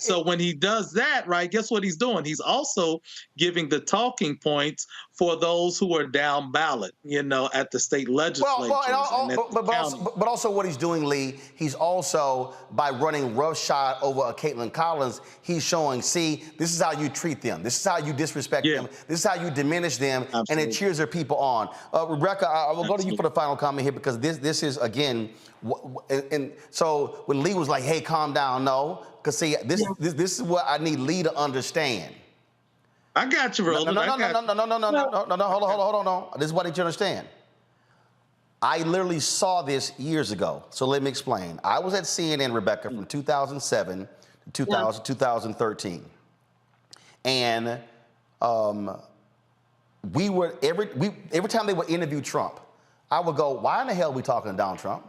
so when he does that, right, guess what he's doing? He's also giving the talking points for those who are down ballot, you know, at the state legislatures. But also what he's doing, Lee, he's also, by running roughshod over Caitlin Collins, he's showing, see, this is how you treat them. This is how you disrespect them. This is how you diminish them. Absolutely. And it cheers their people on. Rebecca, I will go to you for the final comment here, because this is, again, and so when Lee was like, hey, calm down, no, because see, this is what I need Lee to understand. I got you, Roland. No, hold on. This is what I need you to understand. I literally saw this years ago, so let me explain. I was at CNN, Rebecca, from 2007 to 2013. And we were, every time they would interview Trump, I would go, why in the hell are we talking to Donald Trump?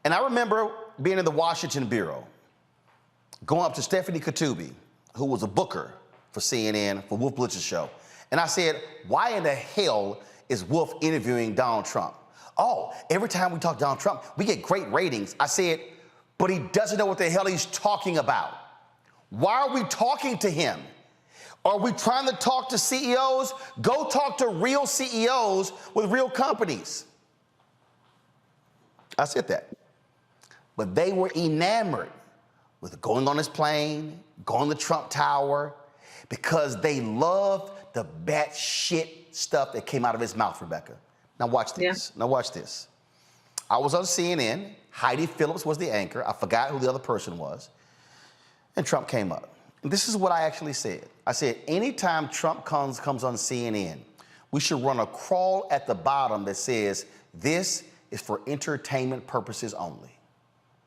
And I remember being in the Washington Bureau, going up to Stephanie Katubi, who was a booker for CNN, for Wolf Blitzer's show. And I said, why in the hell is Wolf interviewing Donald Trump? Oh, every time we talk to Donald Trump, we get great ratings. I said, but he doesn't know what the hell he's talking about. Why are we talking to him? Are we trying to talk to CEOs? Go talk to real CEOs with real companies. I said that. But they were enamored with going on his plane, going to Trump Tower, because they loved the batshit stuff that came out of his mouth, Rebecca. Now watch this. Now watch this. I was on CNN. Heidi Phillips was the anchor. I forgot who the other person was. And Trump came up. This is what I actually said. I said, anytime Trump comes on CNN, we should run a crawl at the bottom that says, this is for entertainment purposes only.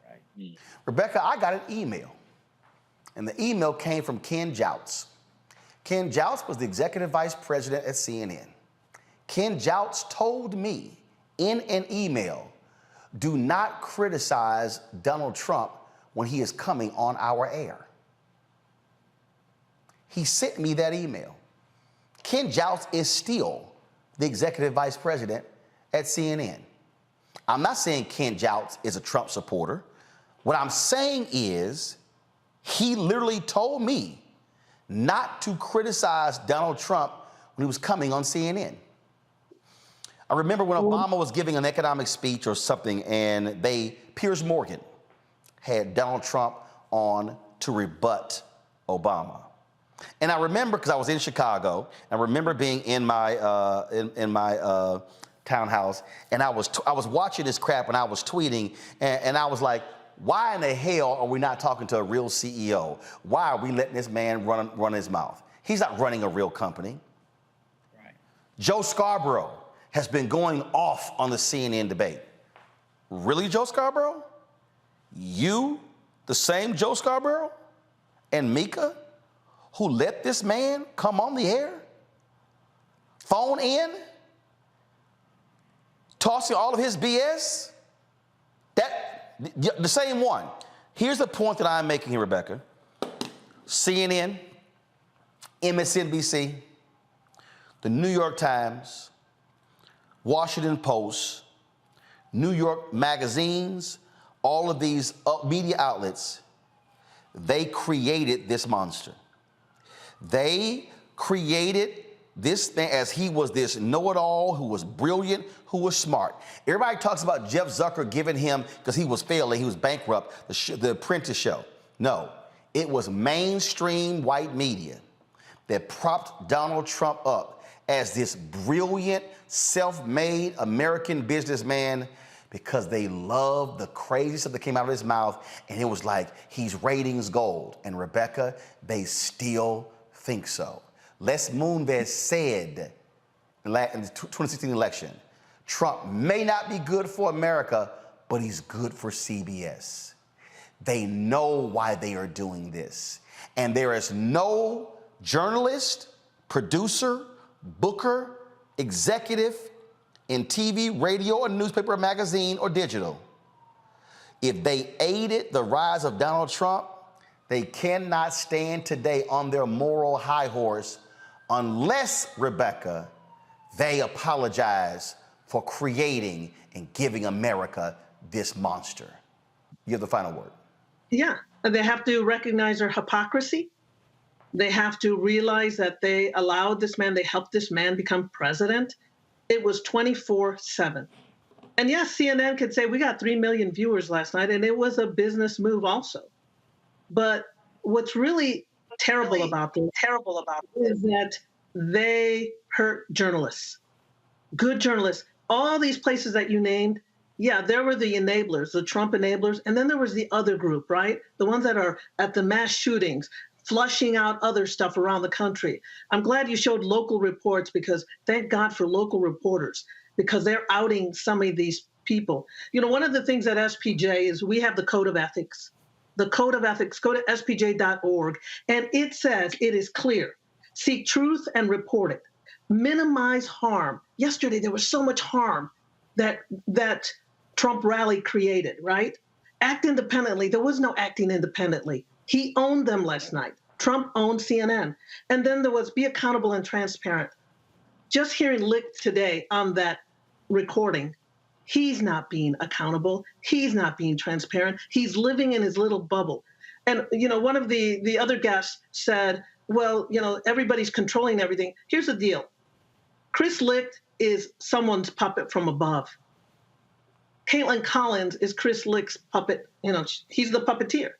Right. Rebecca, I got an email, and the email came from Ken Jouts. Ken Jouts was the executive vice president at CNN. Ken Jouts told me in an email, do not criticize Donald Trump when he is coming on our air. He sent me that email. Ken Jouts is still the executive vice president at CNN. I'm not saying Ken Jouts is a Trump supporter. What I'm saying is he literally told me not to criticize Donald Trump when he was coming on CNN. I remember when Obama was giving an economic speech or something, and Piers Morgan had Donald Trump on to rebut Obama. And I remember, because I was in Chicago, I remember being in my townhouse, and I was watching this crap, and I was tweeting, and I was like, why in the hell are we not talking to a real CEO? Why are we letting this man run his mouth? He's not running a real company. Right. Joe Scarborough has been going off on the CNN debate. Really, Joe Scarborough? You, the same Joe Scarborough and Mika, who let this man come on the air, phone in, tossing all of his BS? The same one. Here's the point that I'm making here, Rebecca. CNN, MSNBC, the New York Times, Washington Post, New York magazines, all of these media outlets, they created this monster. They created this thing as he was this know-it-all who was brilliant, who was smart. Everybody talks about Jeff Zucker giving him, because he was failing, he was bankrupt, the Apprentice show. No, it was mainstream white media that propped Donald Trump up as this brilliant, self-made American businessman because they loved the crazy stuff that came out of his mouth, and it was like, he's ratings gold. And Rebecca, they still think so. Les Moonves said in the 2016 election, Trump may not be good for America, but he's good for CBS. They know why they are doing this. And there is no journalist, producer, booker, executive in TV, radio, or newspaper, or magazine, or digital. If they aided the rise of Donald Trump, they cannot stand today on their moral high horse unless, Rebecca, they apologize for creating and giving America this monster. You have the final word. Yeah, they have to recognize their hypocrisy. They have to realize that they allowed this man, they helped this man become president. It was 24/7. And yes, CNN could say, we got 3 million viewers last night, and it was a business move also. But what's really terrible about this is that they hurt journalists, good journalists. All these places that you named, yeah, there were the enablers, the Trump enablers, and then there was the other group, right? The ones that are at the mass shootings, flushing out other stuff around the country. I'm glad you showed local reports, because thank God for local reporters, because they're outing some of these people. You know, one of the things at SPJ is we have the Code of Ethics. The Code of Ethics, go to spj.org, and it says it is clear. Seek truth and report it. Minimize harm. Yesterday, there was so much harm that Trump rally created, right? Act independently. There was no acting independently. He owned them last night. Trump owned CNN. And then there was be accountable and transparent. Just hearing Licht today on that recording, he's not being accountable. He's not being transparent. He's living in his little bubble. And, you know, one of the other guests said, well, you know, everybody's controlling everything. Here's the deal. Chris Licht is someone's puppet from above. Caitlin Collins is Chris Licht's puppet. You know, he's the puppeteer.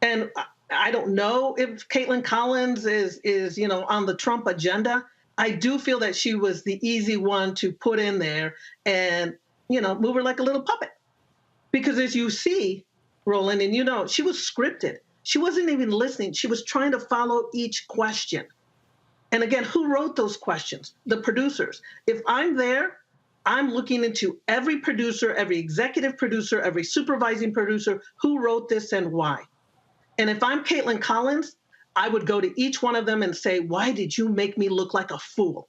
And I don't know if Caitlin Collins is, you know, on the Trump agenda. I do feel that she was the easy one to put in there and, you know, move her like a little puppet. Because as you see, Roland, and you know, she was scripted. She wasn't even listening. She was trying to follow each question. And again, who wrote those questions? The producers. If I'm there, I'm looking into every producer, every executive producer, every supervising producer, who wrote this and why. And if I'm Caitlin Collins, I would go to each one of them and say, why did you make me look like a fool?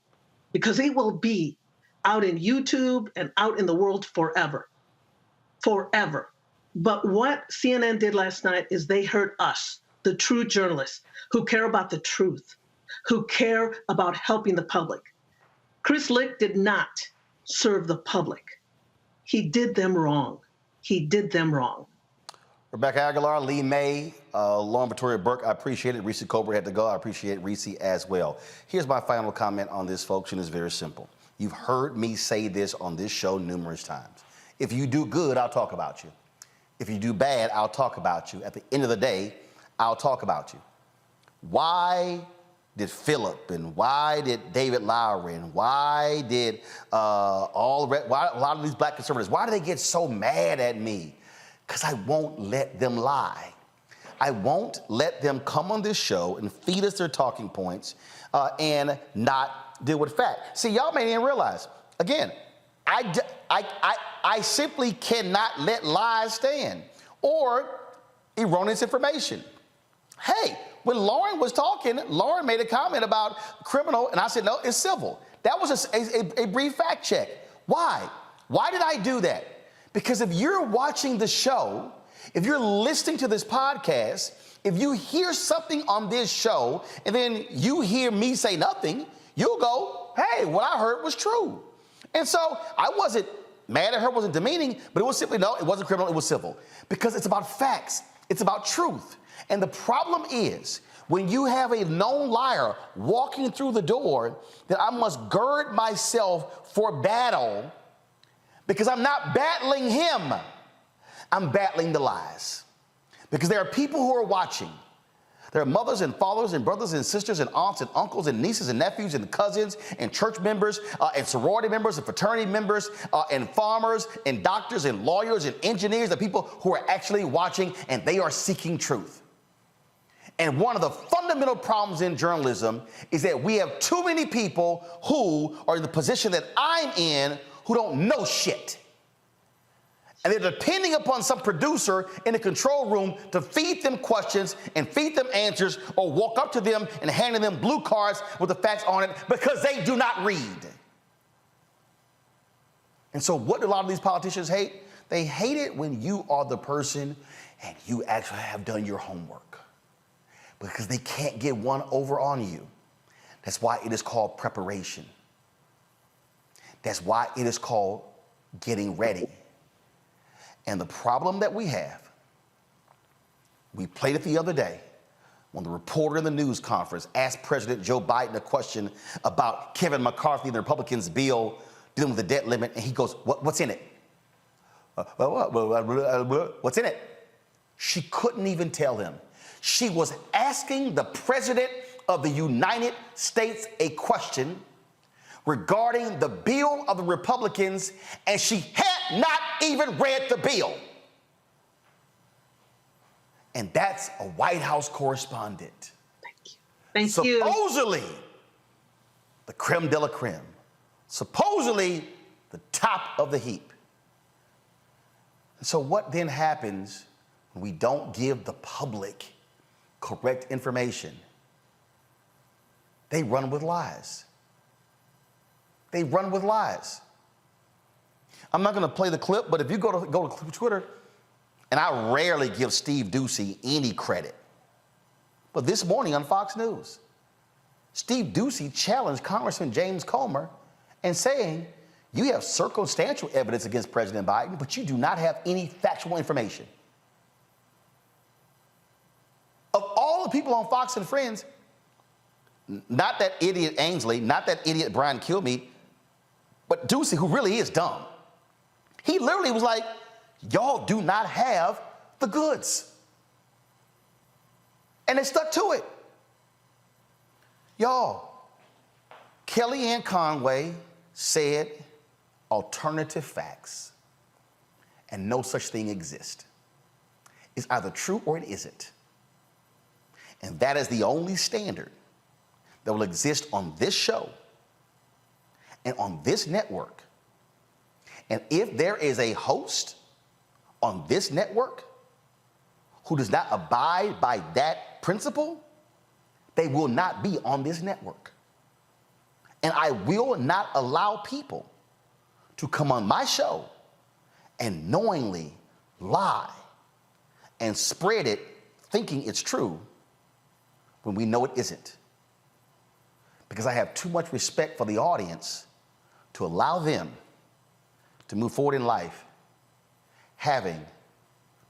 Because it will be out in YouTube and out in the world forever. Forever. But what CNN did last night is they hurt us, the true journalists who care about the truth, who care about helping the public. Chris Licht did not serve the public. He did them wrong. He did them wrong. Rebecca Aguilar, Lee May, Lauren Victoria Burke, I appreciate it. Reese Cobra had to go. I appreciate Reese as well. Here's my final comment on this, folks, and it's very simple. You've heard me say this on this show numerous times. If you do good, I'll talk about you. If you do bad, I'll talk about you. At the end of the day, I'll talk about you. Why did Philip and why did David Lowry and why did why a lot of these black conservatives, why do they get so mad at me? Because I won't let them lie. I won't let them come on this show and feed us their talking points and not deal with fact. See, y'all may even realize, again, I simply cannot let lies stand or erroneous information. Hey, when Lauren was talking, Lauren made a comment about criminal, and I said, no, it's civil. That was a brief fact check. Why? Why did I do that? Because if you're watching the show, if you're listening to this podcast, if you hear something on this show and then you hear me say nothing, you'll go, hey, what I heard was true. And so I wasn't mad at her, wasn't demeaning, but it was simply, no, it wasn't criminal, it was civil. Because it's about facts, it's about truth. And the problem is, when you have a known liar walking through the door, that I must gird myself for battle, because I'm not battling him, I'm battling the lies. Because there are people who are watching. There are mothers and fathers and brothers and sisters and aunts and uncles and nieces and nephews and cousins and church members and sorority members and fraternity members and farmers and doctors and lawyers and engineers, the people who are actually watching, and they are seeking truth. And one of the fundamental problems in journalism is that we have too many people who are in the position that I'm in who don't know shit. And they're depending upon some producer in the control room to feed them questions and feed them answers, or walk up to them and handing them blue cards with the facts on it because they do not read. And so what do a lot of these politicians hate? They hate it when you are the person and you actually have done your homework, because they can't get one over on you. That's why it is called preparation. That's why it is called getting ready. And the problem that we have, we played it the other day when the reporter in the news conference asked President Joe Biden a question about Kevin McCarthy and the Republicans' bill dealing with the debt limit, and he goes, what's in it? What's in it? She couldn't even tell him. She was asking the President of the United States a question regarding the bill of the Republicans, and she had not even read the bill. And that's a White House correspondent. Thank you. Supposedly, the creme de la creme. Supposedly, the top of the heap. And so what then happens when we don't give the public correct information? They run with lies. They run with lies. I'm not going to play the clip, but if you go to Twitter, and I rarely give Steve Doocy any credit, but this morning on Fox News, Steve Doocy challenged Congressman James Comer and saying, you have circumstantial evidence against President Biden, but you do not have any factual information. Of all the people on Fox and Friends, not that idiot Ainsley, not that idiot Brian Kilmeade, but Doocy, who really is dumb, he literally was like, y'all do not have the goods. And they stuck to it. Y'all, Kellyanne Conway said alternative facts, and no such thing exists. It's either true or it isn't. And that is the only standard that will exist on this show and on this network. And if there is a host on this network who does not abide by that principle, they will not be on this network. And I will not allow people to come on my show and knowingly lie and spread it thinking it's true when we know it isn't. Because I have too much respect for the audience to allow them to move forward in life having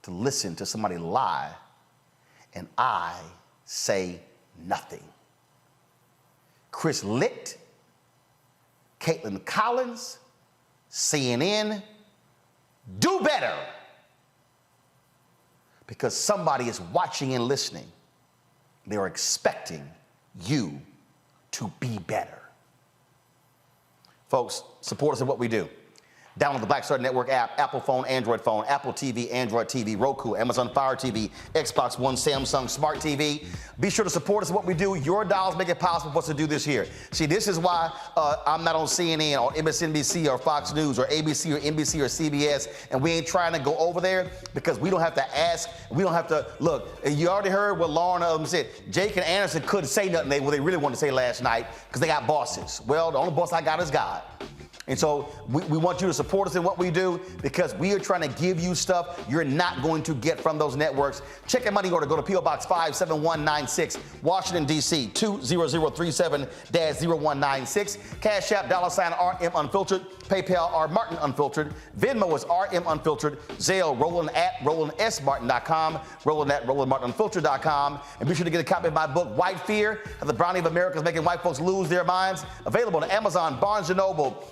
to listen to somebody lie and I say nothing. Chris Licht, Caitlin Collins, CNN, do better. Because somebody is watching and listening. They're expecting you to be better. Folks, support us in what we do. Download the Black Star Network app, Apple phone, Android phone, Apple TV, Android TV, Roku, Amazon Fire TV, Xbox One, Samsung Smart TV. Be sure to support us in what we do. Your dollars make it possible for us to do this here. See, this is why I'm not on CNN or MSNBC or Fox News or ABC or NBC or CBS, and we ain't trying to go over there because we don't have to ask. We don't have to, look, you already heard what Lauren said. Jake and Anderson couldn't say nothing they really wanted to say last night because they got bosses. Well, the only boss I got is God. And so we want you to support us in what we do because we are trying to give you stuff you're not going to get from those networks. Check your money order. Go to P.O. Box 57196, Washington, D.C., 20037-0196. Cash App, $RM Unfiltered. PayPal, R Martin Unfiltered. Venmo is RM Unfiltered. Zelle, Roland at RolandSMartin.com. Roland at RolandMartinUnfiltered.com. And be sure to get a copy of my book, White Fear, How the Brownie of America is Making White Folks Lose Their Minds. Available on Amazon, Barnes & Noble,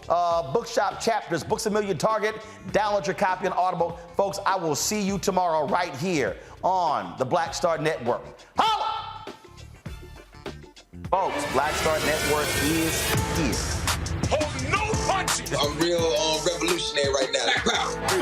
Bookshop Chapters, Books A Million, Target. Download your copy on Audible. Folks, I will see you tomorrow right here on the Black Star Network. Holla! Folks, Black Star Network is here. Hold no punches. I'm real revolutionary right now.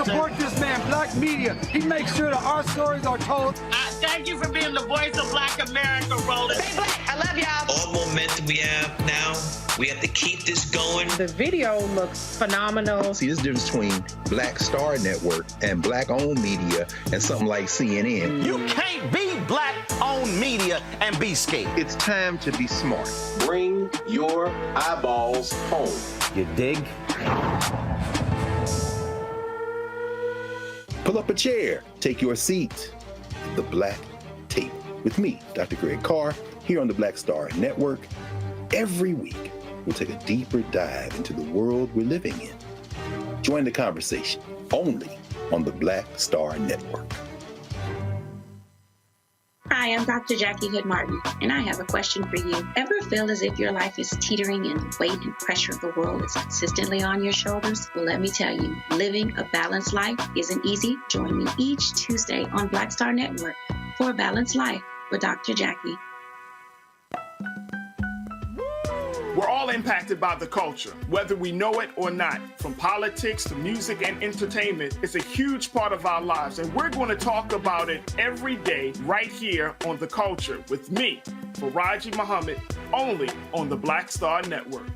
Support this man, Black Media. He makes sure that our stories are told. Thank you for being the voice of Black America, Roland. Stay black. I love y'all. All momentum we have now, we have to keep this going. The video looks phenomenal. See, this difference between Black Star Network and black-owned media and something like CNN. You can't be black-owned media and be scared. It's time to be smart. Bring your eyeballs home. You dig? Pull up a chair. Take your seat. The Black Table with me, Dr. Greg Carr, here on the Black Star Network. Every week, we'll take a deeper dive into the world we're living in. Join the conversation only on the Black Star Network. Hi, I'm Dr. Jackie Hood Martin, and I have a question for you. Ever feel as if your life is teetering and the weight and pressure of the world is consistently on your shoulders? Well, let me tell you, living a balanced life isn't easy. Join me each Tuesday on Black Star Network for A Balanced Life with Dr. Jackie. We're all impacted by the culture, whether we know it or not. From politics to music and entertainment, it's a huge part of our lives, and we're going to talk about it every day right here on The Culture with me, Faraji Muhammad, only on the Black Star Network.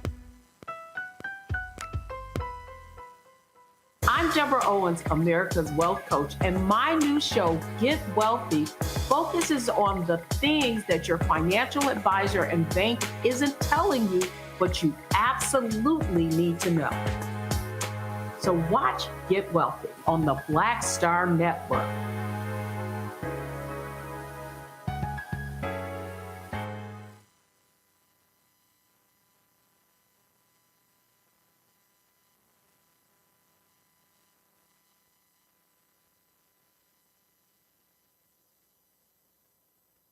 I'm Deborah Owens, America's Wealth Coach, and my new show, Get Wealthy, focuses on the things that your financial advisor and bank isn't telling you, but you absolutely need to know. So watch Get Wealthy on the Black Star Network.